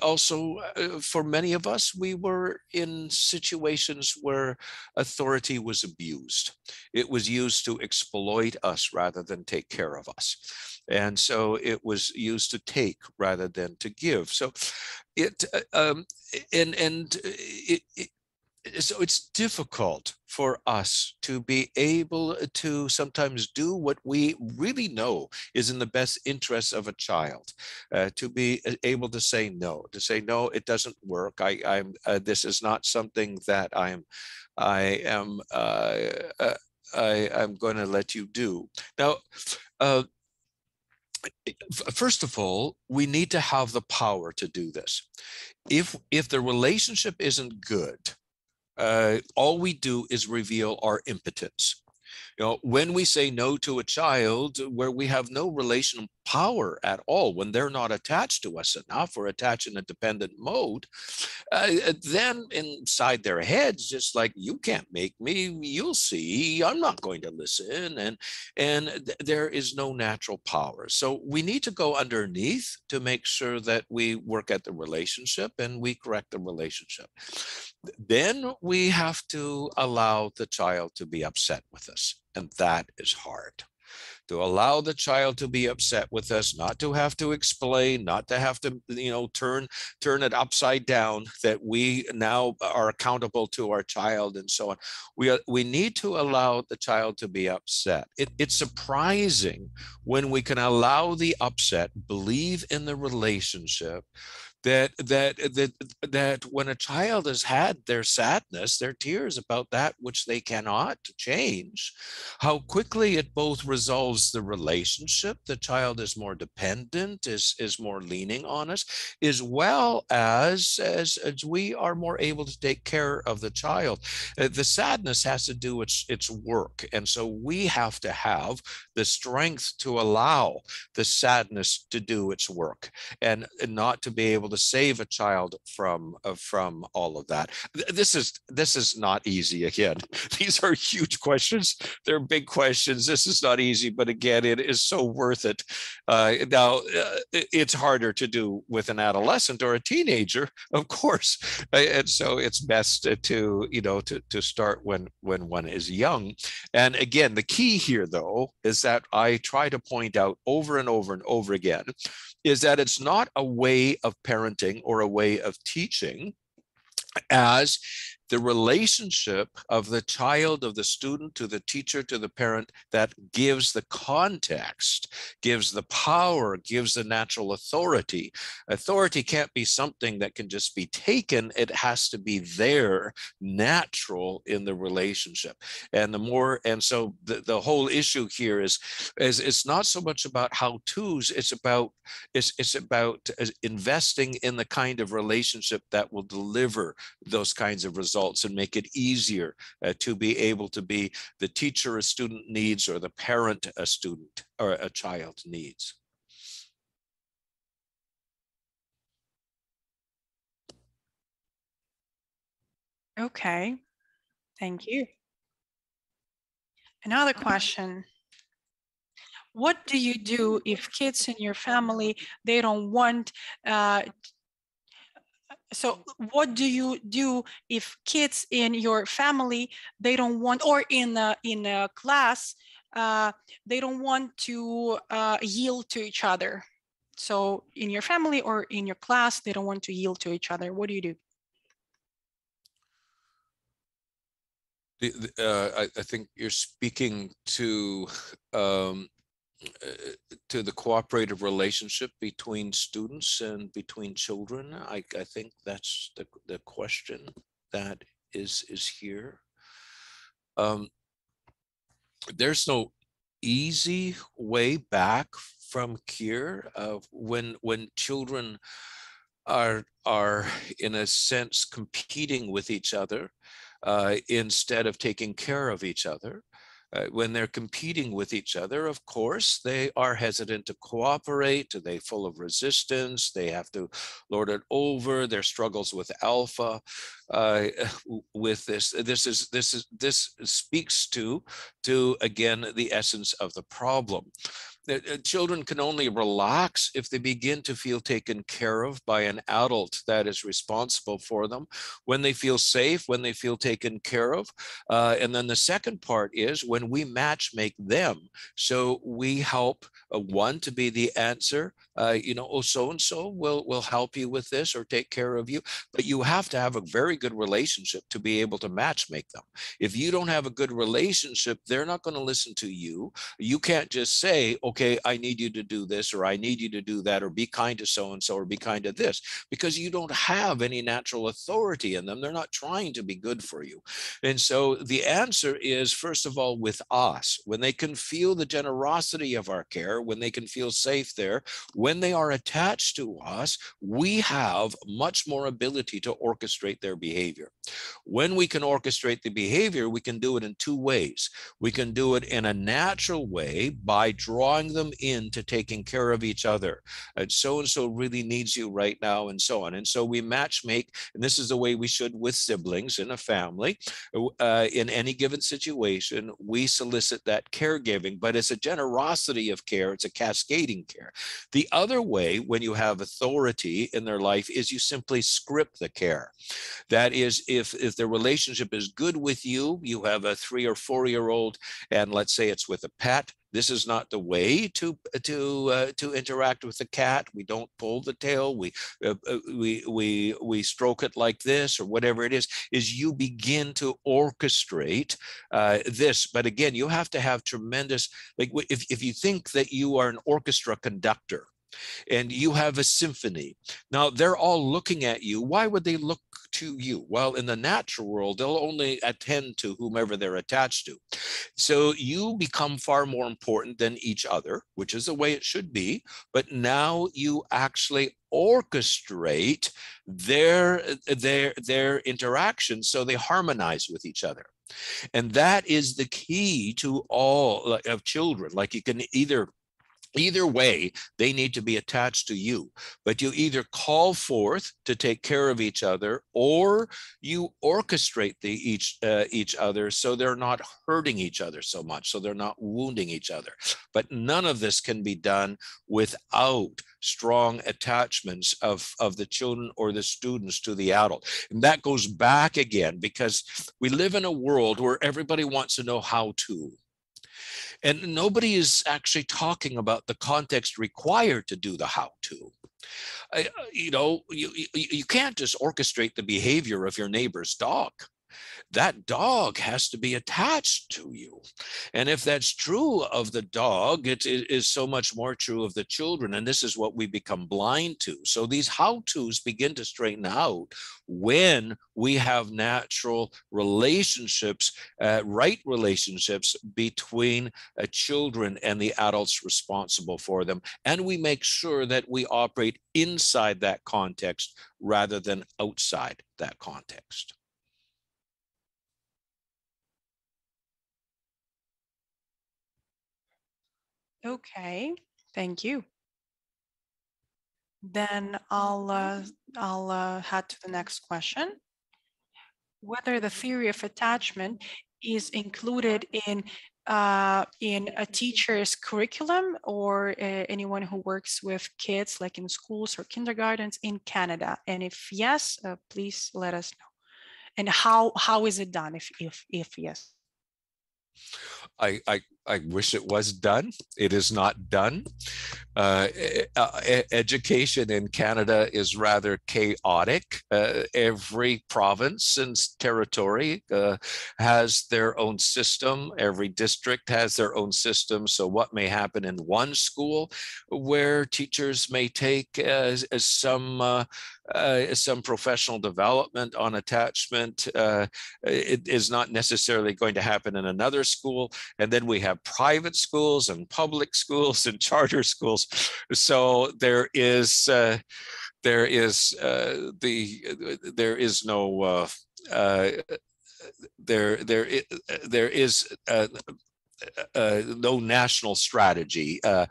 also, for many of us, we were in situations where authority was abused. It was used to exploit us rather than take care of us. And so it was used to take rather than to give. So so it's difficult for us to be able to sometimes do what we really know is in the best interest of a child, to be able to say no, it doesn't work. This is not something that I'm going to let you do. Now, first of all, we need to have the power to do this. If the relationship isn't good, all we do is reveal our impotence. When we say no to a child where we have no relational power at all, when they're not attached to us enough or attached in a dependent mode, then inside their heads, just like, you can't make me, you'll see, I'm not going to listen. And there is no natural power. So we need to go underneath to make sure that we work at the relationship and we correct the relationship. Then we have to allow the child to be upset with us. And that is hard. To allow the child to be upset with us, not to have to explain, not to have to, turn it upside down, that we now are accountable to our child and so on. We need to allow the child to be upset. It's surprising when we can allow the upset, believe in the relationship, that when a child has had their sadness, their tears about that which they cannot change, how quickly it both resolves the relationship. The child is more dependent, is more leaning on us, as well as we are more able to take care of the child. The sadness has to do its work. And so we have to have the strength to allow the sadness to do its work and not to be able to save a child from all of that. This is not easy. Again, these are huge questions. They're big questions. This is not easy, but again, it is so worth it. Now, it's harder to do with an adolescent or a teenager, of course, and so it's best to start when one is young. And again, the key here, though, is that I try to point out over and over and over again, is that it's not a way of parenting parenting or a way of teaching as the relationship of the child, of the student to the teacher to the parent that gives the context, gives the power, gives the natural authority. Authority can't be something that can just be taken. It has to be there, natural in the relationship. And so the whole issue here is it's not so much about how-tos, it's about investing in the kind of relationship that will deliver those kinds of results and make it easier to be able to be the teacher a student needs or the parent a student or a child needs. Okay, thank you. Another question. What do you do if kids in your family, they don't want so what do you do if kids in your family, they don't want, or in a class, they don't want to yield to each other? So in your family or in your class, they don't want to yield to each other. What do you do? I think you're speaking to the cooperative relationship between students and between children. I think that's the question that is here. There's no easy way back from here. When children are in a sense competing with each other instead of taking care of each other. When they're competing with each other, of course, they are hesitant to cooperate. They're full of resistance. They have to lord it over. Their struggles with alpha. With this speaks to again the essence of the problem. Children can only relax if they begin to feel taken care of by an adult that is responsible for them, when they feel safe, when they feel taken care of. And then the second part is when we match make them. So we help one to be the answer, oh, so-and-so will help you with this or take care of you. But you have to have a very good relationship to be able to match make them. If you don't have a good relationship, they're not going to listen to you. You can't just say, okay, I need you to do this, or I need you to do that, or be kind to so-and-so, or be kind to this, because you don't have any natural authority in them. They're not trying to be good for you. And so the answer is, first of all, with us, when they can feel the generosity of our care, when they can feel safe there, when they are attached to us, we have much more ability to orchestrate their behavior. When we can orchestrate the behavior, we can do it in two ways. We can do it in a natural way by drawing them into taking care of each other. And so really needs you right now, and so on. And so we match make, and this is the way we should with siblings in a family. In any given situation, we solicit that caregiving, but it's a generosity of care. It's a cascading care. The other way, when you have authority in their life, is you simply script the care. That is, if the relationship is good with you, you have a 3 or 4-year-old, and let's say it's with a pet. This is not the way to interact with the cat. We don't pull the tail. We stroke it like this, or whatever it is you begin to orchestrate this. But again, you have to have tremendous, like if you think that you are an orchestra conductor, and you have a symphony. Now they're all looking at you. Why would they look to you? Well, in the natural world, they'll only attend to whomever they're attached to. So you become far more important than each other, which is the way it should be. But now you actually orchestrate their interactions so they harmonize with each other. And that is the key to all of children. Like you can either way, they need to be attached to you, but you either call forth to take care of each other, or you orchestrate each other so they're not hurting each other so much, so they're not wounding each other. But none of this can be done without strong attachments of the children or the students to the adult. And that goes back again, because we live in a world where everybody wants to know how to. And nobody is actually talking about the context required to do the how-to. You know, you can't just orchestrate the behavior of your neighbor's dog. That dog has to be attached to you. And if that's true of the dog, it is so much more true of the children. And this is what we become blind to. So these how-tos begin to straighten out when we have natural relationships, right relationships between children and the adults responsible for them. And we make sure that we operate inside that context rather than outside that context. Okay, thank you. Then I'll head to the next question. Whether the theory of attachment is included in a teacher's curriculum or anyone who works with kids, like in schools or kindergartens in Canada, and if yes, please let us know. And how is it done? If yes. I wish it was done. It is not done. Education in Canada is rather chaotic. Every province and territory has their own system. Every district has their own system. So what may happen in one school where teachers may take some professional development on attachment, it is not necessarily going to happen in another school. And then we have private schools and public schools and charter schools. So there is no national strategy. Our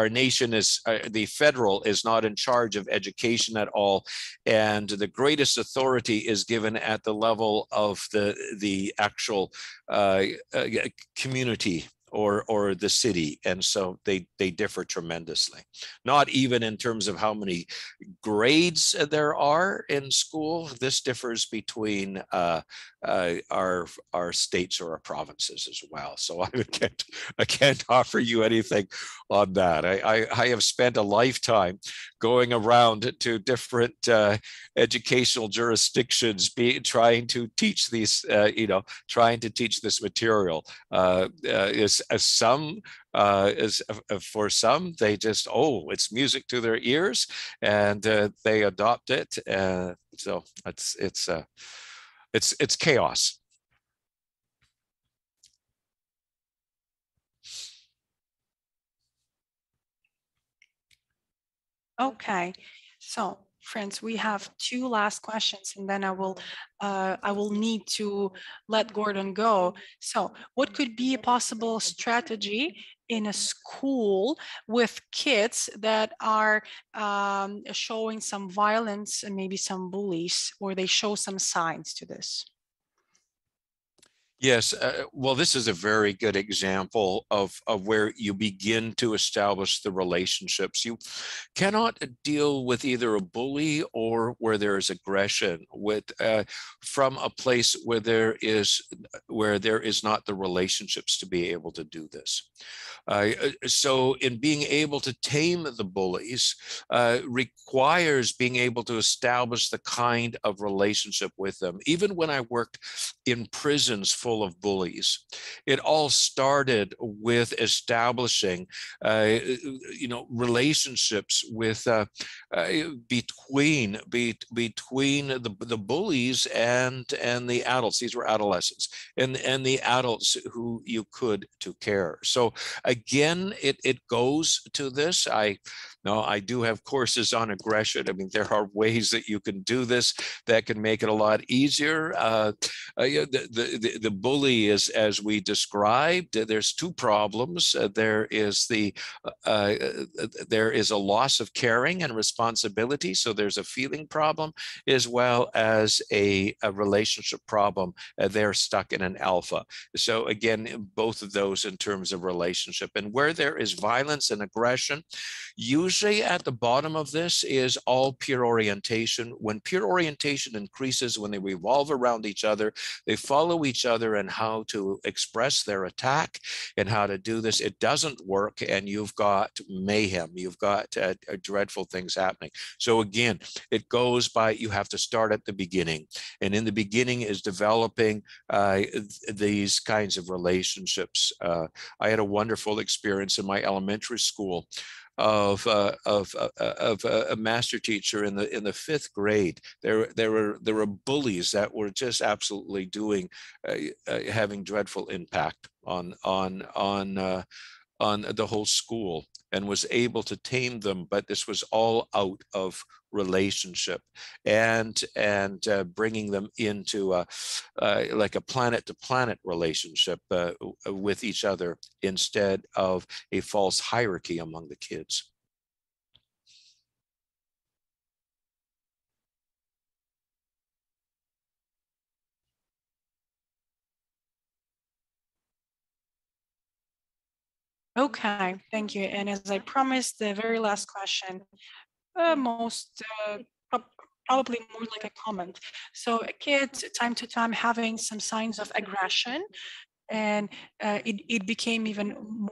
nation is, the federal is not in charge of education at all, and the greatest authority is given at the level of the actual community or the city, and so they differ tremendously. Not even in terms of how many grades there are in school. This differs between our states or our provinces as well. So I can't offer you anything on that. I have spent a lifetime going around to different educational jurisdictions, trying to teach these, trying to teach this material. For some, they just, it's music to their ears, and they adopt it. So it's chaos. Okay, so friends, we have two last questions, and then I will need to let Gordon go. So what could be a possible strategy in a school with kids that are showing some violence and maybe some bullies, or they show some signs to this? Yes, well, this is a very good example of where you begin to establish the relationships. You cannot deal with either a bully or where there is aggression from a place where there is not the relationships to be able to do this. So in being able to tame the bullies requires being able to establish the kind of relationship with them. Even when I worked in prisons full of bullies, it all started with establishing relationships with between the bullies and the adults. These were adolescents, and the adults who you could care. So again, it goes to this. I do have courses on aggression. I mean, there are ways that you can do this that can make it a lot easier. The bully is, as we described, there's two problems. There is a loss of caring and responsibility. So there's a feeling problem as well as a relationship problem. They're stuck in an alpha. So again, both of those in terms of relationship. And where there is violence and aggression, usually usually at the bottom of this is all peer orientation. When peer orientation increases, when they revolve around each other, they follow each other and how to express their attack and how to do this. It doesn't work, and you've got mayhem. You've got dreadful things happening. So again, it goes by, you have to start at the beginning. And in the beginning is developing these kinds of relationships. I had a wonderful experience in my elementary school of a master teacher in the 5th grade. There were bullies that were just absolutely doing having dreadful impact on the whole school, and was able to tame them. But this was all out of relationship and bringing them into like a planet to planet relationship with each other, instead of a false hierarchy among the kids. Okay, thank you. And as I promised, the very last question, probably more like a comment. So a kid, time to time, having some signs of aggression, and it became even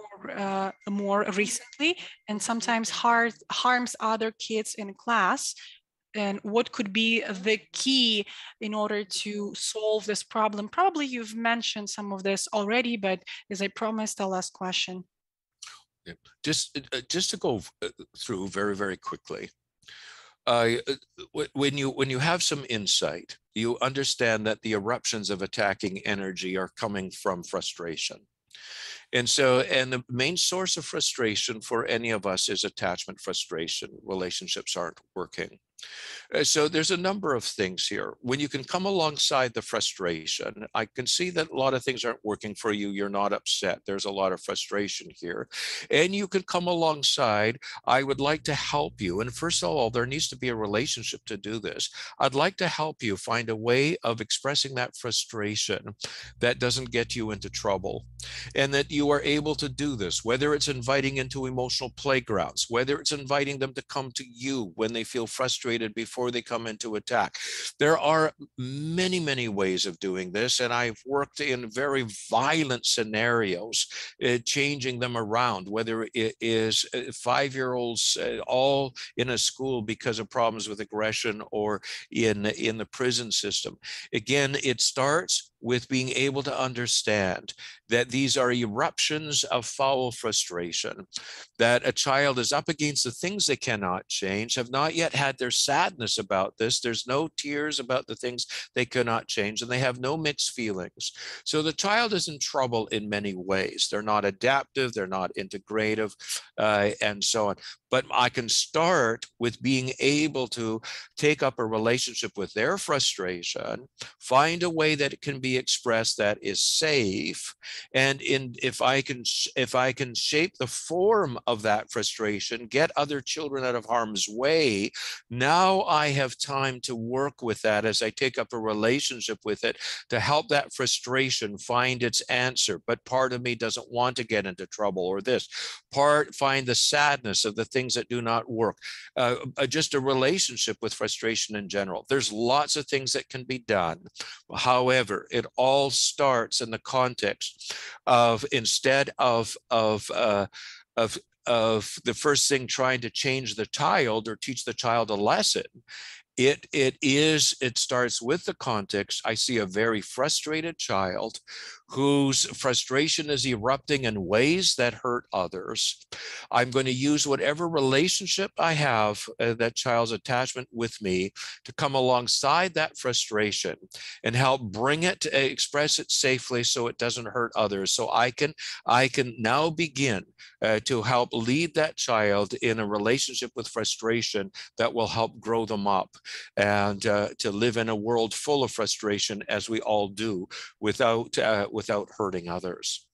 more recently, and sometimes harms other kids in class. And what could be the key in order to solve this problem? Probably you've mentioned some of this already, but as I promised, the last question. Just to go through very, very quickly. When you have some insight, you understand that the eruptions of attacking energy are coming from frustration. And the main source of frustration for any of us is attachment frustration. Relationships aren't working. So there's a number of things here. When you can come alongside the frustration, I can see that a lot of things aren't working for you. You're not upset. There's a lot of frustration here. And you can come alongside. I would like to help you. And first of all, there needs to be a relationship to do this. I'd like to help you find a way of expressing that frustration that doesn't get you into trouble, and that you are able to do this, whether it's inviting into emotional playgrounds, whether it's inviting them to come to you when they feel frustrated before they come into attack. There are many, many ways of doing this, and I've worked in very violent scenarios, changing them around, whether it is 5-year-olds all in a school because of problems with aggression, or in the prison system. Again, it starts with being able to understand that these are eruptions of foul frustration, that a child is up against the things they cannot change, have not yet had their sadness about this. There's no tears about the things they cannot change, and they have no mixed feelings. So the child is in trouble in many ways. They're not adaptive, they're not integrative, and so on. But I can start with being able to take up a relationship with their frustration, find a way that it can be expressed that is safe, and if I can shape the form of that frustration, get other children out of harm's way, now I have time to work with that as I take up a relationship with it to help that frustration find its answer. But part of me doesn't want to get into trouble, or this part find the sadness of the things that do not work. Just a relationship with frustration in general. There's lots of things that can be done. However, it all starts in the context of, instead of the first thing trying to change the child or teach the child a lesson, it starts with the context. I see a very frustrated child whose frustration is erupting in ways that hurt others. I'm going to use whatever relationship I have, that child's attachment with me, to come alongside that frustration and help bring it to express it safely so it doesn't hurt others. So I can now begin to help lead that child in a relationship with frustration that will help grow them up, and to live in a world full of frustration, as we all do, without hurting others.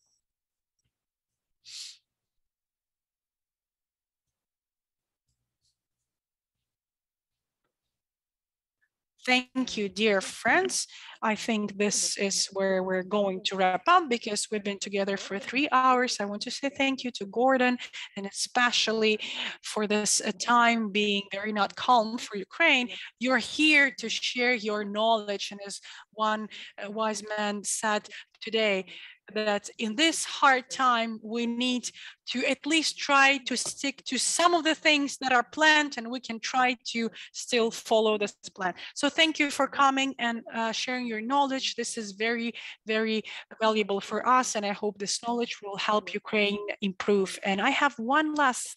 Thank you, dear friends. I think this is where we're going to wrap up because we've been together for 3 hours. I want to say thank you to Gordon, and especially for this time being very not calm for Ukraine. You're here to share your knowledge, and as one wise man said today, that in this hard time, we need to at least try to stick to some of the things that are planned, and we can try to still follow this plan. So thank you for coming and sharing your knowledge. This is very, very valuable for us, and I hope this knowledge will help Ukraine improve. And I have one last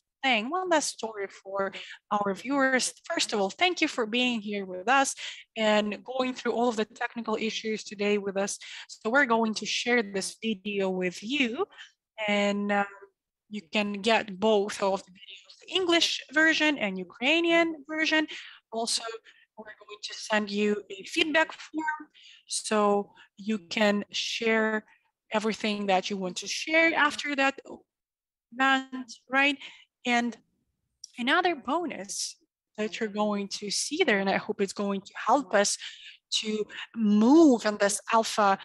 story for our viewers. First of all, thank you for being here with us and going through all of the technical issues today with us. So we're going to share this video with you, and you can get both of the videos, the English version and Ukrainian version. Also, we're going to send you a feedback form so you can share everything that you want to share after that event, right? And another bonus that you're going to see there, and I hope it's going to help us to move on this alpha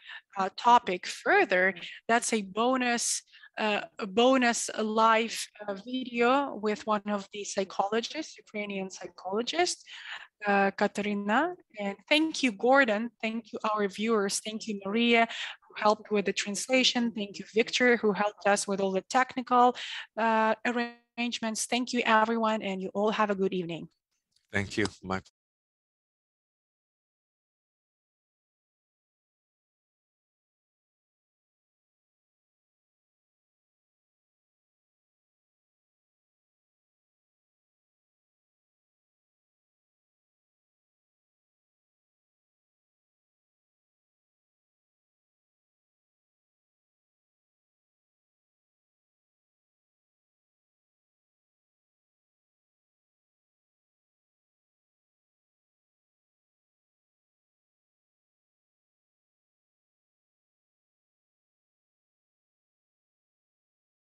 topic further, that's a bonus live video with one of the psychologists, Ukrainian psychologist, Katerina. And thank you, Gordon. Thank you, our viewers. Thank you, Maria, who helped with the translation. Thank you, Victor, who helped us with all the technical arrangements. Thank you, everyone, and you all have a good evening. Thank you. My